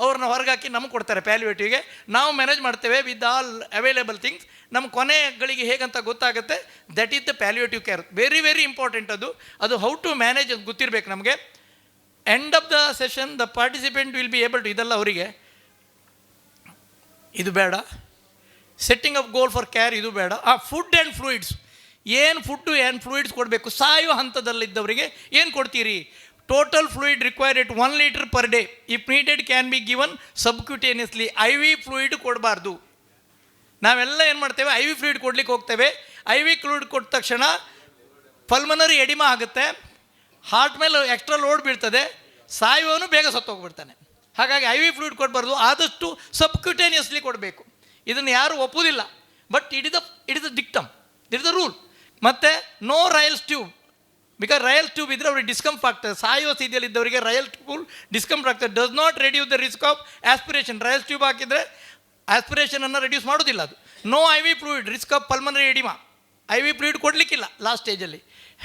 ಅವ್ರನ್ನ ಹೊರಗಾಕಿ ನಮಗೆ ಕೊಡ್ತಾರೆ ಪ್ಯಾಲಿಯೇಟಿವ್ಗೆ. ನಾವು ಮ್ಯಾನೇಜ್ ಮಾಡ್ತೇವೆ ವಿತ್ ಆಲ್ ಅವೈಲೇಬಲ್ ಥಿಂಗ್ಸ್. ನಮ್ಮ ಕೊನೆಗಳಿಗೆ ಹೇಗಂತ ಗೊತ್ತಾಗುತ್ತೆ. That is the palliative care. Very very important. ಅದು ಹೌ ಟು ಮ್ಯಾನೇಜ್ ಅದು ಗೊತ್ತಿರಬೇಕು ನಮಗೆ. End of the session the participant will be able to, ಇದೆಲ್ಲ ಅವರಿಗೆ ಇದು ಬೇಡ. Setting up goal for care ಇದು ಬೇಡ. ಫುಡ್ ಆ್ಯಂಡ್ ಫ್ಲೂಯಿಡ್ಸ್, ಏನು ಫುಡ್ಡು ಏನು ಫ್ಲೂಯಿಡ್ಸ್ ಕೊಡಬೇಕು. ಸಾಯುವ ಹಂತದಲ್ಲಿದ್ದವರಿಗೆ ಏನು ಕೊಡ್ತೀರಿ? Total fluid required at 1 litre per day. If needed can be given subcutaneously. IV fluid ಕೊಡಬಾರ್ದು. ನಾವೆಲ್ಲ ಏನು ಮಾಡ್ತೇವೆ, IV ಫ್ಲೂಯಿಡ್ ಕೊಡ್ಲಿಕ್ಕೆ ಹೋಗ್ತೇವೆ. IV ಫ್ಲೂಯಿಡ್ ಕೊಟ್ಟ ತಕ್ಷಣ ಪಲ್ಮನರಿ ಎಡಿಮಾ ಆಗುತ್ತೆ, ಹಾರ್ಟ್ ಮೇಲೆ ಎಕ್ಸ್ಟ್ರಾ ಲೋಡ್ ಬೀಳ್ತದೆ, ಸಾಯುವವನು ಬೇಗ ಸತ್ತೋಗ್ಬಿಡ್ತಾನೆ. ಹಾಗಾಗಿ IV ಫ್ಲೂಯಿಡ್ ಕೊಡಬಾರ್ದು. ಆದಷ್ಟು ಸಬ್ಕ್ಯೂಟೇನಿಯಸ್ಲಿ ಕೊಡಬೇಕು. ಇದನ್ನು ಯಾರೂ ಒಪ್ಪುವುದಿಲ್ಲ. But it is the dictum, it is the rule. ಮತ್ತು ನೋ ರಯಲ್ಸ್ ಟ್ಯೂಬ್. ಬಿಕಾಸ್ ರಯಲ್ಸ್ ಟ್ಯೂಬ್ ಇದ್ದರೆ ಅವ್ರಿಗೆ ಡಿಸ್ಕಂಫ್ ಆಗ್ತದೆ. ಸಾಯುವ ಸ್ಥಿತಿಯಲ್ಲಿದ್ದವರಿಗೆ ರಯಲ್ ಟ್ಯೂಬ್ ಡಿಸ್ಕಂಫ್ ಆಗ್ತದೆ. Does not reduce the risk of aspiration. Ryle's tube ಹಾಕಿದರೆ ಆಸ್ಪಿರೇಷನನ್ನು ರೆಡ್ಯೂಸ್ ಮಾಡೋದಿಲ್ಲ ಅದು. No IV fluid, risk of pulmonary oedema. IV fluid ಕೊಡಲಿಕ್ಕಿಲ್ಲ ಲಾಸ್ಟ್ ಸ್ಟೇಜಲ್ಲಿ.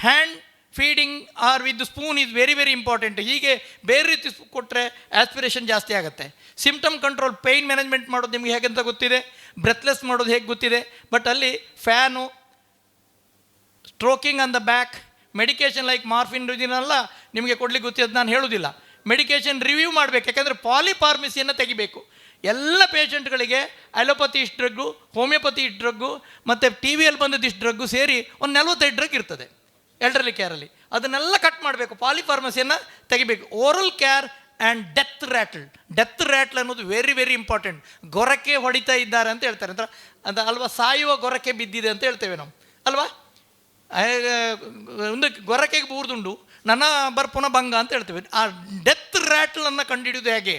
Hand feeding or with spoon is very very important. ಹೀಗೆ ಬೇರೆ ರೀತಿ ಕೊಟ್ಟರೆ ಆಸ್ಪಿರೇಷನ್ ಜಾಸ್ತಿ ಆಗುತ್ತೆ. ಸಿಂಪ್ಟಮ್ ಕಂಟ್ರೋಲ್, ಪೇಯ್ನ್ ಮ್ಯಾನೇಜ್ಮೆಂಟ್ ಮಾಡೋದು ನಿಮಗೆ ಹೇಗಂತ ಗೊತ್ತಿದೆ, ಬ್ರೆತ್ಲೆಸ್ ಮಾಡೋದು ಹೇಗೆ ಗೊತ್ತಿದೆ. ಬಟ್ ಅಲ್ಲಿ fan, stroking on the back, medication like morphine ಇದನ್ನೆಲ್ಲ ನಿಮಗೆ ಕೊಡ್ಲಿಕ್ಕೆ ಗೊತ್ತಿದ್ದು ನಾನು ಹೇಳೋದಿಲ್ಲ. ಮೆಡಿಕೇಷನ್ ರಿವ್ಯೂ ಮಾಡಬೇಕು, ಯಾಕೆಂದರೆ ಪಾಲಿಫಾರ್ಮಸಿಯನ್ನು ತೆಗಿಬೇಕು. ಎಲ್ಲ ಪೇಷಂಟ್ಗಳಿಗೆ ಅಲೋಪತಿ ಇಷ್ಟು ಡ್ರಗ್ಗು, ಹೋಮಿಯೋಪತಿ ಇಷ್ಟು ಡ್ರಗ್ಗು ಮತ್ತು ಟಿ ವಿಯಲ್ಲಿ ಬಂದದ್ದು ಇಷ್ಟು ಡ್ರಗ್ಗು ಸೇರಿ ಒಂದು 45 ಡ್ರಗ್ ಇರ್ತದೆ ಎಲ್ಡರ್ಲಿ ಕೇರಲ್ಲಿ. ಅದನ್ನೆಲ್ಲ ಕಟ್ ಮಾಡಬೇಕು, ಪಾಲಿಫಾರ್ಮಸಿಯನ್ನು ತೆಗಿಬೇಕು. ಓರಲ್ ಕೇರ್ ಆ್ಯಂಡ್ ಡೆತ್ ರ್ಯಾಟ್ಲ್ ಅನ್ನೋದು ವೆರಿ ವೆರಿ ಇಂಪಾರ್ಟೆಂಟ್. ಗೊರಕೆ ಹೊಡಿತಾ ಇದ್ದಾರೆ ಅಂತ ಹೇಳ್ತಾರೆ ಅಂತ ಅಲ್ವಾ, ಸಾಯುವ ಗೊರಕೆ ಬಿದ್ದಿದೆ ಅಂತ ಹೇಳ್ತೇವೆ ನಾವು ಅಲ್ವಾ. ಒಂದು ಗೊರಕೆಗೆ ಬೂರ್ದುಂಡು ನನ್ನ ಬರ್ಪುನ ಭಂಗ ಅಂತ ಹೇಳ್ತೇವೆ. ಆ ಡೆತ್ ರ್ಯಾಟ್ಲನ್ನು ಕಂಡುಹಿಡಿಯೋದು ಹೇಗೆ?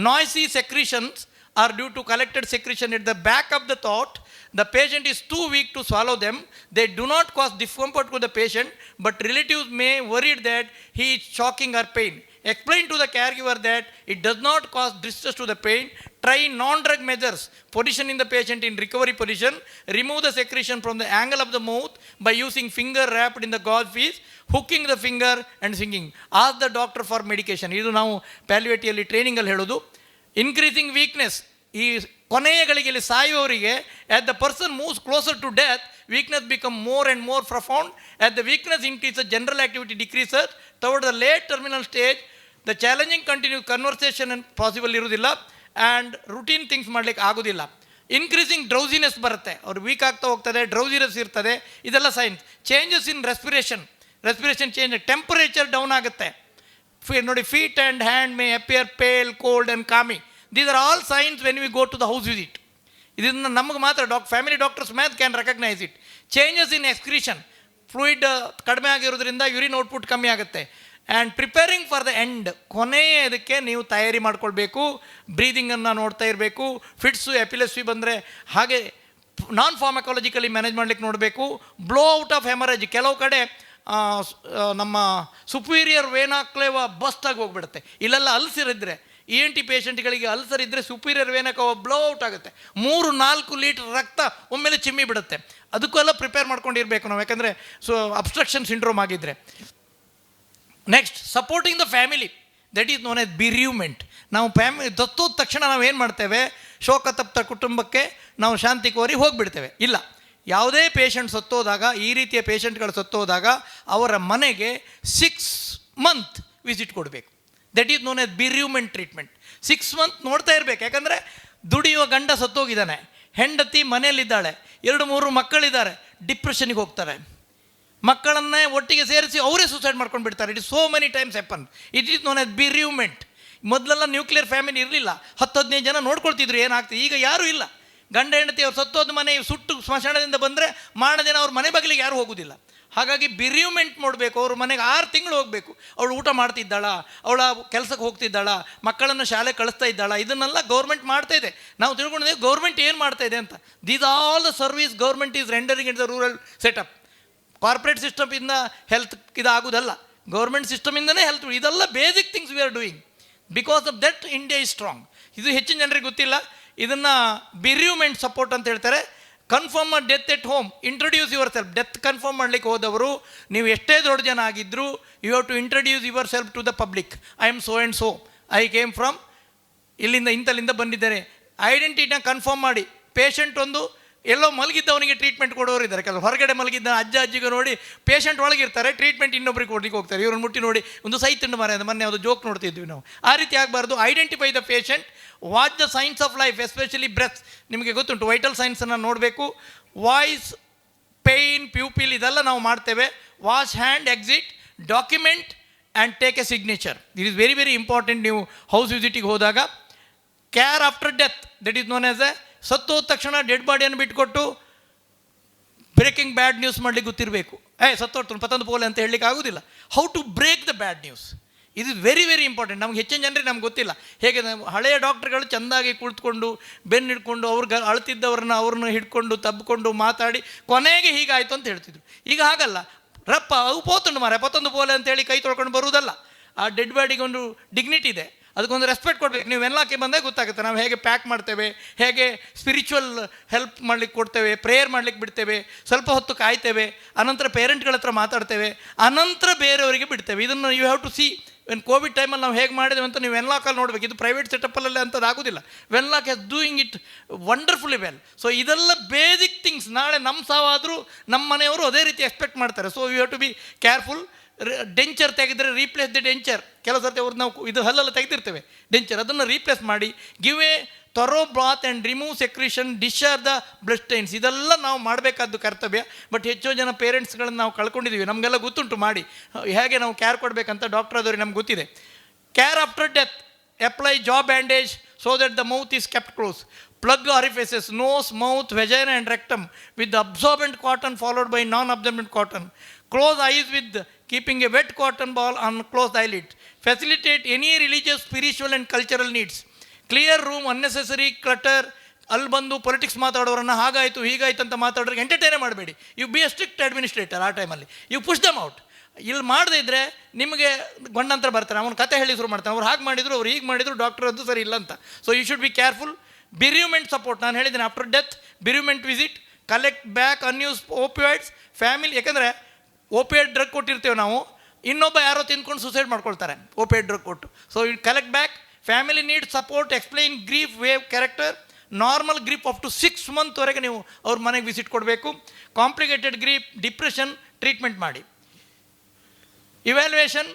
Noisy secretions are due to collected secretion at the back of the throat. The patient is too weak to swallow them. They do not cause discomfort to the patient, but relatives may worried that he is choking or pain. Explain to the caregiver that it does not cause distress to the pain. Try non-drug measures. Positioning the patient in recovery position. Remove the secretion from the angle of the mouth by using finger wrapped in the gauze piece, hooking the finger and swinging. Ask the doctor for medication. ಇದು ನಾವು ಪ್ಯಾಲಿವೇಟಿಯಲ್ಲಿ ಟ್ರೈನಿಂಗಲ್ಲಿ ಹೇಳೋದು. Increasing weakness, ಈ ಕೊನೆಯ ಗಳಿಗೆಯಲ್ಲಿ ಸಾಯುವವರಿಗೆ as the person moves closer to death, weakness become more and more profound. As the weakness increases, general activity decreases. Toward the late terminal stage, the challenging continuous conversation and possible ಇರುವುದಿಲ್ಲ and routine things ಮಾಡಲಿಕ್ಕೆ ಆಗೋದಿಲ್ಲ. Increasing drowsiness ಬರುತ್ತೆ, ಅವ್ರು weak ಆಗ್ತಾ ಹೋಗ್ತದೆ, drowsiness ಇರ್ತದೆ, ಇದೆಲ್ಲ signs. Changes in respiration change, temperature down ಆಗುತ್ತೆ. ನೋಡಿ, feet and hand may appear pale, cold and coming. These are all signs when we go to the house visit. ಇದನ್ನು ನಮಗೆ ಮಾತ್ರ family doctors math can recognise it. Changes in excretion, fluid ಕಡಿಮೆ ಆಗಿರೋದ್ರಿಂದ urine output ಕಮ್ಮಿ ಆಗುತ್ತೆ. And preparing for the end, ಕೊನೆಯದಕ್ಕೆ ನೀವು ತಯಾರಿ ಮಾಡ್ಕೊಳ್ಬೇಕು. ಬ್ರೀದಿಂಗನ್ನು ನೋಡ್ತಾ ಇರಬೇಕು. ಫಿಟ್ಸು ಎಪಿಲೆಸಿ ಬಂದರೆ ಹಾಗೆ ನಾನ್ ಫಾರ್ಮಕಾಲಜಿಕಲಿ ಮ್ಯಾನೇಜ್ ಮಾಡ್ಲಿಕ್ಕೆ ನೋಡಬೇಕು. ಬ್ಲೋ ಔಟ್ ಆಫ್ ಹೆಮರೇಜ್, ಕೆಲವು ಕಡೆ ನಮ್ಮ ಸುಪೀರಿಯರ್ ವೇನಾಕ್ಲೇವ ಬಸ್ಟಾಗಿ ಹೋಗ್ಬಿಡುತ್ತೆ. ಇಲ್ಲೆಲ್ಲ ಅಲ್ಸರ್ ಇದ್ದರೆ, ENT ಪೇಷಂಟ್ಗಳಿಗೆ ಅಲ್ಸರ್ ಇದ್ದರೆ ಸುಪೀರಿಯರ್ ವೇನಕವ ಬ್ಲೋ ಔಟ್ ಆಗುತ್ತೆ. 3-4 ಲೀಟರ್ ರಕ್ತ ಒಮ್ಮೆಲೆ ಚಿಮ್ಮಿ ಬಿಡುತ್ತೆ. ಅದಕ್ಕೆಲ್ಲ ಪ್ರಿಪೇರ್ ಮಾಡ್ಕೊಂಡಿರಬೇಕು ನಾವು, ಯಾಕಂದರೆ ಅಬ್ಸ್ಟ್ರಕ್ಷನ್ ಸಿಂಡ್ರೋಮ್ ಆಗಿದ್ದರೆ. Next, supporting the family, that is known as bereavement. ನಾವು ದತ್ತೋದ ತಕ್ಷಣ ನಾವು ಏನು ಮಾಡ್ತೇವೆ, ಶೋಕತಪ್ತ ಕುಟುಂಬಕ್ಕೆ ನಾವು ಶಾಂತಿ ಕೋರಿ ಹೋಗಿಬಿಡ್ತೇವೆ. ಇಲ್ಲ, ಯಾವುದೇ ಪೇಷಂಟ್ ಸತ್ತೋದಾಗ, ಈ ರೀತಿಯ ಪೇಷಂಟ್ಗಳು ಸತ್ತೋದಾಗ ಅವರ ಮನೆಗೆ 6 ಮಂತ್ ವಿಸಿಟ್ ಕೊಡಬೇಕು. That is known as bereavement treatment. 6 month ನೋಡ್ತಾ ಇರಬೇಕು. ಯಾಕಂದರೆ ದುಡಿಯುವ ಗಂಡ ಸತ್ತೋಗಿದ್ದಾನೆ, ಹೆಂಡತಿ ಮನೆಯಲ್ಲಿದ್ದಾಳೆ, 2-3 ಮಕ್ಕಳಿದ್ದಾರೆ, ಡಿಪ್ರೆಷನ್ಗೆ ಹೋಗ್ತಾರೆ. ಮಕ್ಕಳನ್ನೇ ಒಟ್ಟಿಗೆ ಸೇರಿಸಿ ಅವರೇ ಸೂಸೈಡ್ ಮಾಡ್ಕೊಂಡು ಬಿಡ್ತಾರೆ. It is so many times happen. It is known as bereavement. ಮೊದಲೆಲ್ಲ ನ್ಯೂಕ್ಲಿಯರ್ ಫ್ಯಾಮಿಲಿ ಇರಲಿಲ್ಲ, 10-15 ಜನ ನೋಡ್ಕೊಳ್ತಿದ್ರು, ಏನಾಗ್ತದೆ. ಈಗ ಯಾರೂ ಇಲ್ಲ. ಗಂಡ ಹೆಂಡತಿ ಅವ್ರು ಸತ್ತೋದ ಮನೆ ಸುಟ್ಟು ಸ್ಮಶಾನದಿಂದ ಬಂದರೆ ದಿನ ಅವ್ರ ಮನೆ ಬಗಲಿಗೆ ಯಾರು ಹೋಗೋದಿಲ್ಲ. ಹಾಗಾಗಿ ಬಿರಿವ್ಮೆಂಟ್ ಮಾಡಬೇಕು. ಅವ್ರ ಮನೆಗೆ 6 ತಿಂಗಳು ಹೋಗಬೇಕು. ಅವಳು ಊಟ ಮಾಡ್ತಿದ್ದಾಳ, ಅವಳ ಕೆಲಸಕ್ಕೆ ಹೋಗ್ತಿದ್ದಾಳ, ಮಕ್ಕಳನ್ನು ಶಾಲೆ ಕಳಿಸ್ತಾ ಇದ್ದಾಳ, ಇದನ್ನೆಲ್ಲ ಗೌರ್ಮೆಂಟ್ ಮಾಡ್ತಾ ಇದೆ. ನಾವು ತಿಳ್ಕೊಂಡಿದ್ದೇವೆ ಗೌರ್ಮೆಂಟ್ ಏನು ಮಾಡ್ತಾ ಇದೆ ಅಂತ. These all the service government is rendering in the rural setup. Corporate ಸಿಸ್ಟಮಿಂದ ಹೆಲ್ತ್ ಇದಾಗೋದಲ್ಲ, ಗೌರ್ಮೆಂಟ್ ಸಿಸ್ಟಮಿಂದನೇ ಹೆಲ್ತ್. ಇದೆಲ್ಲ basic things we are doing. Because of that India is strong. ಇದು ಹೆಚ್ಚಿನ ಜನರಿಗೆ ಗೊತ್ತಿಲ್ಲ. ಇದನ್ನು ಬಿರಿವ್ಮೆಂಟ್ ಸಪೋರ್ಟ್ ಅಂತ ಹೇಳ್ತಾರೆ. Confirm death at home, introduce yourself. Death confirm ಮಾಡಲಿಕ್ಕೆ ಹೋದವರು ನೀವು ಎಷ್ಟೇ ದೊಡ್ಡ ಜನ ಆಗಿದ್ದರೂ you have to introduce yourself to the public. I am so and so, I came from ಇಲ್ಲಿಂದ ಇಂಥಲ್ಲಿಂದ ಬಂದಿದ್ದೇನೆ. ಐಡೆಂಟಿಟಿನ ಕನ್ಫರ್ಮ್ ಮಾಡಿ. ಪೇಷಂಟ್ ಒಂದು ಎಲ್ಲೋ ಮಲಗಿದ್ದವನಿಗೆ ಟ್ರೀಟ್ಮೆಂಟ್ ಕೊಡೋರು ಇದ್ದಾರೆ, ಕೆಲವು ಹೊರಗಡೆ ಮಲಗಿದ್ದ ಅಜ್ಜಿಗೆ ನೋಡಿ ಪೇಷಂಟ್ ಒಳಗಿರ್ತಾರೆ, ಟ್ರೀಟ್ಮೆಂಟ್ ಇನ್ನೊಬ್ರಿಗೆ ಕೊಡ್ಲಿಕ್ಕೆ ಹೋಗ್ತಾರೆ. ಇವ್ರನ್ನ ಮುಟ್ಟಿ ನೋಡಿ ಒಂದು ಸೈತಂಡು ಮರ, ಮೊನ್ನೆ ಅದು ಜೋಕ್ ನೋಡ್ತಿದ್ವಿ ನಾವು. ಆ ರೀತಿ ಆಗಬಾರ್ದು. Identify the patient, watch the signs of life, especially breath. ನಿಮಗೆ ಗೊತ್ತುಂಟು, ವೈಟಲ್ ಸೈನ್ಸನ್ನು ನೋಡಬೇಕು. ವಾಯ್ಸ್, ಪೇಯ್ನ್, ಪ್ಯೂಪಿಲ್, ಇದೆಲ್ಲ ನಾವು ಮಾಡ್ತೇವೆ. Wash hand, exit, document and take a signature. It is very very important. ನೀವು ಹೌಸ್ ವಿಸಿಟಿಗೆ ಹೋದಾಗ care after death, that is known as a, ಸತ್ತೋದ ತಕ್ಷಣ ಡೆಡ್ ಬಾಡಿಯನ್ನು ಬಿಟ್ಕೊಟ್ಟು ಬ್ರೇಕಿಂಗ್ ಬ್ಯಾಡ್ ನ್ಯೂಸ್ ಮಾಡಲಿಕ್ಕೆ ಗೊತ್ತಿರಬೇಕು. ಸತ್ತೋಡ್ತು ಪತಂದು ಪೋಲೆ ಅಂತ ಹೇಳಲಿಕ್ಕೆ ಆಗೋದಿಲ್ಲ. How to break the bad news, ಇದು ವೆರಿ ವೆರಿ ಇಂಪಾರ್ಟೆಂಟ್. ನಮ್ಗೆ ಹೆಚ್ಚಿನ ಜನರಿಗೆ ನಮ್ಗೆ ಗೊತ್ತಿಲ್ಲ. ಹೇಗೆ ಹಳೆಯ ಡಾಕ್ಟ್ರುಗಳು ಚೆಂದಾಗಿ ಕುಳಿತುಕೊಂಡು ಬೆನ್ನು ಹಿಡ್ಕೊಂಡು ಅವ್ರನ್ನ ಹಿಡ್ಕೊಂಡು ತಬ್ಕೊಂಡು ಮಾತಾಡಿ ಕೊನೆಗೆ ಹೀಗಾಯಿತು ಅಂತ ಹೇಳ್ತಿದ್ರು. ಈಗ ಹಾಗಲ್ಲ. ರಪ್ಪ ಅವು ಪೋತುಂಡು ಮಾರೆ, ಪತಂದು ಪೋಲೆ ಅಂತೇಳಿ ಕೈ ತೊಳ್ಕೊಂಡು ಬರುವುದಲ್ಲ. ಆ ಡೆಡ್ ಬಾಡಿಗೆ ಒಂದು ಡಿಗ್ನಿಟಿ ಇದೆ, ಅದಕ್ಕೊಂದು ರೆಸ್ಪೆಕ್ಟ್ ಕೊಡಬೇಕು. ನೀವು ಎಲ್ಲಕ್ಕೆ ಬಂದಾಗ ಗೊತ್ತಾಗುತ್ತೆ ನಾವು ಹೇಗೆ ಪ್ಯಾಕ್ ಮಾಡ್ತೇವೆ, ಹೇಗೆ ಸ್ಪಿರಿಚುವಲ್ ಹೆಲ್ಪ್ ಮಾಡ್ಲಿಕ್ಕೆ ಕೊಡ್ತೇವೆ, ಪ್ರೇಯರ್ ಮಾಡ್ಲಿಕ್ಕೆ ಬಿಡ್ತೇವೆ, ಸ್ವಲ್ಪ ಹೊತ್ತು ಕಾಯ್ತೇವೆ, ಅನಂತರ ಪೇರೆಂಟ್ಗಳ ಹತ್ರ ಮಾತಾಡ್ತೇವೆ, ಅನಂತರ ಬೇರೆಯವರಿಗೆ ಬಿಡ್ತೇವೆ. ಇದನ್ನು you have to see Covid ಟೈಮಲ್ಲಿ ನಾವು ಹೇಗೆ ಮಾಡಿದ್ವಿ ಅಂತ ನೀವು ವೆನ್ಲಾಕಲ್ಲಿ ನೋಡಬೇಕು. ಇದು ಪ್ರೈವೇಟ್ ಸೆಟಪ್ಪಲ್ಲೇ ಅಂಥದ್ದು ಆಗೋದಿಲ್ಲ. Wenlock has doing it wonderfully well. So ಇದೆಲ್ಲ ಬೇಸಿಕ್ ಥಿಂಗ್ಸ್. ನಾಳೆ ನಮ್ಮ ಸಾವಾದರೂ ನಮ್ಮ ಮನೆಯವರು ಅದೇ ರೀತಿ ಎಕ್ಸ್ಪೆಕ್ಟ್ ಮಾಡ್ತಾರೆ. So you have to be careful. Denture ತೆಗೆದರೆ ರೀಪ್ಲೇಸ್ ದಿ ಡೆಂಚರ್. ಕೆಲವು ಸರ್ತಿ ಅವ್ರು ನಾವು ಇದು ಹಲ್ಲೆಲ್ಲ ತೆಗೆದಿರ್ತೇವೆ ಡೆಂಚರ್, ಅದನ್ನು ರೀಪ್ಲೇಸ್ ಮಾಡಿ give a thorough bath and remove secretion, discharge the blood stains. ಇದೆಲ್ಲ ನಾವು ಮಾಡಬೇಕಾದ್ದು ಕರ್ತವ್ಯ. ಬಟ್ ಹೆಚ್ಚು ಜನ ಪೇರೆಂಟ್ಸ್ಗಳನ್ನು ನಾವು ಕಳ್ಕೊಂಡಿದ್ದೀವಿ. ನಮಗೆಲ್ಲ ಗೊತ್ತುಂಟು ಮಾಡಿ ಹೇಗೆ ನಾವು ಕೇರ್ ಕೊಡಬೇಕಂತ. ಡಾಕ್ಟರ್ ಆದವ್ರಿಗೆ ನಮ್ಗೆ ಗೊತ್ತಿದೆ. ಕೇರ್ ಆಫ್ಟರ್ ಡೆತ್, ಅಪ್ಲೈ ಜಾ bandage so that the mouth is kept close. Plug orifices, nose, mouth, vagina and rectum with absorbent cotton followed by non-absorbent cotton. Close eyes with keeping a wet cotton ball on closed eyelid. Facilitate any religious, spiritual and cultural needs. Clear room, unnecessary clutter. ಅಲ್ಲಿ ಬಂದು politics ಮಾತಾಡೋರನ್ನ ಹಾಗಾಯಿತು ಹೀಗಾಯ್ತು ಅಂತ ಮಾತಾಡೋರಿಗೆ ಎಂಟರ್ಟೈನೇ ಮಾಡಬೇಡಿ. You be a strict administrator. ಆ ಟೈಮಲ್ಲಿ you push dum out. ಇಲ್ಲಿ ಮಾಡದೇ ಇದ್ದರೆ ನಿಮಗೆ ಗಂಡಂತರ ಬರ್ತಾರೆ, ಅವನು ಕತೆ ಹೇಳಿ ಶುರು ಮಾಡ್ತಾನೆ. ಅವ್ರು ಹಾಗೆ ಮಾಡಿದ್ರು, ಅವ್ರು ಹೀಗೆ ಮಾಡಿದ್ರು, ಡಾಕ್ಟರ್ ಅದು ಸರಿ ಇಲ್ಲ ಅಂತ. So you should be careful. Bereavement support ನಾನು ಹೇಳಿದ್ದೀನಿ. After death bereavement visit, collect back unused opioids family. ಯಾಕಂದರೆ ಓಪಿಯಾಯ್ಡ್ ಡ್ರಗ್ ಕೊಟ್ಟಿರ್ತೇವೆ ನಾವು, ಇನ್ನೊಬ್ಬ ಯಾರೋ ತಿಂದ್ಕೊಂಡು ಸುಸೈಡ್ ಮಾಡ್ಕೊಳ್ತಾರೆ ಓಪಿಯಾಯ್ಡ್ ಡ್ರಗ್ ಕೊಟ್ಟು. So it collect back. Family need support, explain grief, wave character. Normal grief up to 6 monthವರೆಗೆ ನೀವು ಅವ್ರ ಮನೆಗೆ ವಿಸಿಟ್ ಕೊಡಬೇಕು. ಕಾಂಪ್ಲಿಕೇಟೆಡ್ ಗ್ರೀಪ್, ಡಿಪ್ರೆಷನ್ ಟ್ರೀಟ್ಮೆಂಟ್ ಮಾಡಿ. Evaluation,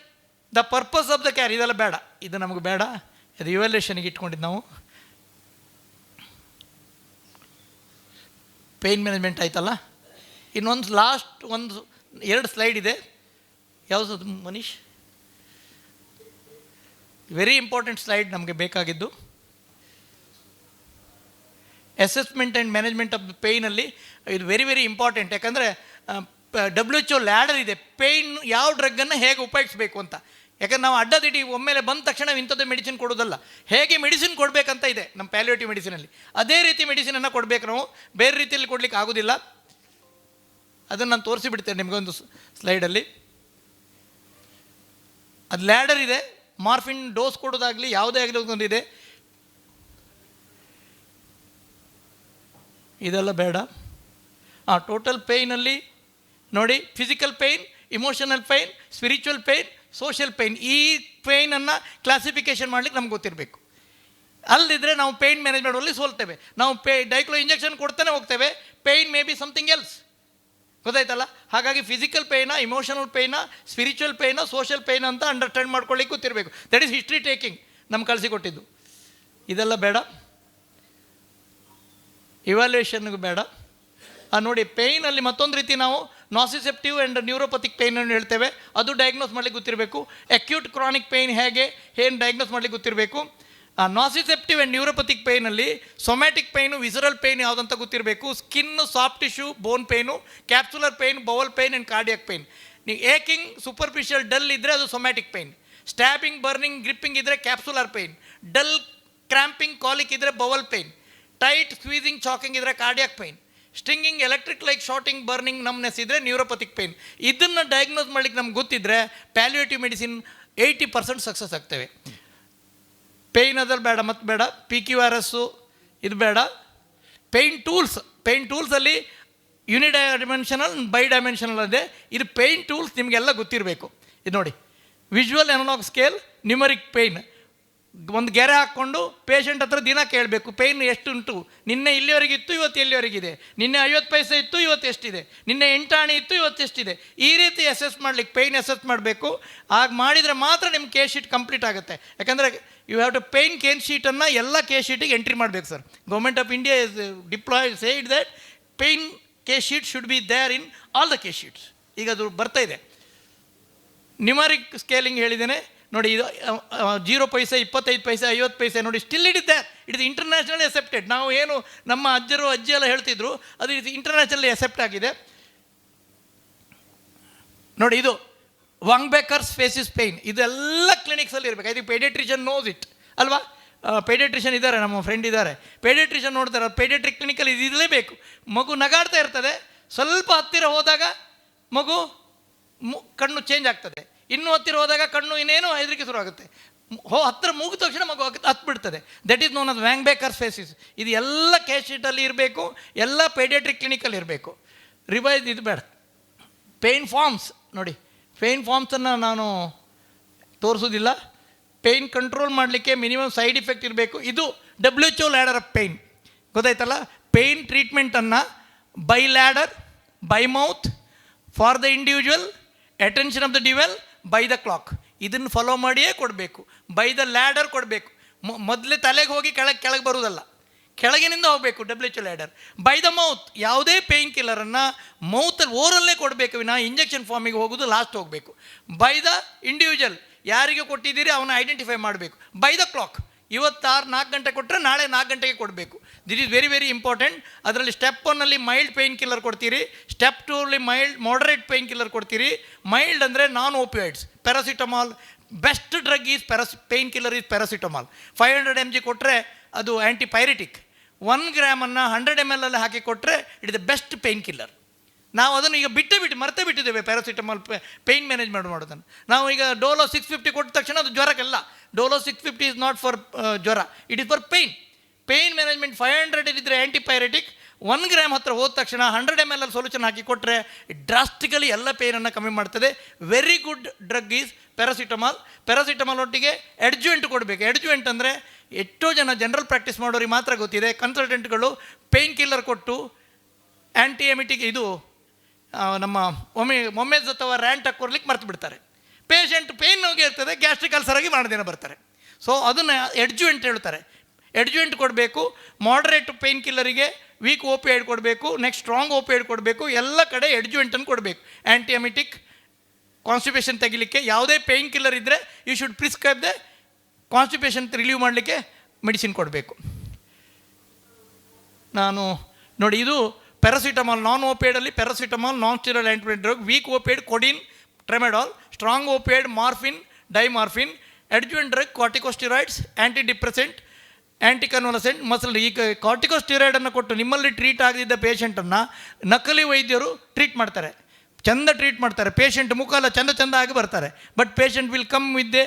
the purpose of the care. ಇದೆಲ್ಲ ಬೇಡ, ಇದು ನಮಗೆ ಬೇಡ. ಇದು ಇವ್ಯಾಲ್ಯೂಯೇಷನ್ಗೆ ಇಟ್ಕೊಂಡಿದ್ದು ನಾವು. ಪೇಯ್ನ್ ಮ್ಯಾನೇಜ್ಮೆಂಟ್ ಆಯ್ತಲ್ಲ. ಇನ್ನೊಂದು ಲಾಸ್ಟ್ 2 ಸ್ಲೈಡ್ ಇದೆ. ಯಾವುದು ಮನೀಶ್? ವೆರಿ ಇಂಪಾರ್ಟೆಂಟ್ ಸ್ಲೈಡ್ ನಮಗೆ ಬೇಕಾಗಿದ್ದು. Assessment and management of the ಪೇಯ್ನಲ್ಲಿ ಇದು ವೆರಿ ವೆರಿ ಇಂಪಾರ್ಟೆಂಟ್. ಯಾಕಂದರೆ WHO ಲ್ಯಾಡರ್ ಇದೆ, ಪೇಯ್ನ್ ಯಾವ ಡ್ರಗ್ಗನ್ನು ಹೇಗೆ ಉಪಯೋಗಿಸ್ಬೇಕು ಅಂತ. ಯಾಕಂದ್ರೆ ನಾವು ಅಡ್ಡದಿಡಿ ಒಮ್ಮೆಲೆ ಬಂದ ತಕ್ಷಣ ಇಂಥದ್ದು ಮೆಡಿಸಿನ್ ಕೊಡೋದಲ್ಲ, ಹೇಗೆ ಮೆಡಿಸಿನ್ ಕೊಡಬೇಕಂತ ಇದೆ ನಮ್ಮ ಪ್ಯಾಲಿಯೇಟಿವ್ ಮೆಡಿಸಿನಲ್ಲಿ. ಅದೇ ರೀತಿ ಮೆಡಿಸಿನನ್ನು ಕೊಡಬೇಕು ನಾವು, ಬೇರೆ ರೀತಿಯಲ್ಲಿ ಕೊಡಲಿಕ್ಕೆ ಆಗೋದಿಲ್ಲ. ಅದನ್ನು ನಾನು ತೋರಿಸಿಬಿಡ್ತೇನೆ ನಿಮಗೊಂದು ಸ್ಲೈಡಲ್ಲಿ. ಅದು ಲ್ಯಾಡರ್ ಇದೆ. ಮಾರ್ಫಿನ್ ಡೋಸ್ ಕೊಡೋದಾಗಲಿ ಯಾವುದೇ ಆಗಲಿ ಒಂದಿದೆ. ಇದೆಲ್ಲ ಬೇಡ. ಟೋಟಲ್ ಪೇಯ್ನಲ್ಲಿ ನೋಡಿ, physical pain, emotional pain, spiritual pain, social pain. ಈ ಪೇಯ್ನನ್ನು ಕ್ಲಾಸಿಫಿಕೇಷನ್ ಮಾಡಲಿಕ್ಕೆ ನಮ್ಗೆ ಗೊತ್ತಿರಬೇಕು. ಅಲ್ಲದಿದ್ದರೆ ನಾವು ಪೇಯ್ನ್ ಮ್ಯಾನೇಜ್ಮೆಂಟಲ್ಲಿ ಸೋಲ್ತೇವೆ. ನಾವು ಡೈಕ್ಲೋ ಇಂಜೆಕ್ಷನ್ ಕೊಡ್ತಾನೆ ಹೋಗ್ತೇವೆ, pain may be something else. ಗೊತ್ತಾಯ್ತಲ್ಲ? ಹಾಗಾಗಿ ಫಿಸಿಕಲ್ ಪೇಯ್ನ, ಇಮೋಷನಲ್ ಪೇಯ್ನ, ಸ್ಪಿರಿಚುವಲ್ ಪೇಯ್ನ, ಸೋಷಿಯಲ್ ಪೇಯ್ನ ಅಂತ ಅಂಡರ್ಸ್ಟ್ಯಾಂಡ್ ಮಾಡ್ಕೊಳ್ಳಿಕ್ಕೆ ಗೊತ್ತಿರಬೇಕು. ದಟ್ ಈಸ್ ಹಿಸ್ಟ್ರಿ ಟೇಕಿಂಗ್ ನಮ್ಗೆ ಕಳಿಸಿಕೊಟ್ಟಿದ್ದು. ಇದೆಲ್ಲ ಬೇಡ. ಇವ್ಯಾಲ್ಯೂಯೇಷನ್ಗೂ ಬೇಡ. ನೋಡಿ, ಪೇಯ್ನಲ್ಲಿ ಮತ್ತೊಂದು ರೀತಿ ನಾವು ನಾಸಿಸೆಪ್ಟಿವ್ ಆ್ಯಂಡ್ ನ್ಯೂರೋಪತಿಕ್ ಪೇಯ್ನನ್ನು ಹೇಳ್ತೇವೆ. ಅದು ಡಯಾಗ್ನೋಸ್ ಮಾಡಲಿಕ್ಕೆ ಗೊತ್ತಿರಬೇಕು. ಅಕ್ಯೂಟ್ ಕ್ರಾನಿಕ್ ಪೇಯ್ನ್ ಏನು ಡಯಾಗ್ನೋಸ್ ಮಾಡಲಿಕ್ಕೆ ಗೊತ್ತಿರಬೇಕು. ನಾಸಿಸೆಪ್ಟಿವ್ ಆ್ಯಂಡ್ ನ್ಯೂರೋಪತಿಕ್ ಪೇಯ್ನಲ್ಲಿ ಸೊಮ್ಯಾಟಿಕ್ ಪೇಯ್ನು, ವಿಸರಲ್ ಪೇಯ್ನ್ ಯಾವುದಂತ ಗೊತ್ತಿರಬೇಕು. Skin, soft tissue, bone pain, capsular pain, bowel pain and cardiac pain. ನೀವು ಏಕಿಂಗ್, ಸೂಪರ್ಫಿಷಿಯಲ್ ಡಲ್ ಇದ್ದರೆ ಅದು somatic pain. Stabbing, burning, gripping ಇದ್ದರೆ capsular pain. Dull, cramping, colic ಇದ್ದರೆ bowel pain. Tight, squeezing, choking ಇದ್ದರೆ cardiac pain. Stinging, electric like shooting, burning, numbness ಇದ್ದರೆ neuropathic pain. ಇದನ್ನು diagnose ಮಾಡಲಿಕ್ಕೆ ನಮ್ಗೆ ಗೊತ್ತಿದ್ದರೆ ಪ್ಯಾಲಿಯೇಟಿವ್ ಮೆಡಿಸಿನ್ 80% ಸಕ್ಸಸ್ ಆಗ್ತೇವೆ. ಪೇಯ್ನ್ ಅದ್ರಲ್ಲಿ ಬೇಡ, ಮತ್ತೆ ಬೇಡ. PQRS ಇದು ಬೇಡ. ಪೇಯ್ನ್ ಟೂಲ್ಸಲ್ಲಿ ಯೂನಿಡೈಮೆನ್ಷನಲ್, ಬೈಡೈಮೆನ್ಷನಲ್ ಇದೆ. ಇದು ಪೇಯ್ನ್ ಟೂಲ್ಸ್ ನಿಮಗೆಲ್ಲ ಗೊತ್ತಿರಬೇಕು. ಇದು ನೋಡಿ, visual analog scale, numeric pain. ಒಂದು ಗೆರೆ ಹಾಕ್ಕೊಂಡು ಪೇಷಂಟ್ ಹತ್ರ ದಿನ ಕೇಳಬೇಕು, ಪೇಯ್ನ್ ಎಷ್ಟುಂಟು, ನಿನ್ನೆ ಇಲ್ಲಿವರೆಗಿತ್ತು, ಇವತ್ತು ಎಲ್ಲಿವರೆಗಿದೆ, ನಿನ್ನೆ 50 ಪೈಸೆ ಇತ್ತು, ಇವತ್ತು ಎಷ್ಟಿದೆ, ನಿನ್ನೆ 8 ಆಣೆ ಇತ್ತು, ಇವತ್ತು ಎಷ್ಟಿದೆ. ಈ ರೀತಿ ಅಸೆಸ್ ಮಾಡಲಿಕ್ಕೆ ಪೇಯ್ನ್ ಅಸೆಸ್ ಮಾಡಬೇಕು. ಆಗ ಮಾಡಿದರೆ ಮಾತ್ರ ನಿಮ್ಮ ಕೇಸ್ ಶೀಟ್ ಕಂಪ್ಲೀಟ್ ಆಗುತ್ತೆ. ಯಾಕಂದರೆ you have to pain case ಶೀಟನ್ನು ಎಲ್ಲ ಕೇಸ್ ಶೀಟಿಗೆ ಎಂಟ್ರಿ ಮಾಡಬೇಕು sir. Government of India is deployed said that pain case sheet should be there in all the case sheets. ಈಗ ಅದು ಬರ್ತಾ ಇದೆ. ನ್ಯೂಮರಿಕ್ ಸ್ಕೇಲಿಂಗ್ ಹೇಳಿದ್ದೇನೆ ನೋಡಿ. ಇದು 0 ಪೈಸೆ, 25 ಪೈಸೆ, 50 ಪೈಸೆ ನೋಡಿ, still it is internationally accepted. ನಾವು ಏನು ನಮ್ಮ ಅಜ್ಜರು ಅಜ್ಜಿ ಎಲ್ಲ ಹೇಳ್ತಿದ್ರು, ಅದು ಇದು ಇಂಟರ್ನ್ಯಾಷನಲಿ ಅಕ್ಸೆಪ್ಟ್ ಆಗಿದೆ ನೋಡಿ. ಇದು ವಾಂಗ್ಬೇಕರ್ಸ್ ಫೇಸಿಸ್ ಪೇಯ್ನ್, ಇದೆಲ್ಲ ಕ್ಲಿನಿಕ್ಸಲ್ಲಿ ಇರಬೇಕು. ಐ ಥಿಂಕ್ ಪೇಡಿಯಾಟ್ರಿಷಿಯನ್ ನೋಸ್ ಇಟ್ ಅಲ್ವಾ? ಪೇಡಿಯಾಟ್ರಿಷಿಯನ್ ಇದ್ದಾರೆ, ನಮ್ಮ ಫ್ರೆಂಡ್ ಇದ್ದಾರೆ, ಪೇಡಿಯಾಟ್ರಿಷಿಯನ್ ನೋಡ್ತಾರೆ. ಪೇಡಿಯಾಟ್ರಿಕ್ ಕ್ಲಿನಿಕಲ್ಲಿ ಇದು ಇರಲೇಬೇಕು. ಮಗು ನಗಾಡ್ತಾ ಇರ್ತದೆ, ಸ್ವಲ್ಪ ಹತ್ತಿರ ಹೋದಾಗ ಮಗು ಕಣ್ಣು ಚೇಂಜ್ ಆಗ್ತದೆ, ಇನ್ನೂ ಹತ್ತಿರ ಹೋದಾಗ ಕಣ್ಣು ಇನ್ನೇನು ಹೆದರಿಕೆ ಶುರು ಆಗುತ್ತೆ. ಹತ್ತಿರ ಮುಗಿದ ತಕ್ಷಣ ಮಗು ಹತ್ಬಿಡ್ತದೆ. That is known as Wong Baker's faces. ಇದು ಎಲ್ಲ ಕೇಸ್ ಶೀಟಲ್ಲಿ ಇರಬೇಕು, ಎಲ್ಲ ಪೇಡಿಯಾಟ್ರಿಕ್ ಕ್ಲಿನಿಕಲ್ಲಿ ಇರಬೇಕು. ಇದು ಬೇಡ. ಪೇಯ್ನ್ ಫಾರ್ಮ್ಸ್ ನೋಡಿ, ಪೇಯ್ನ್ ಫಾರ್ಮ್ಸನ್ನು ನಾನು ತೋರಿಸೋದಿಲ್ಲ. ಪೇಯ್ನ್ ಕಂಟ್ರೋಲ್ ಮಾಡಲಿಕ್ಕೆ ಮಿನಿಮಮ್ ಸೈಡ್ ಇಫೆಕ್ಟ್ ಇರಬೇಕು. ಇದು WHO ಲ್ಯಾಡರ್ ಆಫ್ ಪೇಯ್ನ್, ಗೊತ್ತಾಯ್ತಲ್ಲ. ಪೇಯ್ನ್ ಟ್ರೀಟ್ಮೆಂಟನ್ನು by ladder, by mouth, for the individual, attention of the detail, by the clock, ಇದನ್ನು ಫಾಲೋ ಮಾಡಿಯೇ ಕೊಡಬೇಕು. ಬೈ ದ ಲ್ಯಾಡರ್ ಕೊಡಬೇಕು. ಮೊದಲೇ ತಲೆಗೆ ಹೋಗಿ ಕೆಳಗೆ ಬರುವುದಲ್ಲ, ಕೆಳಗಿನಿಂದ ಹೋಗಬೇಕು. WHO ladder. By the mouth, ಯಾವುದೇ ಪೇಯ್ನ್ ಕಿಲ್ಲರನ್ನು ಮೌತಲ್ಲಿ ಓರಲ್ಲೇ ಕೊಡಬೇಕು ವಿನ ಇಂಜೆಕ್ಷನ್ ಫಾರ್ಮಿಗೆ ಹೋಗೋದು ಲಾಸ್ಟ್ ಹೋಗಬೇಕು. ಬೈ ದ ಇಂಡಿವಿಜುವಲ್, ಯಾರಿಗೆ ಕೊಟ್ಟಿದ್ದೀರಿ ಅವನ್ನ ಐಡೆಂಟಿಫೈ ಮಾಡಬೇಕು. ಬೈ ದ ಕ್ಲಾಕ್, ಇವತ್ತು 4 ಗಂಟೆ ಕೊಟ್ಟರೆ ನಾಳೆ 4 ಗಂಟೆಗೆ ಕೊಡಬೇಕು. This is very very important. ಅದರಲ್ಲಿ ಸ್ಟೆಪ್ 1ಅಲ್ಲಿ ಮೈಲ್ಡ್ ಪೇಯ್ನ್ ಕಿಲ್ಲರ್ ಕೊಡ್ತೀರಿ, ಸ್ಟೆಪ್ 2ಅಲ್ಲಿ ಮಾಡರೇಟ್ ಪೇಯ್ನ್ ಕಿಲ್ಲರ್ ಕೊಡ್ತೀರಿ. ಮೈಲ್ಡ್ ಅಂದರೆ non opioids, paracetamol. Best drug is pain killer is paracetamol. 500 mg ಕೊಟ್ಟರೆ ಅದು ಆ್ಯಂಟಿಪೈರೆಟಿಕ್. 1 ಗ್ರಾಮನ್ನು 100 ml ಅಲ್ಲಿ ಹಾಕಿ ಕೊಟ್ಟರೆ it is the best pain killer. ನಾವು ಅದನ್ನು ಈಗ ಮರ್ತೇ ಬಿಟ್ಟಿದ್ದೇವೆ ಪ್ಯಾರಾಸಿಟಮಾಲ್ ಪೇಯ್ನ್ ಮ್ಯಾನೇಜ್ಮೆಂಟ್ ಮಾಡೋದನ್ನು. ನಾವು ಈಗ ಡೋಲೋ 650 ಕೊಟ್ಟ ತಕ್ಷಣ ಅದು ಜ್ವರಕ್ಕೆಲ್ಲ. ಡೋಲೋ 650 ಇಸ್ ನಾಟ್ ಫಾರ್ ಜ್ವರ, it is for pain management. 500 ಇದ್ದರೆ ಆ್ಯಂಟಿಪೈರೆಟಿಕ್. 1 ಗ್ರಾಮ್ ಹತ್ರ ಹೋದ ತಕ್ಷಣ 100 ml ಅಲ್ಲಿ ಸೊಲ್ಯೂಷನ್ ಹಾಕಿ ಕೊಟ್ಟರೆ ಡ್ರಾಸ್ಟಿಕಲಿ ಎಲ್ಲ ಪೇಯ್ನನ್ನು ಕಮ್ಮಿ ಮಾಡ್ತದೆ. Very good drug is paracetamol. Paracetamol ಒಟ್ಟಿಗೆ ಎಡ್ಜುವೆಂಟ್ ಕೊಡಬೇಕು. ಎಡ್ಜುವೆಂಟ್ ಅಂದರೆ ಎಷ್ಟೋ ಜನ ಜನರಲ್ ಪ್ರಾಕ್ಟೀಸ್ ಮಾಡೋರಿಗೆ ಮಾತ್ರ ಗೊತ್ತಿದೆ. ಕನ್ಸಲ್ಟೆಂಟ್ಗಳು ಪೇಯ್ನ್ ಕಿಲ್ಲರ್ ಕೊಟ್ಟು ಆ್ಯಂಟಿಎಮಿಟಿಕ್ ಇದು ನಮ್ಮ ಮೊಮೆಜ್ ಅಥವಾ ರ್ಯಾಂಟಾಗಿ ಕೊಡ್ಲಿಕ್ಕೆ ಮರ್ತು ಬಿಡ್ತಾರೆ. ಪೇಷಂಟ್ ಪೇಯ್ನ್ ಹೋಗಿ ಇರ್ತದೆ, ಗ್ಯಾಸ್ಟ್ರಿಕ್ ಅಲ್ಸರ್ ಆಗಿ ದಿನ ಬರ್ತಾರೆ. ಸೊ ಅದನ್ನು ಎಡ್ಜುವೆಂಟ್ ಹೇಳ್ತಾರೆ. ಎಡ್ಜುವೆಂಟ್ ಕೊಡಬೇಕು. ಮಾಡರೇಟ್ ಪೇಯ್ನ್ ಕಿಲ್ಲರಿಗೆ ವೀಕ್ ಓಪಿಯಾಯ್ಡ್ ಕೊಡಬೇಕು, ನೆಕ್ಸ್ಟ್ ಸ್ಟ್ರಾಂಗ್ ಓಪಿಯಾಯ್ಡ್ ಕೊಡಬೇಕು. ಎಲ್ಲ ಕಡೆ ಎಡ್ಜುವೆಂಟನ್ನು ಕೊಡಬೇಕು. ಆ್ಯಂಟಿಎಮಿಟಿಕ್, ಕಾನ್ಸ್ಟಿಪೇಷನ್ ತೆಗಿಲಿಕ್ಕೆ ಯಾವುದೇ ಪೇಯ್ನ್ ಕಿಲ್ಲರ್ ಇದ್ದರೆ you should prescribe the constipation relieve ಮಾಡಲಿಕ್ಕೆ ಮೆಡಿಸಿನ್ ಕೊಡಬೇಕು. ನಾನು ನೋಡಿ, ಇದು ಪ್ಯಾರಾಸಿಟಮಾಲ್. ನಾನ್ ಓಪಿಯಾಯ್ಡಲ್ಲಿ paracetamol, non steroid anti drug. Weak opioid codeine, tramadol. Strong opioid morphine, diamorphine. Adjuvant drug corticosteroids, anti depressant, anti convulsant, muscle. ಈಗ ಕಾರ್ಟಿಕೋಸ್ಟಿರಾಯ್ಡನ್ನು ಕೊಟ್ಟು ನಿಮ್ಮಲ್ಲಿ ಟ್ರೀಟ್ ಆಗದಿದ್ದ ಪೇಷಂಟನ್ನು ನಕಲಿ ವೈದ್ಯರು ಟ್ರೀಟ್ ಮಾಡ್ತಾರೆ, ಚಂದ ಟ್ರೀಟ್ ಮಾಡ್ತಾರೆ. ಪೇಷಂಟ್ ಮುಖ ಎಲ್ಲ ಚಂದ ಆಗಿ ಬರ್ತಾರೆ. But patient will come with a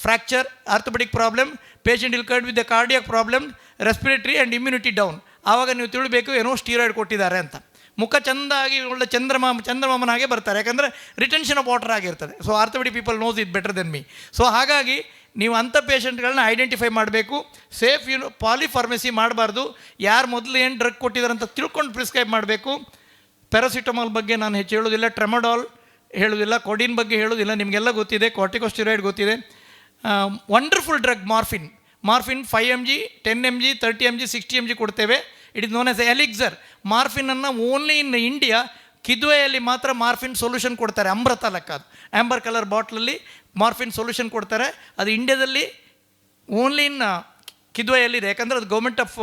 fracture, orthopaedic problem. Patient will come with a cardiac problem, respiratory and immunity down. ಆವಾಗ ನೀವು ತಿಳಬೇಕು ಏನೋ ಸ್ಟೀರಾಯ್ಡ್ ಕೊಟ್ಟಿದ್ದಾರೆ ಅಂತ. ಮುಖ ಚಂದಾಗಿ ಒಳ್ಳೆ ಚಂದ್ರಮಾಮನಾಗೆ ಬರ್ತಾರೆ, ಯಾಕಂದರೆ ರಿಟೆನ್ಷನ್ ಆಫ್ ವಾಟರ್ ಆಗಿರ್ತದೆ. So orthopaedic people knows it better then me. So ಹಾಗಾಗಿ ನೀವು ಅಂಥ ಪೇಷಂಟ್ಗಳನ್ನ ಐಡೆಂಟಿಫೈ ಮಾಡಬೇಕು. ಸೇಫ್ ಪಾಲಿಫಾರ್ಮಸಿ ಮಾಡಬಾರ್ದು. ಯಾರು ಮೊದಲು ಏನು ಡ್ರಗ್ ಕೊಟ್ಟಿದ್ದಾರೆ ಅಂತ ತಿಳ್ಕೊಂಡು ಪ್ರಿಸ್ಕ್ರೈಬ್ ಮಾಡಬೇಕು. ಪ್ಯಾರಾಸಿಟಮಾಲ್ ಬಗ್ಗೆ ನಾನು ಹೆಚ್ಚು ಹೇಳೋದಿಲ್ಲ, ಟ್ರೆಮಡಾಲ್ ಹೇಳೋದಿಲ್ಲ, ಕೊಡಿನ್ ಬಗ್ಗೆ ಹೇಳೋದಿಲ್ಲ, ನಿಮಗೆಲ್ಲ ಗೊತ್ತಿದೆ. ಕಾರ್ಟಿಕೋಸ್ಟಿರಾಯ್ಡ್ ಗೊತ್ತಿದೆ. Wonderful drug morphine. 5 mg, 10 mg, 30 mg, 60 mg ಕೊಡ್ತೇವೆ. It is known as elixir. ಮಾರ್ಫಿನನ್ನು ಓನ್ಲಿ ಇನ್ ಇಂಡಿಯಾ ಕಿದ್ವೆಯಲ್ಲಿ ಮಾತ್ರ ಮಾರ್ಫಿನ್ ಸೊಲ್ಯೂಷನ್ ಕೊಡ್ತಾರೆ. ಅಮೃತ ಲೆಕ್ಕ ಅದು. ಆ್ಯಂಬರ್ ಕಲರ್ ಬಾಟ್ಲಲ್ಲಿ ಮಾರ್ಫಿನ್ ಸೊಲ್ಯೂಷನ್ ಕೊಡ್ತಾರೆ. ಅದು ಇಂಡಿಯಾದಲ್ಲಿ ಓನ್ಲಿ ಇನ್ ಕಿದ್ವೆಯಲ್ಲಿದೆ. ಯಾಕಂದರೆ ಅದು ಗೌರ್ಮೆಂಟ್ ಆಫ್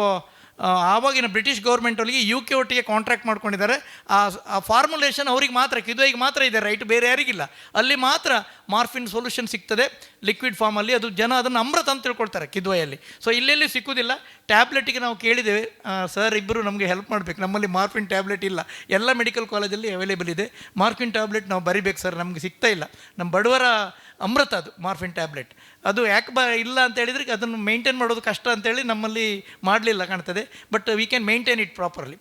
ಆವಾಗಿನ ಬ್ರಿಟಿಷ್ ಗೌರ್ಮೆಂಟಲ್ಲಿಗೆ UK ಒಟ್ಟಿಗೆ ಕಾಂಟ್ರಾಕ್ಟ್ ಮಾಡ್ಕೊಂಡಿದ್ದಾರೆ. ಆ ಫಾರ್ಮುಲೇಷನ್ ಅವ್ರಿಗೆ ಮಾತ್ರ, ಕಿದ್ವೆಗೆ ಮಾತ್ರ ಇದೆ ರೈಟ್, ಬೇರೆ ಯಾರಿಗಿಲ್ಲ. ಅಲ್ಲಿ ಮಾತ್ರ ಮಾರ್ಫಿನ್ ಸೊಲ್ಯೂಷನ್ ಸಿಗ್ತದೆ ಲಿಕ್ವಿಡ್ ಫಾರ್ಮಲ್ಲಿ. ಅದು ಜನ ಅದನ್ನು ಅಮೃತ ಅಂತ ತಿಳ್ಕೊಳ್ತಾರೆ ಕಿದ್ವೆಯಲ್ಲಿ. ಸೊ ಇಲ್ಲೆಲ್ಲಿ ಸಿಕ್ಕುವುದಿಲ್ಲ. ಟ್ಯಾಬ್ಲೆಟಿಗೆ ನಾವು ಕೇಳಿದ್ದೇವೆ, ಸರ್ ಇಬ್ಬರು ನಮಗೆ ಹೆಲ್ಪ್ ಮಾಡಬೇಕು, ನಮ್ಮಲ್ಲಿ ಮಾರ್ಫಿನ್ ಟ್ಯಾಬ್ಲೆಟ್ ಇಲ್ಲ. ಎಲ್ಲ ಮೆಡಿಕಲ್ ಕಾಲೇಜಲ್ಲಿ ಅವೈಲೇಬಲ್ ಇದೆ. ಮಾರ್ಫಿನ್ ಟ್ಯಾಬ್ಲೆಟ್ ನಾವು ಬರಿಬೇಕು ಸರ್, ನಮಗೆ ಸಿಗ್ತಾ ಇಲ್ಲ. ನಮ್ಮ ಬಡವರ ಅಮೃತ ಅದು ಮಾರ್ಫಿನ್ ಟ್ಯಾಬ್ಲೆಟ್. ಅದು ಯಾಕೆ ಇಲ್ಲ ಅಂತ ಹೇಳಿದರೆ ಅದನ್ನು ಮೇಂಟೈನ್ ಮಾಡೋದು ಕಷ್ಟ ಅಂತೇಳಿ ನಮ್ಮಲ್ಲಿ ಮಾಡಲಿಲ್ಲ ಕಾಣ್ತದೆ. But we can maintain it properly.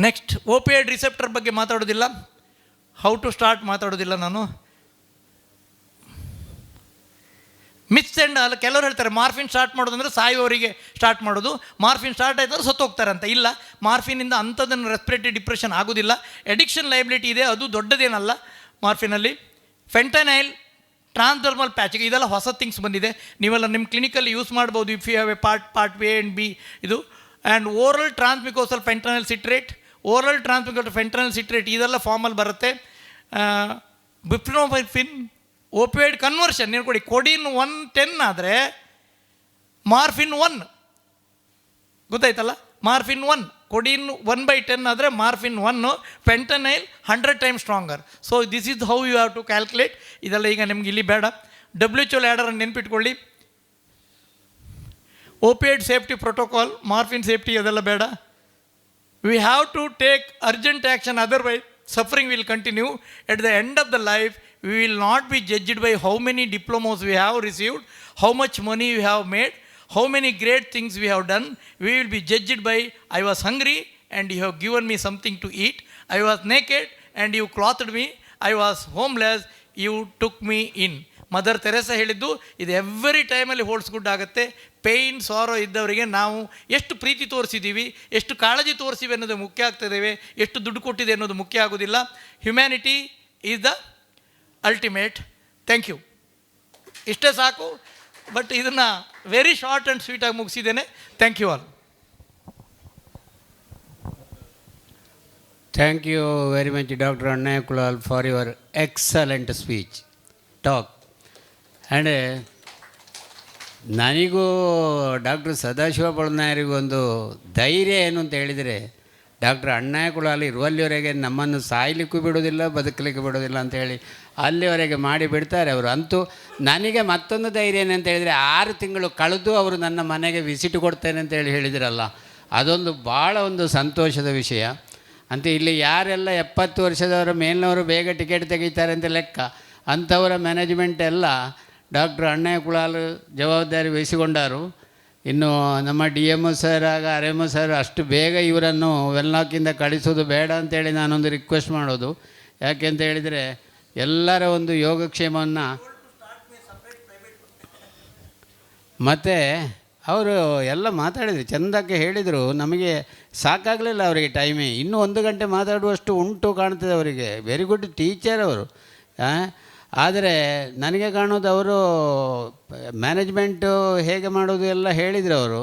Next, opioid receptor ಬಗ್ಗೆ ಮಾತಾಡೋದಿಲ್ಲ, ಹೌ ಟು ಸ್ಟಾರ್ಟ್ ಮಾತಾಡೋದಿಲ್ಲ ನಾನು. ಮಿತ್ಸ್ ಆ್ಯಂಡ್ ಅಲ್ಲ, ಕೆಲವರು ಹೇಳ್ತಾರೆ ಮಾರ್ಫಿನ್ ಸ್ಟಾರ್ಟ್ ಮಾಡೋದಂದ್ರೆ ಸಾಯುವವರಿಗೆ ಸ್ಟಾರ್ಟ್ ಮಾಡೋದು, ಮಾರ್ಫಿನ್ ಸ್ಟಾರ್ಟ್ ಆಯ್ತಂದ್ರೆ ಸತ್ತು ಹೋಗ್ತಾರೆ ಅಂತ. ಇಲ್ಲ, ಮಾರ್ಫಿನಿಂದ ಅಂಥದ್ದನ್ನು ರೆಸ್ಪಿರೇಟರಿ ಡಿಪ್ರೆಷನ್ ಆಗೋದಿಲ್ಲ. ಎಡಿಕ್ಷನ್ ಲೈಬಿಲಿಟಿ ಇದೆ, ಅದು ದೊಡ್ಡದೇನಲ್ಲ ಮಾರ್ಫಿನಲ್ಲಿ. ಫೆಂಟನೈಲ್, ಟ್ರಾನ್ಸ್ಡರ್ಮಲ್ ಪ್ಯಾಚ್, ಇದೆಲ್ಲ ಹೊಸ ಥಿಂಗ್ಸ್ ಬಂದಿದೆ. ನೀವೆಲ್ಲ ನಿಮ್ಮ ಕ್ಲಿನಿಕಲ್ಲಿ ಯೂಸ್ ಮಾಡ್ಬೋದು if you have a part A and B ಇದು. And oral transmucosal fentanyl citrate, oral transmucosal fentanyl citrate ಇದೆಲ್ಲ ಫಾರ್ಮಲ್ಲಿ ಬರುತ್ತೆ. Buprenorphine, opioid conversion. ನೀವು ಕೊಡಿ, ಕೊಡಿನ್ 110 ಆದರೆ ಮಾರ್ಫಿನ್ 1, ಗೊತ್ತಾಯ್ತಲ್ಲ, ಮಾರ್ಫಿನ್ 1. ಕೊಡಿನ್ 1/10 ಆದರೆ morphine 1, fentanyl 100 times stronger. So this is how you have to calculate. ಇದೆಲ್ಲ ಈಗ ನಿಮ್ಗೆ ಇಲ್ಲಿ ಬೇಡ. WHO ಲ್ಯಾಡರನ್ನು ನೆನ್ಪಿಟ್ಕೊಳ್ಳಿ. Opioid safety protocol, morphine safety ಅದೆಲ್ಲ ಬೇಡ. We have to take urgent action, otherwise suffering will continue. At the end of the life, we will not be judged by how many diplomas we have received, how much money we have made, how many great things we have done. We will be judged by, I was hungry and you have given me something to eat. I was naked and you clothed me. I was homeless, you took me in. Mother Teresa ಹೇಳಿದ್ದು ಇದು every ಟೈಮಲ್ಲಿ holds good ಆಗುತ್ತೆ. Pain sorrow ಇದ್ದವರಿಗೆ ನಾವು ಎಷ್ಟು ಪ್ರೀತಿ ತೋರಿಸಿದ್ದೀವಿ, ಎಷ್ಟು ಕಾಳಜಿ ತೋರಿಸಿವಿ ಅನ್ನೋದು ಮುಖ್ಯ ಆಗ್ತದೇವೆ, ಎಷ್ಟು ದುಡ್ಡು ಕೊಟ್ಟಿದೆ ಅನ್ನೋದು ಮುಖ್ಯ ಆಗೋದಿಲ್ಲ. Humanity is the ultimate. Thank you. ಇಷ್ಟೇ ಸಾಕು. ಬಟ್ ಇದನ್ನು ವೆರಿ ಶಾರ್ಟ್ ಆ್ಯಂಡ್ ಸ್ವೀಟಾಗಿ ಮುಗಿಸಿದ್ದೇನೆ. Thank you all. Thank you very much, Dr. Annaya Kulal, for your excellent speech, talk. And ನನಗೂ ಡಾಕ್ಟರ್ ಸದಾಶಿವ ಪೊಳ್ನಾಯರಿಗೂ ಒಂದು ಧೈರ್ಯ ಏನು ಅಂತ ಹೇಳಿದರೆ, ಡಾಕ್ಟರ್ ಅಣ್ಣಯ್ಯ ಕುಲಾಲ್ ಇರುವಲ್ಲಿವರೆಗೆ ನಮ್ಮನ್ನು ಸಾಯಲಿಕ್ಕೂ ಬಿಡೋದಿಲ್ಲ, ಬದುಕಲಿಕ್ಕೆ ಬಿಡೋದಿಲ್ಲ ಅಂತೇಳಿ ಅಲ್ಲಿವರೆಗೆ ಮಾಡಿ ಬಿಡ್ತಾರೆ ಅವರು. ಅಂತೂ ನನಗೆ ಮತ್ತೊಂದು ಧೈರ್ಯ ಏನಂತ ಹೇಳಿದರೆ, 6 ತಿಂಗಳು ಕಳೆದು ಅವರು ನನ್ನ ಮನೆಗೆ ವಿಸಿಟ್ ಕೊಡ್ತೇನೆ ಅಂತೇಳಿ ಹೇಳಿದಿರಲ್ಲ, ಅದೊಂದು ಭಾಳ ಒಂದು ಸಂತೋಷದ ವಿಷಯ. ಅಂತ ಇಲ್ಲಿ ಯಾರೆಲ್ಲ 70 ವರ್ಷದವರ ಮೇಲಿನವರು ಬೇಗ ಟಿಕೆಟ್ ತೆಗಿತಾರೆ ಅಂತ ಲೆಕ್ಕ, ಅಂಥವರ ಮ್ಯಾನೇಜ್ಮೆಂಟ್ ಎಲ್ಲ ಡಾಕ್ಟರ್ ಅಣ್ಣಯ್ಯ ಕುಲಾಲ್ ಜವಾಬ್ದಾರಿ ವಹಿಸಿಕೊಂಡರು. ಇನ್ನು ನಮ್ಮ DMO ಸರ್ ಆಗ RMO ಸರ್ ಅಷ್ಟು ಬೇಗ ಇವರನ್ನು ವೆಲ್ಲಾಕಿಂದ ಕಳಿಸೋದು ಬೇಡ ಅಂತೇಳಿ ನಾನೊಂದು ರಿಕ್ವೆಸ್ಟ್ ಮಾಡೋದು. ಯಾಕೆಂತ ಹೇಳಿದರೆ ಎಲ್ಲರ ಒಂದು ಯೋಗಕ್ಷೇಮವನ್ನು ಮತ್ತು ಅವರು ಎಲ್ಲ ಮಾತಾಡಿದರು, ಚೆಂದಕ್ಕೆ ಹೇಳಿದರು. ನಮಗೆ ಸಾಕಾಗಲಿಲ್ಲ ಅವರಿಗೆ ಟೈಮೇ. ಇನ್ನೂ 1 ಗಂಟೆ ಮಾತಾಡುವಷ್ಟು ಉಂಟು ಕಾಣ್ತದೆ ಅವರಿಗೆ. ವೆರಿ ಗುಡ್ ಟೀಚರ್ ಅವರು. ಆದರೆ ನನಗೆ ಕಾಣೋದು ಅವರು ಮ್ಯಾನೇಜ್ಮೆಂಟು ಹೇಗೆ ಮಾಡೋದು ಎಲ್ಲ ಹೇಳಿದರು ಅವರು.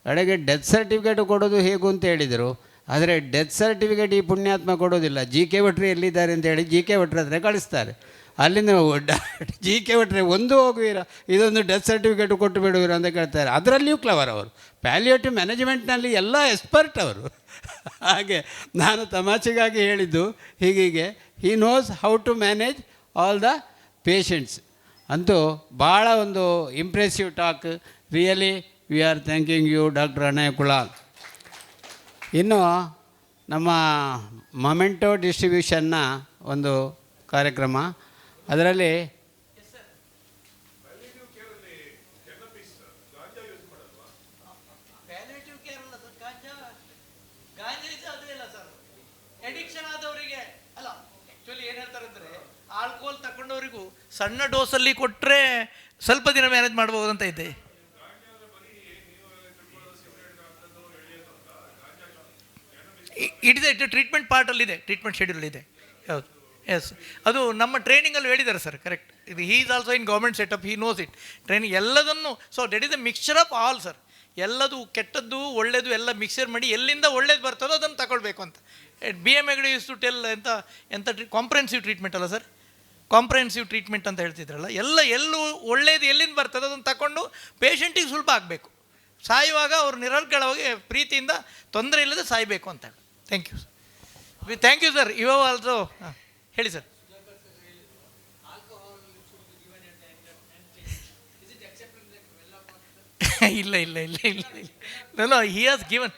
ಕಡೆಗೆ ಡೆತ್ ಸರ್ಟಿಫಿಕೇಟು ಕೊಡೋದು ಹೇಗೂ ಅಂತ ಹೇಳಿದರು. ಆದರೆ ಡೆತ್ ಸರ್ಟಿಫಿಕೇಟ್ ಈ ಪುಣ್ಯಾತ್ಮ ಕೊಡೋದಿಲ್ಲ. GK ಭಟ್ರು ಎಲ್ಲಿದ್ದಾರೆ ಅಂತೇಳಿ GK ಭಟ್ರ ಹತ್ರ ಕಳಿಸ್ತಾರೆ. ಅಲ್ಲಿಂದ GK ಭಟ್ರೆ ಒಂದು ಹೋಗುವೀರ, ಇದೊಂದು ಡೆತ್ ಸರ್ಟಿಫಿಕೇಟು ಕೊಟ್ಟು ಬಿಡುವೀರ ಅಂತ ಕೇಳ್ತಾರೆ. ಅದರಲ್ಲಿಯೂ ಕ್ಲವರ್ ಅವರು. ಪ್ಯಾಲಿಯೇಟಿವ್ ಮ್ಯಾನೇಜ್ಮೆಂಟ್ನಲ್ಲಿ ಎಲ್ಲ ಎಕ್ಸ್ಪರ್ಟ್ ಅವರು. ಹಾಗೆ ನಾನು ತಮಾಷೆಗಾಗಿ ಹೇಳಿದ್ದು ಹೀಗೀಗೆ, he knows how to manage all the patients. ಅಂತೂ ಭಾಳ ಒಂದು impressive talk. Really we are thanking you doctor Annayya Kulal. ಇನ್ನು ನಮ್ಮ ಮೊಮೆಂಟೋ ಡಿಸ್ಟ್ರಿಬ್ಯೂಷನ್ನ ಒಂದು ಕಾರ್ಯಕ್ರಮ, ಅದರಲ್ಲಿ ಎಡಿಕ್ಷನ್ ಆದವರಿಗೆ ಅಲ್ಲ, ಆ್ಯಕ್ಚುಲಿ ಏನು ಹೇಳ್ತಾರೆ ಅಂದರೆ, ಆಲ್ಕೋಹಾಲ್ ತಗೊಂಡವರಿಗೂ ಸಣ್ಣ ಡೋಸಲ್ಲಿ ಕೊಟ್ಟರೆ ಸ್ವಲ್ಪ ದಿನ ಮ್ಯಾನೇಜ್ ಮಾಡ್ಬೋದು ಅಂತ ಇದೆ. ಇಡಿದೆ, ಟ್ರೀಟ್ಮೆಂಟ್ ಪಾರ್ಟಲ್ಲಿದೆ, ಟ್ರೀಟ್ಮೆಂಟ್ ಶೆಡ್ಯೂಲ್ ಇದೆ. ಹೌದು, ಎಸ್, ಅದು ನಮ್ಮ ಟ್ರೈನಿಂಗಲ್ಲಿ ಹೇಳಿದ್ದಾರೆ ಸರ್. ಕರೆಕ್ಟ್. ಇದು he is also in government setup, he knows it. Training ಎಲ್ಲದನ್ನು. So that is the mixture of all sir. ಎಲ್ಲದು ಕೆಟ್ಟದ್ದು ಒಳ್ಳೆಯದು ಎಲ್ಲ ಮಿಕ್ಸರ್ ಮಾಡಿ ಎಲ್ಲಿಂದ ಒಳ್ಳೇದು ಬರ್ತದೋ ಅದನ್ನು ತಗೊಳ್ಬೇಕು ಅಂತ. BMA ಯೂಸ್ ಟು ಟೆಲ್ ಎಂಥ ಕಾಂಪ್ರೆನ್ಸಿವ್ ಟ್ರೀಟ್ಮೆಂಟ್ ಅಲ್ಲ ಸರ್, ಕಾಂಪ್ರೆನ್ಸಿವ್ ಟ್ರೀಟ್ಮೆಂಟ್ ಅಂತ ಹೇಳ್ತಿದ್ರಲ್ಲ. ಎಲ್ಲೂ ಒಳ್ಳೇದು ಎಲ್ಲಿಂದ ಬರ್ತದೆ ಅದನ್ನು ತಗೊಂಡು ಪೇಷಂಟಿಗೆ ಸುಲಭ ಆಗಬೇಕು. ಸಾಯುವಾಗ ಅವರು ನಿರರ್ಗಳವಾಗಿ ಪ್ರೀತಿಯಿಂದ ತೊಂದರೆ ಇಲ್ಲದೆ ಸಾಯಬೇಕು ಅಂತ ಹೇಳಿ. Thank you sir. Thank you sir. You have also ಹೇಳಿ ಸರ್. ಇಲ್ಲ ಇಲ್ಲ ಇಲ್ಲ ಇಲ್ಲ ಇಲ್ಲ ನೋ, ಹಿ ಹ್ಯಾಸ್ ಗಿವನ್.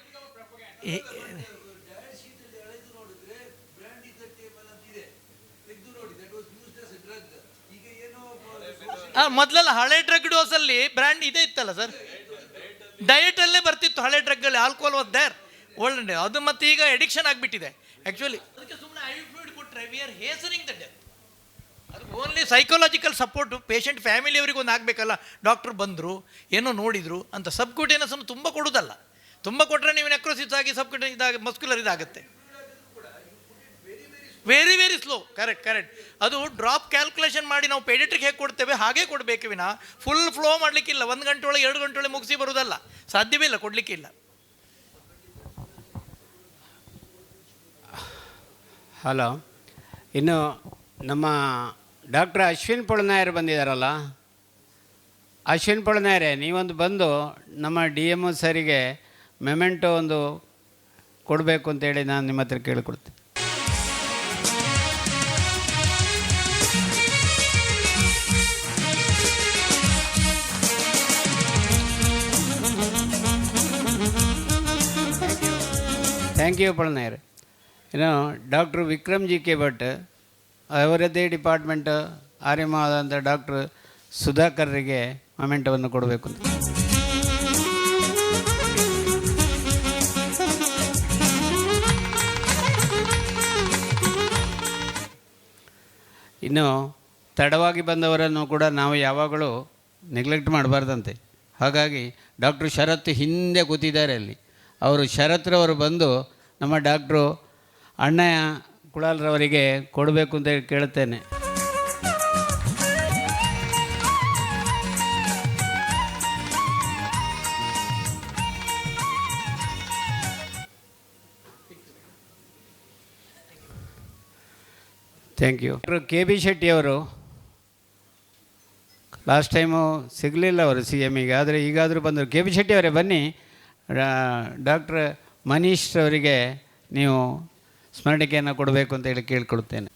ಮೊದಲೆಲ್ಲ ಹಳೆ ಡ್ರಗ್ ಡೋಸಲ್ಲಿ ಬ್ರ್ಯಾಂಡ್ ಇದೇ ಇತ್ತಲ್ಲ ಸರ್, ಡಯಟಲ್ಲೇ ಬರ್ತಿತ್ತು ಹಳೆ ಡ್ರಗ್ಗಲ್ಲಿ. Alcohol was there old. ಅದು ಮತ್ತೆ ಈಗ ಎಡಿಕ್ಷನ್ ಆಗಿಬಿಟ್ಟಿದೆ ಆ್ಯಕ್ಚುಲಿ. ಅದಕ್ಕೆ ಸುಮ್ಮನೆ ಐಫ್ಲೂಯಿಡ್ ಕೊಟ್ಟರೆ ವಿ ಆರ್ ಹೇಸರಿಂಗ್ ದ ಡೆತ್. ಅದು ಓನ್ಲಿ ಸೈಕಾಲಜಿಕಲ್ ಸಪೋರ್ಟು ಪೇಷಂಟ್ ಫ್ಯಾಮಿಲಿಯವರಿಗೆ ಒಂದು ಆಗಬೇಕಲ್ಲ. ಡಾಕ್ಟ್ರು ಬಂದರು, ಏನೋ ನೋಡಿದರು ಅಂತ ಸಬ್ಕ್ಯೂಟೇನಸನ್ನು ತುಂಬ ಕೊಡೋದಲ್ಲ. ತುಂಬ ಕೊಟ್ಟರೆ ನೀವು ನೆಕ್ರೋಸಿಸ್ ಆಗಿ ಸಬ್ಕ್ಯೂಟೇನ್ ಇದಾಗಿ ಮಸ್ಕ್ಯುಲರ್ ಇದಾಗುತ್ತೆ. Very very slow. Correct correct. ಅದು ಡ್ರಾಪ್ ಕ್ಯಾಲ್ಕುಲೇಷನ್ ಮಾಡಿ ನಾವು ಪೆಡಿಟ್ರಿಗೆ ಹೇಗೆ ಕೊಡ್ತೇವೆ ಹಾಗೆ ಕೊಡಬೇಕು ವಿನ ಫುಲ್ ಫ್ಲೋ ಮಾಡಲಿಕ್ಕಿಲ್ಲ. 1 ಗಂಟೆ ಒಳಗೆ 2 ಗಂಟೆ ಒಳಗೆ ಮುಗಿಸಿ ಬರೋದಲ್ಲ, ಸಾಧ್ಯವೇ ಇಲ್ಲ, ಕೊಡಲಿಕ್ಕಿಲ್ಲ. ಹಲೋ, ಇನ್ನು ನಮ್ಮ ಡಾಕ್ಟರ್ ಅಶ್ವಿನ್ ಪೊಳ್ನಾಯರ್ ಬಂದಿದ್ದಾರಲ್ಲ. ಅಶ್ವಿನ್ ಪೊಳ್ನಾಯರೇ, ನೀವೊಂದು ಬಂದು ನಮ್ಮ DMO ಸರಿಗೆ ಮೆಮೆಂಟೋ ಒಂದು ಕೊಡಬೇಕು ಅಂತೇಳಿ ನಾನು ನಿಮ್ಮ ಹತ್ರ ಕೇಳಿಕೊಡ್ತೀನಿ. Thank you ಪೊಳ್ನಾಯರ್. ಇನ್ನು ಡಾಕ್ಟ್ರು ವಿಕ್ರಮ್ GK ಭಟ್, ಅವರದ್ದೇ ಡಿಪಾರ್ಟ್ಮೆಂಟ್ RMO ಆದಂಥ ಡಾಕ್ಟ್ರ್ ಸುಧಾಕರ್ರಿಗೆ ಮೊಮೆಂಟವನ್ನು ಕೊಡಬೇಕು ಅಂತ. ಇನ್ನು ತಡವಾಗಿ ಬಂದವರನ್ನು ಕೂಡ ನಾವು ಯಾವಾಗಲೂ ನೆಗ್ಲೆಕ್ಟ್ ಮಾಡಬಾರ್ದಂತೆ. ಹಾಗಾಗಿ ಡಾಕ್ಟ್ರು ಶರತ್ ಹಿಂದೆ ಕೂತಿದ್ದಾರೆ ಅಲ್ಲಿ. ಅವರು ಶರತ್ರವರು ಬಂದು ನಮ್ಮ ಡಾಕ್ಟ್ರು ಅಣ್ಣಯ್ಯ ಕುಳಾಲ್ರವರಿಗೆ ಕೊಡಬೇಕು ಅಂತ ಕೇಳುತ್ತೇನೆ. Thank you. ಡಾಕ್ಟ್ರು KB ಶೆಟ್ಟಿಯವರು ಲಾಸ್ಟ್ ಟೈಮು ಸಿಗಲಿಲ್ಲ ಅವರು CMಗೆ, ಆದರೆ ಈಗಾದರೂ ಬಂದರು. KB ಶೆಟ್ಟಿಯವರೇ ಬನ್ನಿ. ಡಾಕ್ಟ್ರ್ ಮನೀಶ್ ಅವರಿಗೆ ನೀವು ಸ್ಮರಣಿಕೆಯನ್ನು ಕೊಡಬೇಕು ಅಂತ ಹೇಳಿ ಕೇಳಿಕೊಳ್ತೇನೆ.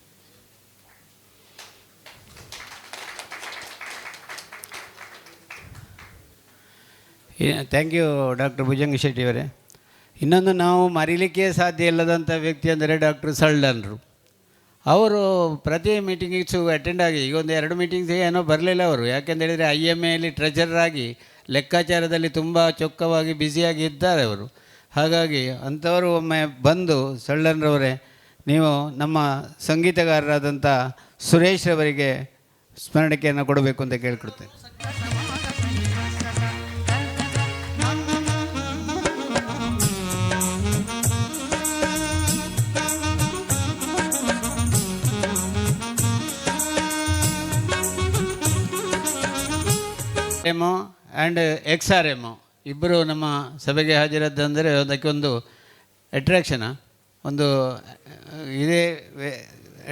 ಥ್ಯಾಂಕ್ ಯು ಡಾಕ್ಟರ್ ಭುಜಂಗ ಶೆಟ್ಟಿಯವರೇ. ಇನ್ನೊಂದು ನಾವು ಮರೀಲಿಕ್ಕೆ ಸಾಧ್ಯ ಇಲ್ಲದಂಥ ವ್ಯಕ್ತಿ ಅಂದರೆ ಡಾಕ್ಟ್ರ್ ಸಲ್ಡನ್ರು. ಅವರು ಪ್ರತಿ ಮೀಟಿಂಗಿಗ್ಸು ಅಟೆಂಡ್ ಆಗಿ ಈಗ ಒಂದು 2 ಮೀಟಿಂಗ್ಸ್ ಏನೋ ಬರಲಿಲ್ಲ ಅವರು. ಯಾಕೆಂತೇಳಿದರೆ IMAಯಲ್ಲಿ ಟ್ರೆಜರರ್ ಆಗಿ ಲೆಕ್ಕಾಚಾರದಲ್ಲಿ ತುಂಬ ಚೊಕ್ಕವಾಗಿ ಬ್ಯುಸಿಯಾಗಿ ಇದ್ದಾರೆ ಅವರು. ಹಾಗಾಗಿ ಅಂಥವರು ಒಮ್ಮೆ ಬಂದು ಸಳ್ಳನ್ರವರೇ ನೀವು ನಮ್ಮ ಸಂಗೀತಗಾರರಾದಂಥ ಸುರೇಶ್ ಅವರಿಗೆ ಸ್ಮರಣಿಕೆಯನ್ನು ಕೊಡಬೇಕು ಅಂತ ಕೇಳಿಕೊಡ್ತೇನೆ. MO ಆ್ಯಂಡ್ XRMO ಇಬ್ಬರು ನಮ್ಮ ಸಭೆಗೆ ಹಾಜರಾದಂದರೆ ಅದಕ್ಕೊಂದು ಅಟ್ರ್ಯಾಕ್ಷನ, ಒಂದು ಇದೇ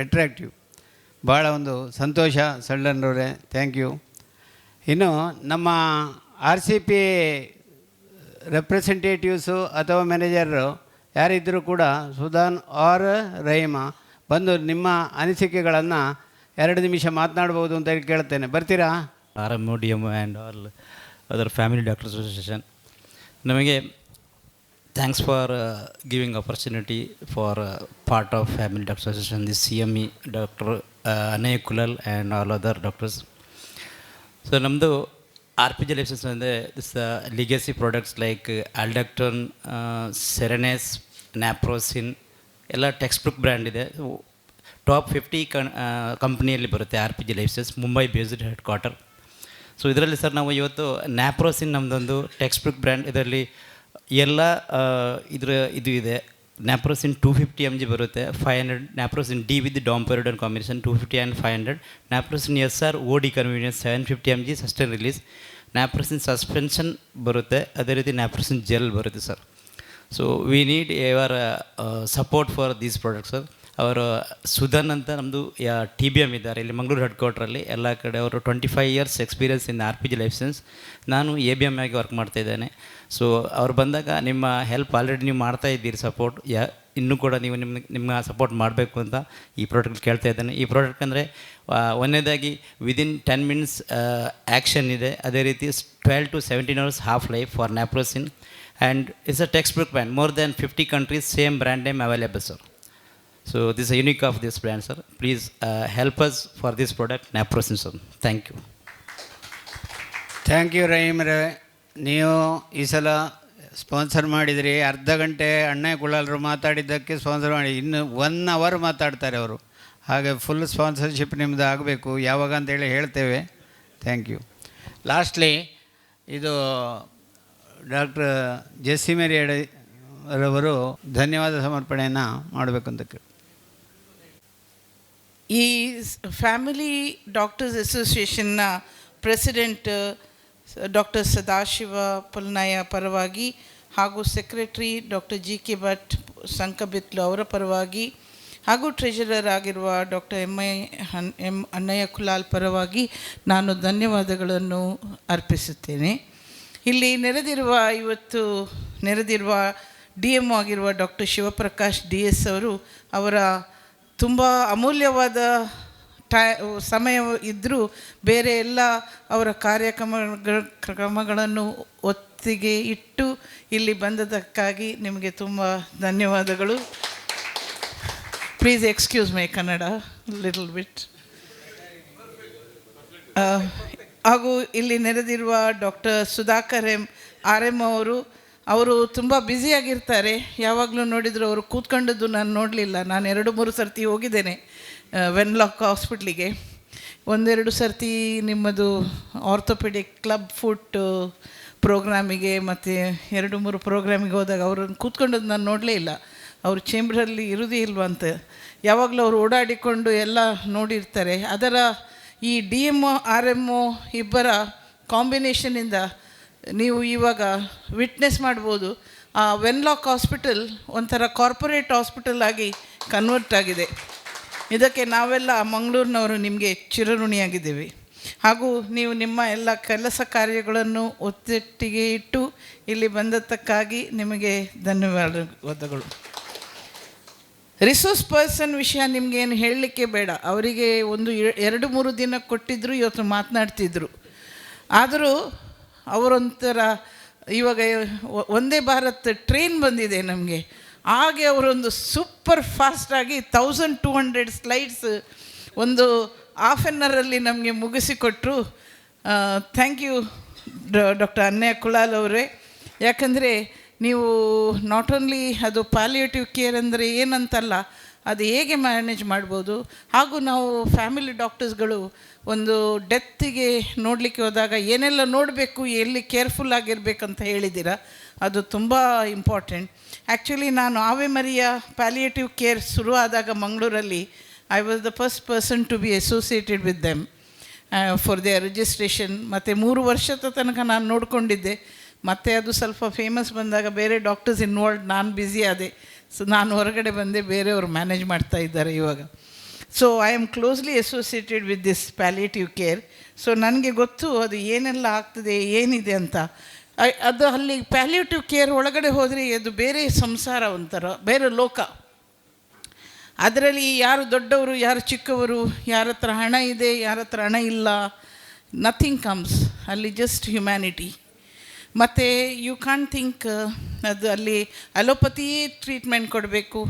ಅಟ್ರ್ಯಾಕ್ಟಿವ್. ಭಾಳ ಒಂದು ಸಂತೋಷ ಸಳ್ಳನ್ರವರೇ, ಥ್ಯಾಂಕ್ ಯು. ಇನ್ನು ನಮ್ಮ RCP ರೆಪ್ರೆಸೆಂಟೇಟಿವ್ಸು ಅಥವಾ ಮ್ಯಾನೇಜರು ಯಾರಿದ್ದರೂ ಕೂಡ ಸುಧಾನ್ ಆರ್ ರಹೀಮಾ ಬಂದು ನಿಮ್ಮ ಅನಿಸಿಕೆಗಳನ್ನು 2 ನಿಮಿಷ ಮಾತನಾಡ್ಬೋದು ಅಂತ ಹೇಳಿ ಕೇಳ್ತೇನೆ. ಬರ್ತೀರಾ? RMO, DMO and all other family doctors association. ನಮಗೆ thanks for giving opportunity for part of family doctors association, the CME doctor Anay Kulal and all other doctors. So ನಮ್ಮದು RPG ಲೈಸೆನ್ಸ್ ಅಂದರೆ this legacy products like Aldactone, Serenace, Naprosyn ಎಲ್ಲ textbook brand ಇದೆ. Top 50 ಕಂಪ್ನಿಯಲ್ಲಿ ಬರುತ್ತೆ RPG licence, Mumbai based headquarter. So ಇದರಲ್ಲಿ sir ನಾವು ಇವತ್ತು ನ್ಯಾಪ್ರೋಸಿನ್ ನಮ್ಮದೊಂದು ಟೆಕ್ಸ್ಟ್ ಬುಕ್ ಬ್ರ್ಯಾಂಡ್. ಇದರಲ್ಲಿ ಎಲ್ಲ ಇದು ಇದೆ. ನ್ಯಾಪ್ರೋಸಿನ್ 250 mg ಬರುತ್ತೆ, 500 Naprosyn D with domperidone combination 250 and 500. Naprosyn SR OD convenience 750 mg sustain release. Naprosyn suspension ಬರುತ್ತೆ, ಅದೇ ರೀತಿ ನ್ಯಾಪ್ರೋಸಿನ್ ಜೆಲ್ ಬರುತ್ತೆ sir. So we need your support for these products sir. ಅವರು ಸುಧನ್ ಅಂತ ನಮ್ಮದು TBM ಇದ್ದಾರೆ ಇಲ್ಲಿ ಮಂಗಳೂರು ಹೆಡ್ ಕ್ವಾರ್ಟ್ರಲ್ಲಿ. ಎಲ್ಲ ಕಡೆ ಅವರು 25 years experience in RPG licence. ನಾನು ABM ಆಗಿ ವರ್ಕ್ ಮಾಡ್ತಾಯಿದ್ದೇನೆ. ಸೊ ಅವ್ರು ಬಂದಾಗ ನಿಮ್ಮ ಹೆಲ್ಪ್ ಆಲ್ರೆಡಿ ನೀವು ಮಾಡ್ತಾ ಇದ್ದೀರಿ ಸಪೋರ್ಟ್, ಇನ್ನೂ ಕೂಡ ನೀವು ನಿಮ್ಮ ಸಪೋರ್ಟ್ ಮಾಡಬೇಕು ಅಂತ ಈ ಪ್ರಾಡಕ್ಟ್ ಕೇಳ್ತಾ ಇದ್ದೇನೆ. ಈ ಪ್ರಾಡಕ್ಟ್ ಅಂದರೆ ಒಂದನೇದಾಗಿ ವಿದಿನ್ 10 minutes ಆ್ಯಕ್ಷನ್ ಇದೆ, ಅದೇ ರೀತಿ 12 to 17 hours half life for naproxen. And it's a textbook brand, more than 50 countries same brand name available sir. So this is a unique of this brand, sir. Please help us for this product, Naproxen, sir. Thank you. Thank you ರಹೀಮ್ರೆ. ನೀವು ಈ ಸಲ sponsor ಮಾಡಿದಿರಿ. ಅರ್ಧ ಗಂಟೆ ಅಣ್ಣಯ್ಯ ಕುಳಾಲ್ರು ಮಾತಾಡಿದ್ದಕ್ಕೆ sponsor ಮಾಡಿ, ಇನ್ನು 1 hour ಮಾತಾಡ್ತಾರೆ ಅವರು. ಹಾಗೆ ಫುಲ್ ಸ್ಪಾನ್ಸರ್ಶಿಪ್ ನಿಮ್ಮದು ಆಗಬೇಕು. ಯಾವಾಗ ಅಂತೇಳಿ ಹೇಳ್ತೇವೆ. Thank you. ಲಾಸ್ಟ್ಲಿ ಇದು ಡಾಕ್ಟ್ರ್ ಜೆಸ್ಸಿಮೇರಿ ರವರು ಧನ್ಯವಾದ ಸಮರ್ಪಣೆಯನ್ನು ಮಾಡಬೇಕು ಅಂತ ಕೇಳಿ. ಈ ಫ್ಯಾಮಿಲಿ ಡಾಕ್ಟರ್ಸ್ ಅಸೋಸಿಯೇಷನ್ನ ಪ್ರೆಸಿಡೆಂಟ್ ಡಾಕ್ಟರ್ ಸದಾಶಿವ ಪುಲ್ನಾಯ ಪರವಾಗಿ ಹಾಗೂ ಸೆಕ್ರೆಟರಿ ಡಾಕ್ಟರ್ GK ಭಟ್ ಸಂಕಬಿತ್ಲು ಅವರ ಪರವಾಗಿ ಹಾಗೂ ಟ್ರೆಜರರ್ ಆಗಿರುವ ಡಾಕ್ಟರ್ ಎಂ ಅಣ್ಣಯ್ಯ ಕುಲಾಲ್ ಪರವಾಗಿ ನಾನು ಧನ್ಯವಾದಗಳನ್ನು ಅರ್ಪಿಸುತ್ತೇನೆ. ಇಲ್ಲಿ ನೆರೆದಿರುವ DMO ಆಗಿರುವ ಡಾಕ್ಟರ್ ಶಿವಪ್ರಕಾಶ್ DS ಅವರು ಅವರ ತುಂಬ ಅಮೂಲ್ಯವಾದ ಸಮಯ ಇದ್ದರೂ ಬೇರೆ ಎಲ್ಲ ಅವರ ಕಾರ್ಯಕ್ರಮಗಳನ್ನು ಒತ್ತಿಗೆ ಇಟ್ಟು ಇಲ್ಲಿ ಬಂದದಕ್ಕಾಗಿ ನಿಮಗೆ ತುಂಬ ಧನ್ಯವಾದಗಳು. Please excuse my Kannada little bit. ಹಾಗೂ ಇಲ್ಲಿ ನೆರೆದಿರುವ ಡಾಕ್ಟರ್ ಸುಧಾಕರ್ RMO ಅವರು ತುಂಬ ಬ್ಯುಸಿಯಾಗಿರ್ತಾರೆ. ಯಾವಾಗಲೂ ನೋಡಿದರೂ ಅವರು ಕೂತ್ಕೊಂಡದ್ದು ನಾನು ನೋಡಲಿಲ್ಲ. ನಾನು 2-3 ಸರ್ತಿ ಹೋಗಿದ್ದೇನೆ ವೆನ್ಲಾಕ್ ಹಾಸ್ಪಿಟ್ಲಿಗೆ. ಒಂದೆರಡು ಸರ್ತಿ ನಿಮ್ಮದು ಆರ್ಥೋಪೆಡಿಕ್ ಕ್ಲಬ್ ಫುಟ್ ಪ್ರೋಗ್ರಾಮಿಗೆ ಮತ್ತು 2-3 ಪ್ರೋಗ್ರಾಮಿಗೆ ಹೋದಾಗ ಅವ್ರನ್ನ ಕೂತ್ಕೊಂಡದ್ದು ನಾನು ನೋಡಲೇ ಇಲ್ಲ. ಅವರು ಚೇಂಬರಲ್ಲಿ ಇರೋದೇ ಇಲ್ವ ಅಂತ. ಯಾವಾಗಲೂ ಅವರು ಓಡಾಡಿಕೊಂಡು ಎಲ್ಲ ನೋಡಿರ್ತಾರೆ. ಅದರ ಈ DMO RMO ಇಬ್ಬರ ಕಾಂಬಿನೇಷನಿಂದ ನೀವು ಇವಾಗ ವಿಟ್ನೆಸ್ ಮಾಡ್ಬೋದು. ಆ ವೆನ್ಲಾಕ್ ಹಾಸ್ಪಿಟಲ್ ಒಂಥರ ಕಾರ್ಪೊರೇಟ್ ಹಾಸ್ಪಿಟಲ್ ಆಗಿ ಕನ್ವರ್ಟ್ ಆಗಿದೆ. ಇದಕ್ಕೆ ನಾವೆಲ್ಲ ಮಂಗಳೂರಿನವರು ನಿಮಗೆ ಚಿರಋಣಿಯಾಗಿದ್ದೇವೆ. ಹಾಗೂ ನೀವು ನಿಮ್ಮ ಎಲ್ಲ ಕೆಲಸ ಕಾರ್ಯಗಳನ್ನು ಒತ್ತಟ್ಟಿಗೆ ಇಟ್ಟು ಇಲ್ಲಿ ಬಂದದ್ದಕ್ಕಾಗಿ ನಿಮಗೆ ಧನ್ಯವಾದಗಳು. ರಿಸೋರ್ಸ್ ಪರ್ಸನ್ ವಿಷಯ ನಿಮಗೇನು ಹೇಳಲಿಕ್ಕೆ ಬೇಡ. ಅವರಿಗೆ 2-3 ದಿನ ಕೊಟ್ಟಿದ್ದರು, ಇವತ್ತು ಮಾತನಾಡ್ತಿದ್ರು. ಆದರೂ ಅವರೊಂಥರ ಇವಾಗ ವಂದೇ ಭಾರತ್ ಟ್ರೈನ್ ಬಂದಿದೆ ನಮಗೆ, ಹಾಗೆ ಅವರೊಂದು ಸೂಪರ್ ಫಾಸ್ಟಾಗಿ 1200 ಸ್ಲೈಡ್ಸ್ ಒಂದು ಹಾಫ್ ಆನ್ ಅವರಲ್ಲಿ ನಮಗೆ ಮುಗಿಸಿಕೊಟ್ರು. ಥ್ಯಾಂಕ್ ಯು ಡಾಕ್ಟರ್ ಅನ್ಯ ಕುಲಾಲ್ ಅವರೇ. ಯಾಕಂದರೆ ನೀವು ನಾಟ್ ಓನ್ಲಿ ಅದು ಪಾಲಿಯೇಟಿವ್ ಕೇರ್ ಅಂದರೆ ಏನಂತಲ್ಲ, ಅದು ಹೇಗೆ ಮ್ಯಾನೇಜ್ ಮಾಡ್ಬೋದು. ಹಾಗೂ ನಾವು ಫ್ಯಾಮಿಲಿ ಡಾಕ್ಟರ್ಸ್ಗಳು ಒಂದು ಡೆತ್ತಿಗೆ ನೋಡಲಿಕ್ಕೆ ಹೋದಾಗ ಏನೆಲ್ಲ ನೋಡಬೇಕು, ಎಲ್ಲಿ ಕೇರ್ಫುಲ್ ಆಗಿರಬೇಕಂತ ಹೇಳಿದ್ದೀರಾ, ಅದು ತುಂಬ ಇಂಪಾರ್ಟೆಂಟ್. ಆ್ಯಕ್ಚುಲಿ ನಾನು ಆವೆ ಮರಿಯ ಪ್ಯಾಲಿಯೇಟಿವ್ ಕೇರ್ ಶುರು ಆದಾಗ ಮಂಗಳೂರಲ್ಲಿ I was the first person to be associated with them for their registration. ಮತ್ತು 3 ವರ್ಷದ ತನಕ ನಾನು ನೋಡಿಕೊಂಡಿದ್ದೆ. ಮತ್ತು ಅದು ಸ್ವಲ್ಪ ಫೇಮಸ್ ಬಂದಾಗ ಬೇರೆ ಡಾಕ್ಟರ್ಸ್ ಇನ್ವಾಲ್ವ್, ನಾನು ಬ್ಯುಸಿ ಆದೆ. ಸೊ ನಾನು ಹೊರಗಡೆ ಬಂದೆ, ಬೇರೆಯವರು ಮ್ಯಾನೇಜ್ ಮಾಡ್ತಾ ಇದ್ದಾರೆ ಇವಾಗ. So I am closely associated with this palliative care. So ನನಗೆ ಗೊತ್ತು ಅದು ಏನೆಲ್ಲ ಆಗ್ತದೆ, ಏನಿದೆ ಅಂತ. ಅದು ಅಲ್ಲಿ ಪ್ಯಾಲಿಯೇಟಿವ್ ಕೇರ್ ಒಳಗಡೆ ಹೋದರೆ ಅದು ಬೇರೆ ಸಂಸಾರ, ಒಂಥರ ಬೇರೆ ಲೋಕ. ಅದರಲ್ಲಿ ಯಾರು ದೊಡ್ಡವರು, ಯಾರು ಚಿಕ್ಕವರು, ಯಾರ ಹತ್ರ ಹಣ ಇದೆ, ಯಾರ ಹತ್ರ ಹಣ ಇಲ್ಲ, ನಥಿಂಗ್ ಕಮ್ಸ್ ಅಲ್ಲಿ, ಜಸ್ಟ್ ಹ್ಯುಮ್ಯಾನಿಟಿ. ಮತ್ತು ಯು ಕಾಂಟ್ ಥಿಂಕ್ ಅದು ಅಲ್ಲಿ ಅಲೋಪತಿ ಟ್ರೀಟ್ಮೆಂಟ್ ಕೊಡಬೇಕು,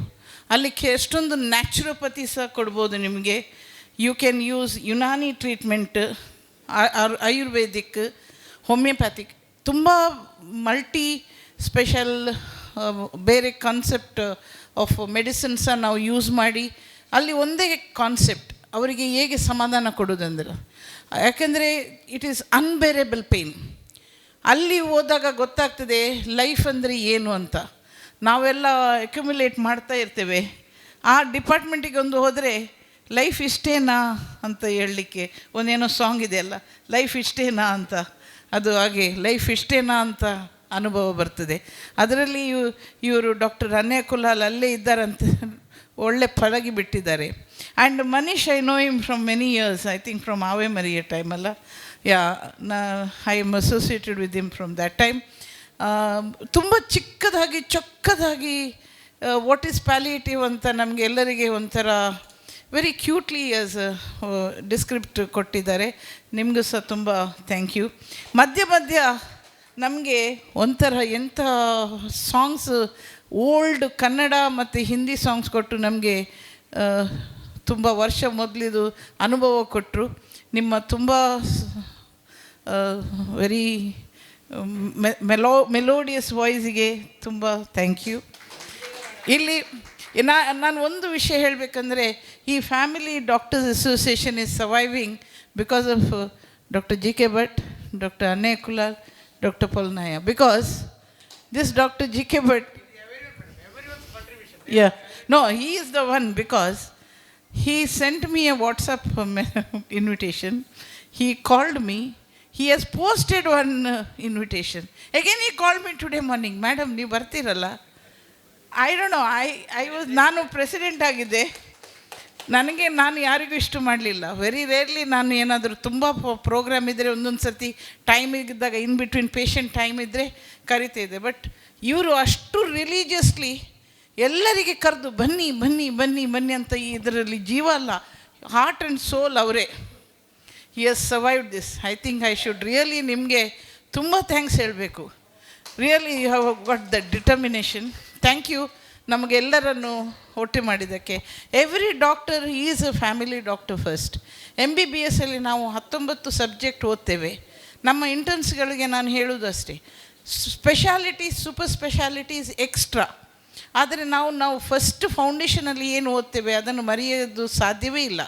ಅಲ್ಲಿ ಎಷ್ಟೊಂದು ನ್ಯಾಚುರೋಪತಿ ಸಹ ಕೊಡ್ಬೋದು ನಿಮಗೆ. You can use Unani treatment, ayurvedic, homeopathic, ತುಂಬ ಮಲ್ಟಿ ಸ್ಪೆಷಲ್ ಬೇರೆ ಕಾನ್ಸೆಪ್ಟ್ ಆಫ್ ಮೆಡಿಸಿನ್ಸ ನಾವು ಯೂಸ್ ಮಾಡಿ ಅಲ್ಲಿ ಒಂದೇ ಕಾನ್ಸೆಪ್ಟ್ ಅವರಿಗೆ ಹೇಗೆ ಸಮಾಧಾನ ಕೊಡೋದಂದ್ರೆ, ಯಾಕೆಂದರೆ ಇಟ್ ಈಸ್ ಅನ್ಬೇರೇಬಲ್ ಪೇಯ್ನ್. ಅಲ್ಲಿ ಹೋದಾಗ ಗೊತ್ತಾಗ್ತದೆ ಲೈಫ್ ಅಂದರೆ ಏನು ಅಂತ. ನಾವೆಲ್ಲ ಅಕ್ಯುಮುಲೇಟ್ ಮಾಡ್ತಾ ಇರ್ತೇವೆ. ಆ ಡಿಪಾರ್ಟ್ಮೆಂಟಿಗೆ ಒಂದು ಹೋದರೆ ಲೈಫ್ ಇಷ್ಟೇನಾ ಅಂತ ಹೇಳಲಿಕ್ಕೆ ಒಂದೇನೋ ಸಾಂಗ್ ಇದೆಯಲ್ಲ, ಲೈಫ್ ಇಷ್ಟೇನಾ ಅಂತ, ಅದು ಹಾಗೆ ಲೈಫ್ ಇಷ್ಟೇನಾ ಅಂತ ಅನುಭವ ಬರ್ತದೆ. ಅದರಲ್ಲಿ ಇವರು ಡಾಕ್ಟರ್ ಅನ್ಯ ಕುಲಾಲ್ ಅಲ್ಲೇ ಇದ್ದಾರಂತ ಒಳ್ಳೆ ಪಳಗಿ ಬಿಟ್ಟಿದ್ದಾರೆ. And Manish, I know him from many years, I think from Ave Maria ಟೈಮಲ್ಲ. I am associated with him from that time. ತುಂಬ ಚಿಕ್ಕದಾಗಿ ಚೊಕ್ಕದಾಗಿ ವಾಟ್ ಈಸ್ ಪ್ಯಾಲಿಯೇಟಿವ್ ಅಂತ ನಮಗೆ ಎಲ್ಲರಿಗೆ ಒಂಥರ ವೆರಿ ಕ್ಯೂಟ್ಲಿ ಆಸ್ ಡಿಸ್ಕ್ರಿಪ್ಟ್ ಕೊಟ್ಟಿದ್ದಾರೆ. ನಿಮಗೂ ಸಹ ತುಂಬ ಥ್ಯಾಂಕ್ ಯು. ಮಧ್ಯ ಮಧ್ಯ ನಮಗೆ ಒಂಥರ ಎಂಥ ಸಾಂಗ್ಸ್, ಓಲ್ಡ್ ಕನ್ನಡ ಮತ್ತು ಹಿಂದಿ ಸಾಂಗ್ಸ್ ಕೊಟ್ಟು ನಮಗೆ ತುಂಬ ವರ್ಷ ಮೊದಲಿದು ಅನುಭವ ಕೊಟ್ಟರು. ನಿಮ್ಮ ತುಂಬ ವೆರಿ ಮೆಲೋಡಿಯಸ್ ವಾಯ್ಸಿಗೆ ತುಂಬ ಥ್ಯಾಂಕ್ ಯು. ಇಲ್ಲಿ ನಾನು ಒಂದು ವಿಷಯ ಹೇಳಬೇಕಂದ್ರೆ, ಈ family doctors association is surviving because of doctor G.K. Bhatt, Dr. Anay Kulal, Dr. Polnaya. Because this Dr. G.K. Bhatt, yeah, no, he is the one, because he sent me a WhatsApp invitation. He called me. He has posted one invitation. Again he called me today morning, madam ನೀವು ಬರ್ತೀರಲ್ಲ. I don't know, ನಾನು president ಆಗಿದ್ದೆ. ನಾನು ಯಾರಿಗೂ ಇಷ್ಟು ಮಾಡಲಿಲ್ಲ. Very rarely ನಾನು ಏನಾದರೂ ತುಂಬ ಪ್ರೋಗ್ರಾಮ್ ಇದ್ದರೆ ಒಂದೊಂದು ಸರ್ತಿ ಟೈಮ್ ಇದ್ದಾಗ ಇನ್ ಬಿಟ್ವೀನ್ ಪೇಷಂಟ್ ಟೈಮ್ ಇದ್ದರೆ ಕರಿತಾಯಿದ್ದೆ. ಬಟ್ ಇವರು ಅಷ್ಟು ರಿಲೀಜಿಯಸ್ಲಿ ಎಲ್ಲರಿಗೆ ಕರೆದು ಬನ್ನಿ ಬನ್ನಿ ಬನ್ನಿ ಬನ್ನಿ ಅಂತ, ಇದರಲ್ಲಿ ಜೀವ ಅಲ್ಲ, ಹಾರ್ಟ್ ಆ್ಯಂಡ್ ಸೋಲ್ ಅವರೇ. He has survived this. I think I should really ನಿಮಗೆ ತುಂಬ ಥ್ಯಾಂಕ್ಸ್ ಹೇಳಬೇಕು. Really you have got the determination. Thank you ನಮಗೆಲ್ಲರನ್ನು ಒಟ್ಟು ಮಾಡಿದ್ದಕ್ಕೆ. Every doctor is a family doctor first. MBBS ಅಲ್ಲಿ ನಾವು 19 ಸಬ್ಜೆಕ್ಟ್ ಓದ್ತೇವೆ. ನಮ್ಮ ಇಂಟರ್ನ್ಸ್ಗಳಿಗೆ ನಾನು ಹೇಳೋದು ಅಷ್ಟೇ, ಸ್ಪೆಷಾಲಿಟಿ ಸೂಪರ್ ಸ್ಪೆಷಾಲಿಟೀಸ್ ಎಕ್ಸ್ಟ್ರಾ. ಆದರೆ ನಾವು ಫಸ್ಟ್ ಫೌಂಡೇಶನಲ್ಲಿ ಏನು ಓದ್ತೇವೆ ಅದನ್ನು ಮರೆಯೋದು ಸಾಧ್ಯವೇ ಇಲ್ಲ.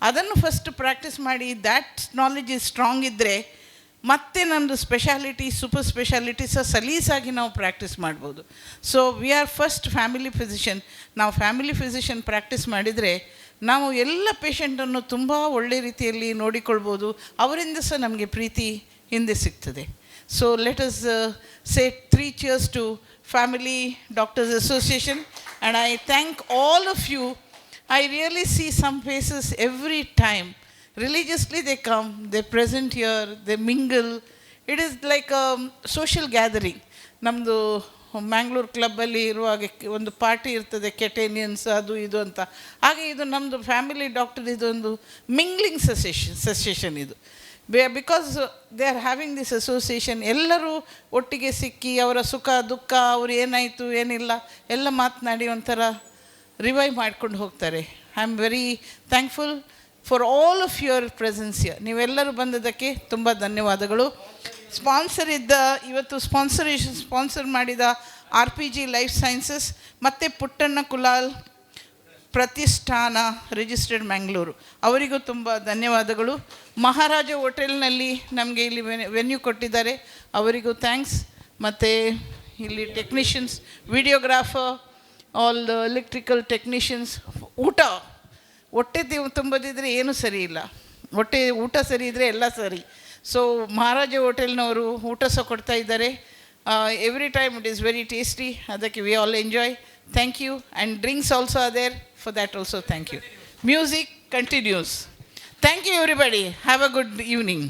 ಅದನ್ನು ಫಸ್ಟ್ ಪ್ರಾಕ್ಟೀಸ್ ಮಾಡಿ ದ್ಯಾಟ್ ನಾಲೆಜ್ ಇಸ್ ಸ್ಟ್ರಾಂಗ್ ಇದ್ದರೆ ಮತ್ತೆ ನಮ್ಮದು ಸ್ಪೆಷಾಲಿಟಿ ಸೂಪರ್ ಸ್ಪೆಷಾಲಿಟಿ ಸಹ ಸಲೀಸಾಗಿ ನಾವು ಪ್ರಾಕ್ಟೀಸ್ ಮಾಡ್ಬೋದು. So we are first family physician. ನಾವು ಫ್ಯಾಮಿಲಿ ಫಿಸಿಷಿಯನ್ ಪ್ರಾಕ್ಟೀಸ್ ಮಾಡಿದರೆ ನಾವು ಎಲ್ಲ ಪೇಷಂಟನ್ನು ತುಂಬ ಒಳ್ಳೆ ರೀತಿಯಲ್ಲಿ ನೋಡಿಕೊಳ್ಬೋದು, ಅವರಿಂದ ಸಹ ನಮಗೆ ಪ್ರೀತಿ ಹಿಂದೆ ಸಿಗ್ತದೆ. So let us say 3 cheers to Family Doctors Association, and I thank all of you. I really see some faces every time. Religiously they come, they present here, they mingle. It is like a social gathering. ನಮ್ಮದು ಮ್ಯಾಂಗ್ಳೂರು ಕ್ಲಬ್ಬಲ್ಲಿ ಇರುವಾಗ ಒಂದು party ಇರ್ತದೆ, ಕೆಟೇನಿಯನ್ಸ್ ಅದು ಇದು ಅಂತ. ಹಾಗೆ ಇದು ನಮ್ಮದು ಫ್ಯಾಮಿಲಿ ಡಾಕ್ಟರ್ ಇದೊಂದು ಮಿಂಗ್ಲಿಂಗ್ ಸೆಸೇಷನ್ ಇದು. Because they are having this association. ಎಲ್ಲರೂ ಒಟ್ಟಿಗೆ ಸಿಕ್ಕಿ ಅವರ ಸುಖ ದುಃಖ, ಅವ್ರು ಏನಾಯಿತು ಏನಿಲ್ಲ ಎಲ್ಲ ಮಾತನಾಡಿ ಒಂಥರ ರಿವೈವ್ ಮಾಡ್ಕೊಂಡು ಹೋಗ್ತಾರೆ. I am very thankful for all of your presence here. ನೀವೆಲ್ಲರೂ ಬಂದದಕ್ಕೆ ತುಂಬ ಧನ್ಯವಾದಗಳು. ಸ್ಪಾನ್ಸರ್ ಇದ್ದ ಇವತ್ತು ಸ್ಪಾನ್ಸರ್ ಮಾಡಿದ RPG ಲೈಫ್ ಸೈನ್ಸಸ್ ಮತ್ತು ಪುಟ್ಟಣ್ಣ ಕುಲಾಲ್ ಪ್ರತಿಷ್ಠಾನ ರಿಜಿಸ್ಟರ್ಡ್ ಮ್ಯಾಂಗ್ಳೂರು, ಅವರಿಗೂ ತುಂಬ ಧನ್ಯವಾದಗಳು. ಮಹಾರಾಜ ಹೋಟೆಲ್ನಲ್ಲಿ ನಮಗೆ ಇಲ್ಲಿ ವೆನ್ಯೂ ಕೊಟ್ಟಿದ್ದಾರೆ, ಅವರಿಗೂ ಥ್ಯಾಂಕ್ಸ್. ಮತ್ತು ಇಲ್ಲಿ technicians, videographer, all the electrical technicians. ಹೊಟ್ಟೆ ತುಂಬದಿದ್ದರೆ ಏನೂ ಸರಿ ಇಲ್ಲ, ಊಟ ಸರಿ ಇದ್ದರೆ ಎಲ್ಲ ಸರಿ. ಸೊ ಮಹಾರಾಜ ಹೋಟೆಲ್ನವರು ಊಟ ಸಹ ಕೊಡ್ತಾ ಇದ್ದಾರೆ. Every time it is very tasty, ಅದಕ್ಕೆ we all enjoy. Thank you. And drinks also are there, for that also thank you. Music continues. Thank you everybody. Have a good evening.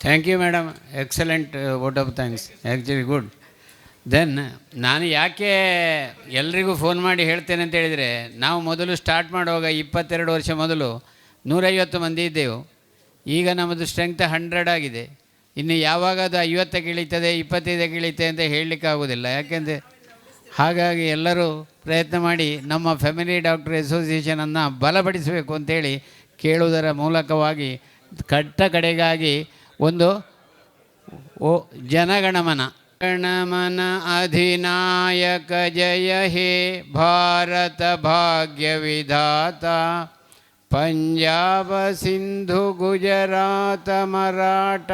Thank you madam, excellent vote of thanks, actually good. Then ನಾನು ಯಾಕೆ ಎಲ್ರಿಗೂ phone ಮಾಡಿ ಹೇಳ್ತೇನೆ ಅಂತ ಹೇಳಿದರೆ, ನಾವು ಮೊದಲು start ಮಾಡುವಾಗ 22 ವರ್ಷ ಮೊದಲು 150 ಮಂದಿ ಇದ್ದೆವು. ಈಗ ನಮ್ಮದು ಸ್ಟ್ರೆಂಗ್ತ್ 100 ಆಗಿದೆ. ಇನ್ನು ಯಾವಾಗ ಅದು 50ಕ್ಕೆ ಇಳೀತದೆ 25ಕ್ಕೆ ಇಳೀತದೆ ಅಂತ ಹೇಳಲಿಕ್ಕಾಗೋದಿಲ್ಲ. ಯಾಕೆಂದರೆ ಹಾಗಾಗಿ ಎಲ್ಲರೂ ಪ್ರಯತ್ನ ಮಾಡಿ ನಮ್ಮ ಫ್ಯಾಮಿಲಿ ಡಾಕ್ಟರ್ ಅಸೋಸಿಯೇಷನನ್ನು ಬಲಪಡಿಸಬೇಕು ಅಂತೇಳಿ ಕೇಳುವುದರ ಮೂಲಕವಾಗಿ ಕಡೆಗಾಗಿ ಒಂದು ಜನಗಣಮನ ಗಣಮನ ಅಧಿನಾಯಕ ಜಯ ಹೇ ಭಾರತ ಭಾಗ್ಯ ವಿಧಾತ, ಪಂಜಾಬ ಸಿಂಧು ಗುಜರಾತ ಮರಾಠ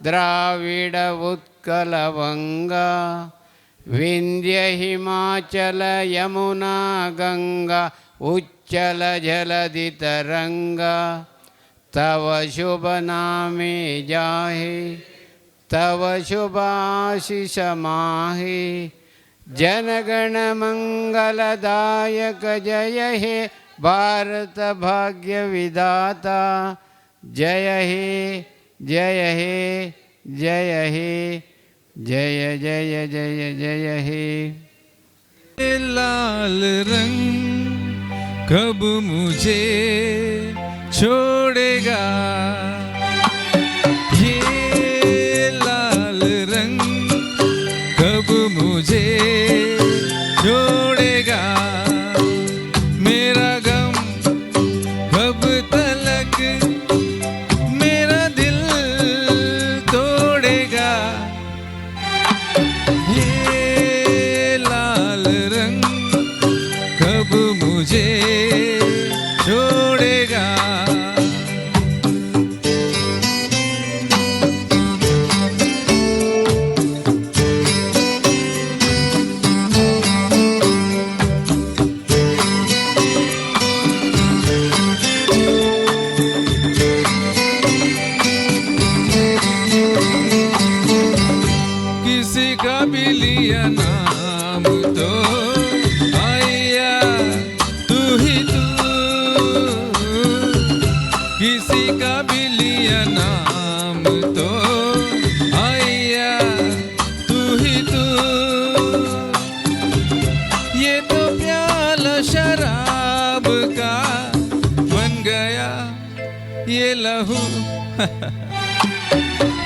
ದ್ರಾವಿಡ ಉತ್ಕಲ ವಂಗ, ವಿಂಧ್ಯ ಹಿಮಾಚಲ ಯಮುನಾ ಗಂಗಾ ಉಚ್ಚಲ ಜಲಧಿ ತರಂಗ, ತವ ಶುಭ ನಾಮೆ ಜಾಹೆ ತವ ಶುಭಾಶಿಷ ಮಾಹೆ, ಜನಗಣ ಮಂಗಲದಾಯಕ ಜಯ ಹೇ ಭಾರತ ಭಾಗ್ಯ ವಿಧಾತ, ಜಯ ಹೇ ಜಯ ಹೇ ಜಯ ಹೇ ಜಯ ಜಯ ಜಯ ಜಯ ಹೇ. लाल रंग कब मुझे छोड़ेगा, ये लाल रंग कब मुझे छोड़ेगा, मेरा गम कब तलक मेरा दिल तोड़ेगा, ये लाल रंग कब मुझे छोड़ेगा. किसी का भी लिया नाम तो आया तू ही तू, किसी का भी लिया नाम तो आया तू ही तू, ये तो प्याला शराब का बन गया ये लहू,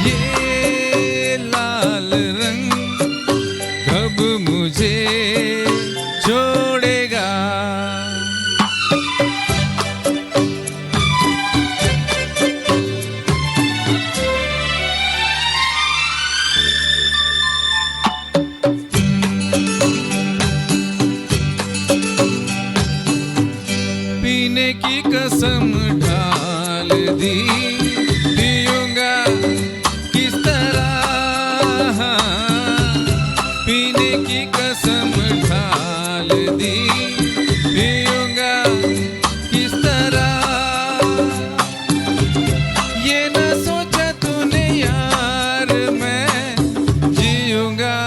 ये लाल रंग कब मुझे छोड़ेगा. पीने की कसम ढाल दी, पीऊंगा किस तरह, पीने की कसम ढाल दी, पीऊंगा किस तरह, ये न सोचा तूने यार मैं जीऊंगा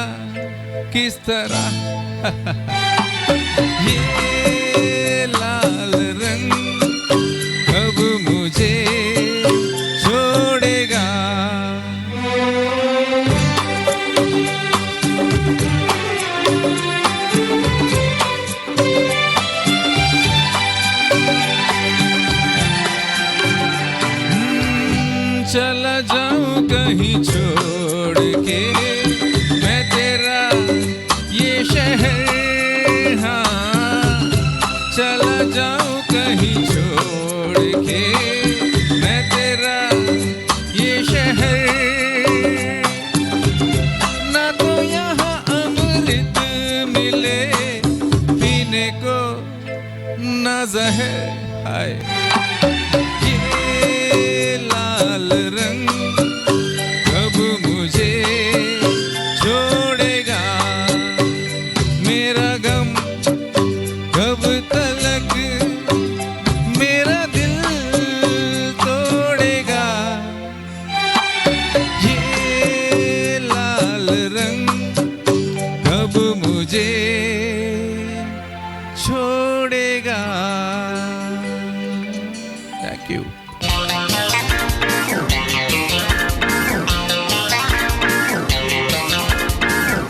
किस तरह। ये लाल रंग कब मुझे छोड़ेगा। चला जाऊं कहीं छोड़ के मैं तेरा ये शहर, हाँ चला जाऊं कहीं छोड़ के मैं तेरा ये शहर, ना तो यहाँ अमृत मिले पीने को ना जहर। हाय ये लाल रंग कब मुझे छोड़ेगा, मेरा गम कब तलक मेरा दिल तोड़ेगा। ये लाल रंग कब मुझे छोड़ेगा। Thank you.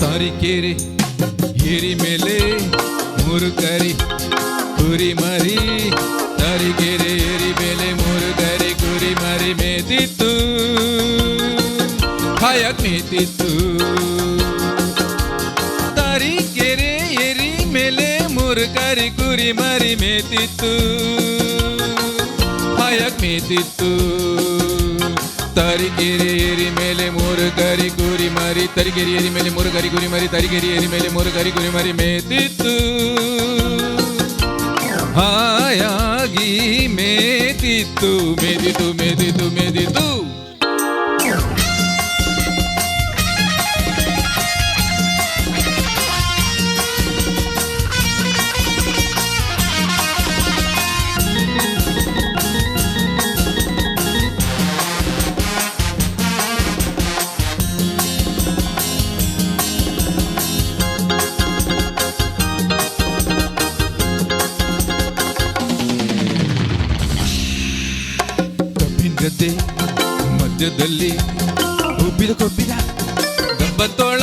ತಾರಿಕೇರಿ ಏರಿ ಮೇಲೆ ಮುರುಕರಿ ಕುರಿ ಮರಿ, ತಾರಿಕೇರಿ ಏರಿ ಮೇಲೆ ಮುರುಕರಿ ಕುರಿ ಮರಿ ಮೇತಿತ್ತು, ಹಾಯಕ್ ಮೇತಿತ್ತು। ತಾರಿಕೇರಿ ಏರಿ ಮೇಲೆ ಮುರುಕರಿ ಕುರಿ ಮರಿ ಮೇತಿತ್ತು, ಹಾಯಕ್ ಮೇತಿತ್ತು। ತಾರಿಕೇರಿ ಏರಿ ಮೇಲೆ ಮುರುಕರಿ ಕುರಿ ಮರಿ, ತರಿಕೇರಿ ಏರಿ ಮೇಲೆ ಮುರುಕರಿ ಕುರಿ ಮರಿ, ತರಿಕೇರಿ ಏರಿ ಮೇಲೆ ಮುರುಕರಿ ಕುರಿ ಮರಿ ಮೇತಿತ್ತು, ಹಾಯಾಗಿ ಮೇತಿತ್ತು, ಮೇದಿತು ಮೇದಿತು ಮೇದಿತು। ಗದ್ದೆ ಮಧ್ಯದಲ್ಲಿ ಉಬ್ಬಿದ ಕೊಬ್ಬಿದ ಗಬ್ಬತ್ತೋಳ,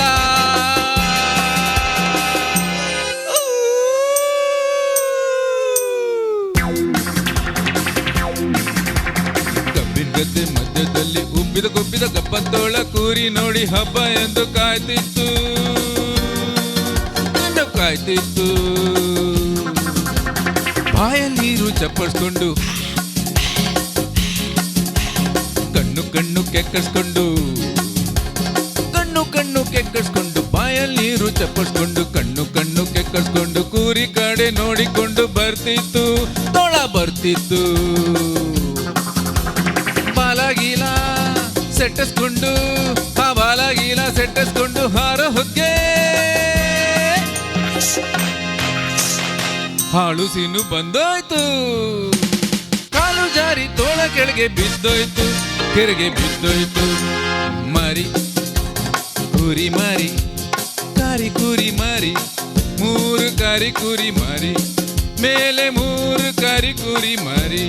ಕಬ್ಬಿನ ಗದ್ದೆ ಮಧ್ಯದಲ್ಲಿ ಉಬ್ಬಿದ ಕೊಬ್ಬಿದ ಗಬ್ಬತ್ತೋಳ, ಕೂರಿ ನೋಡಿ ಹಬ್ಬ ಎಂದು ಕಾಯ್ತಿತ್ತು, ಕಾಯ್ತಿತ್ತು। ಬಾಯಲ್ಲಿ ನೀರು ಚಪ್ಪಳಿಸ್ಕೊಂಡು ಕಣ್ಣು ಕೆಕ್ಕರ್ಸ್ಕೊಂಡು, ಕಣ್ಣು ಕೆಕ್ಕರ್ಸ್ಕೊಂಡು, ಬಾಯಲ್ಲಿ ನೀರು ಚಪ್ಪಳಿಸ್ಕೊಂಡು ಕಣ್ಣು ಕೆಕ್ಕರ್ಸ್ಕೊಂಡು, ಕೂರಿ ಕಡೆ ನೋಡಿಕೊಂಡು ಬರ್ತಿತ್ತು, ತೋಳ ಬರ್ತಿತ್ತು। ಬಾಲಗೀಲ ಸೆಟ್ಟಿಸ್ಕೊಂಡು, ಆ ಬಾಲಗೀಲ ಸೆಟ್ಟಿಸ್ಕೊಂಡು ಹಾರೋ ಹೊಗ್ಗೆ, ಹಾಳು ಸೀನು ಬಂದೋಯ್ತು, ಕಾಲು ಜಾರಿ ತೋಳ ಕೆಳಗೆ ಬಿದ್ದೋಯ್ತು, ಕೆರೆಗೆ ಬಿದ್ದೋಯ್ತು। ಮರಿ ಕುರಿ ಮರಿ, ಕಾರಿ ಕುರಿ ಮರಿ, ಮೂರು ಕಾರಿ ಕುರಿ ಮರಿ, ಮೇಲೆ ಮೂರು ಕಾರಿ ಕುರಿ ಮರಿ,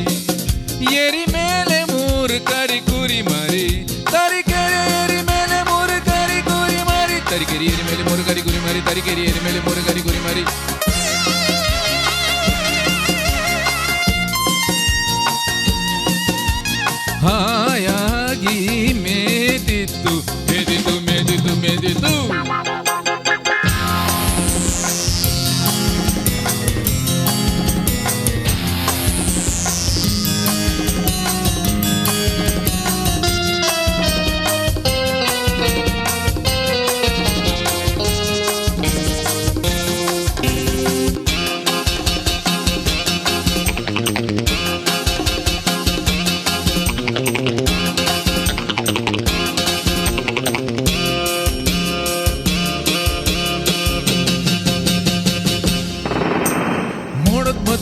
ಏರಿ ಮೇಲೆ ಮೂರು ಕಾರಿ ಕುರಿ ಮರಿ, ತರಿಕೆರೆ ಏರಿ ಮೇಲೆ ಮೂರು ಕಾರಿ ಕುರಿ ಮರಿ, ತರಿಕೆರೆ ಏರಿ ಮೇಲೆ ಮೂರು ಕಾರಿ ಕುರಿ ಮರಿ, ತರಿಕೆರೆ ಏರಿ ಮೇಲೆ ಮೂರು ಕಾರಿ ಕುರಿ ಮರಿ। ಹಾಯಾಗಿ ಮೇದಿತ್ತು, ಮೇದಿತು ಮೇದಿತು ಮೇದಿತು।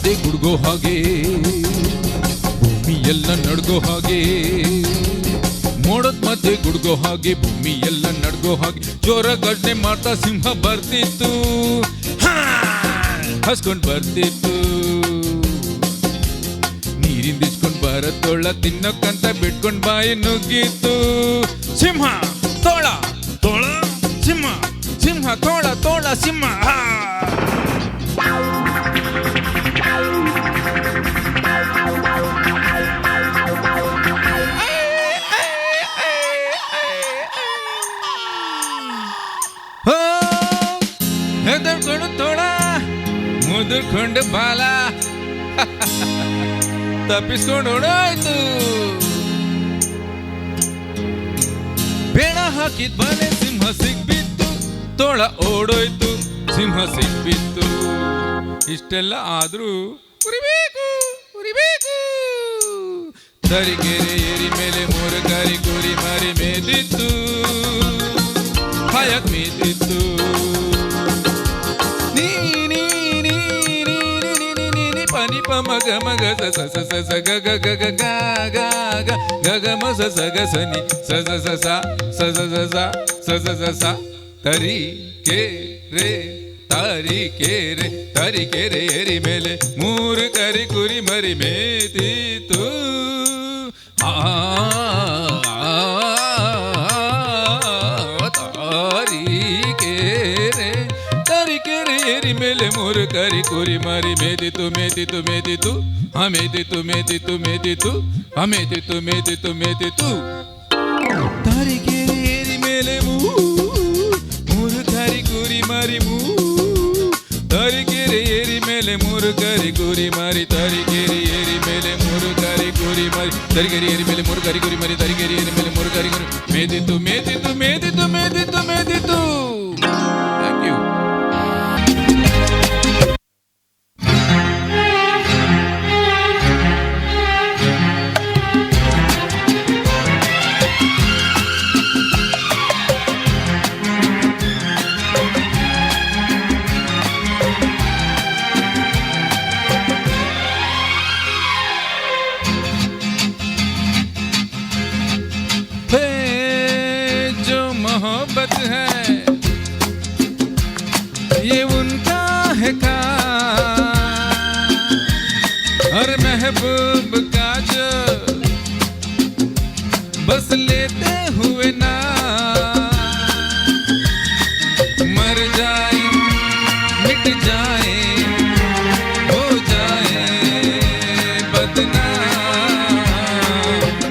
ಮಧ್ಯೆ ಗುಡ್ಗೋ ಹಾಗೆ, ಭೂಮಿ ಎಲ್ಲ ನಡ್ಗೋ ಹಾಗೆ, ಮೋಡದ ಮಧ್ಯೆ ಗುಡ್ಗೋ ಹಾಗೆ, ಭೂಮಿ ಎಲ್ಲ ನಡ್ಗೋ ಹಾಗೆ, ಜೋರ ಗರ್ಜನೆ ಮಾಡ್ತಾ ಸಿಂಹ ಬರ್ತಿತ್ತು, ಹಸ್ಕೊಂಡ್ ಬರ್ತಿತ್ತು. ನೀರಿಂದ ಇಸ್ಕೊಂಡ್ ಬರತ್ತೋಳ ತಿನ್ನಕ್ಕಂತ ಬಿಟ್ಕೊಂಡ್ ಬಾಯಿ ನುಗ್ಗಿತ್ತು. ಸಿಂಹ ತೋಳ ತೋಳ ಸಿಂಹ, ಸಿಂಹ ತೋಳ ತೋಳ ಸಿಂಹ. ಹೆದರ್ಕೊಂಡು ತೋಳ ಮುದುರ್ಕೊಂಡು ಬಾಲ ತಪ್ಪಿಸ್ಕೊಂಡು ಓಡೋಯ್ತು. ಬೇಡ ಹಾಕಿದ್ ಬಲೆ ಸಿಂಹ ಸಿಗ್ಬಿತ್ತು, ತೋಳ ಓಡೋಯ್ತು, ಸಿಂಹ ಸಿಗ್ಬಿತ್ತು. ಇಷ್ಟೆಲ್ಲ ಆದ್ರೂ ಉರಿಬೇಕು ಉರಿಬೇಕು. ತರೀಕೆರೆ ಏರಿ ಮೇಲೆ ಮೂರು ಕರಿ ಕುರಿ ಮರಿ ಮೇದಿತ್ತು, ಹಾಯಾಗ್ ಮೇದಿತ್ತು. ಪನಿ ಪ ಮಗ ಮಗ ಸ ಸ ಸ ಸ ಗ ಗ ಗ ಗ ಗ ಗ ಗ ಗ ಗ ಮ ಸ ಸ ಗ ಸ ನಿ ಸ ಸ ಸ ಸ ಸ ಸ ಸ ಸ ಸ ಸ ಸ ಸ. ತರಿ ಕೆ ರೇ ತಾರಿ ಕೆ ರೇ ತಾರಿ ಕೆ ರೇ ಏರಿ ಮೇಲೆ ಮೂರು ಕರಿ ಕುರಿ ಮರಿ ಮೇದಿತ್ತು. ತಾರಿ ಕೆ ರೇ ತಾರಿ ಕೆ ರೇ ಏರಿ ಮೇಲೆ ಮೂರು ಕರಿ ಕುರಿ ಮರಿ ಮೇದಿತ್ತು ಮೇದಿತ್ತು ಮೇದಿತ್ತು ಮೇದಿತ್ತು ಮೇದಿತ್ತು ಮೇದಿತ್ತು ಮೇದಿತ್ತು ಮೇದಿತ್ತು ಮೇದಿತ್ತು. ತಾರೀಕೆರೆ ಏರಿ ಮೇಲೆ ಮೂರು ಕರಿ ಕುರಿ ಮರಿ ತಾರೀಕೆರೆ ಏರಿ ಮೇಲೆ ಮೂರು ಕರಿ ಕುರಿ ಮರಿ ತಾರೀಕೆರೆ ಏರಿ ಮೇಲೆ ಮೂರು ಕರಿ ಕುರಿ ಮರಿ ತರೀಕೆರೆ ಏರಿ ಮೇಲೆ ಮೂರು ಕರಿ ಕುರಿ ಮರಿ ತರೀಕೆರೆ ಏರಿ ಮೇಲೆ ಮೂರು ಕರಿ ಕುರಿ ಮೇದಿತ್ತು ಮೇದಿತ್ತು ಮೇದಿತ್ತು ಮೇದಿತ್ತು ಮೇದಿತ್ತು. Thank you. मोहब्बत है ये उनका है काम, और महबूब का जो बस लेते हुए ना मर जाए मिट जाए हो जाए बदनाम,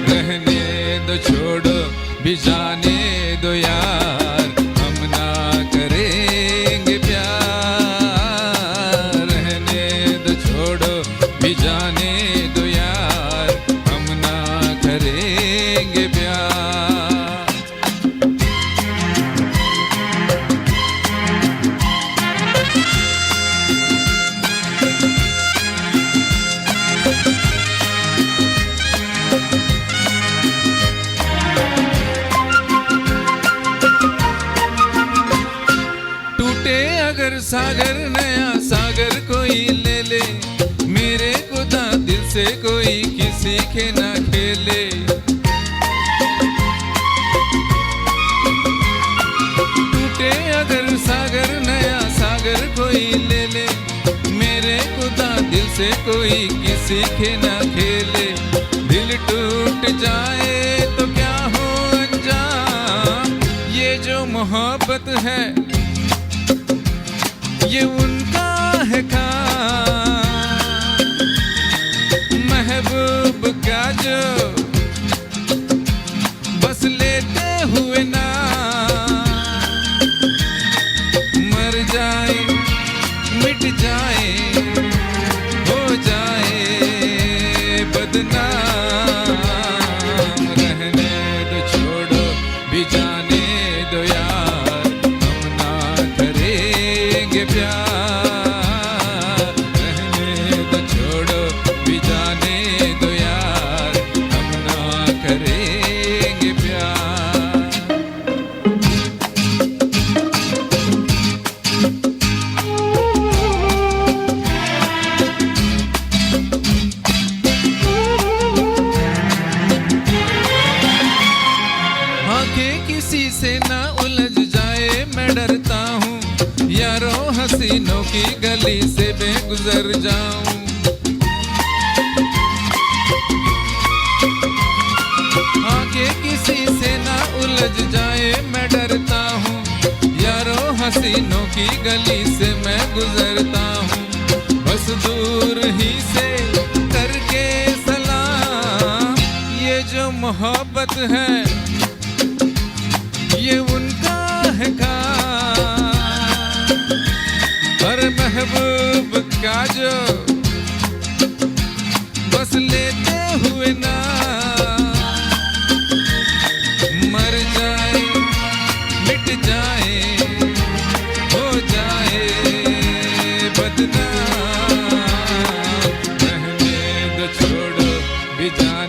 रहने दो छोड़ो भी जाने दो यार, हम ना करेंगे प्यार, रहने दो छोड़ो भी जाने दो यार, हम ना करेंगे प्यार। अगर सागर नया सागर कोई ले ले, मेरे खुदा दिल से कोई किसी के ना खेले, टूटे अगर सागर नया सागर कोई ले ले, मेरे खुदा दिल से कोई किसी के ना खेले, दिल टूट जाए तो क्या हो अंजाम, ये जो मोहब्बत है ये उनका है काम, महबूब का जो बस लेते हुए ना मर जाए मिट जाए हो जाए बदनाम, रहने दो छोड़ो भी जाने दो यार, हम ना करेंगे प्यार, रहने दो छोड़ो भी जाने दो यार, हम हसीनों की गली से मैं गुजर जाऊं। आगे किसी से ना उलझ जाए मैं डरता हूँ, यारो हसीनों की गली से मैं गुजरता हूँ। बस दूर ही से करके सलाम, ये जो मोहब्बत है ये उनका है काम। और महबूब का जो बस लेते हुए ना मर जाए मिट जाए हो जाए बदनाम। रहने दो छोड़ो भी जाए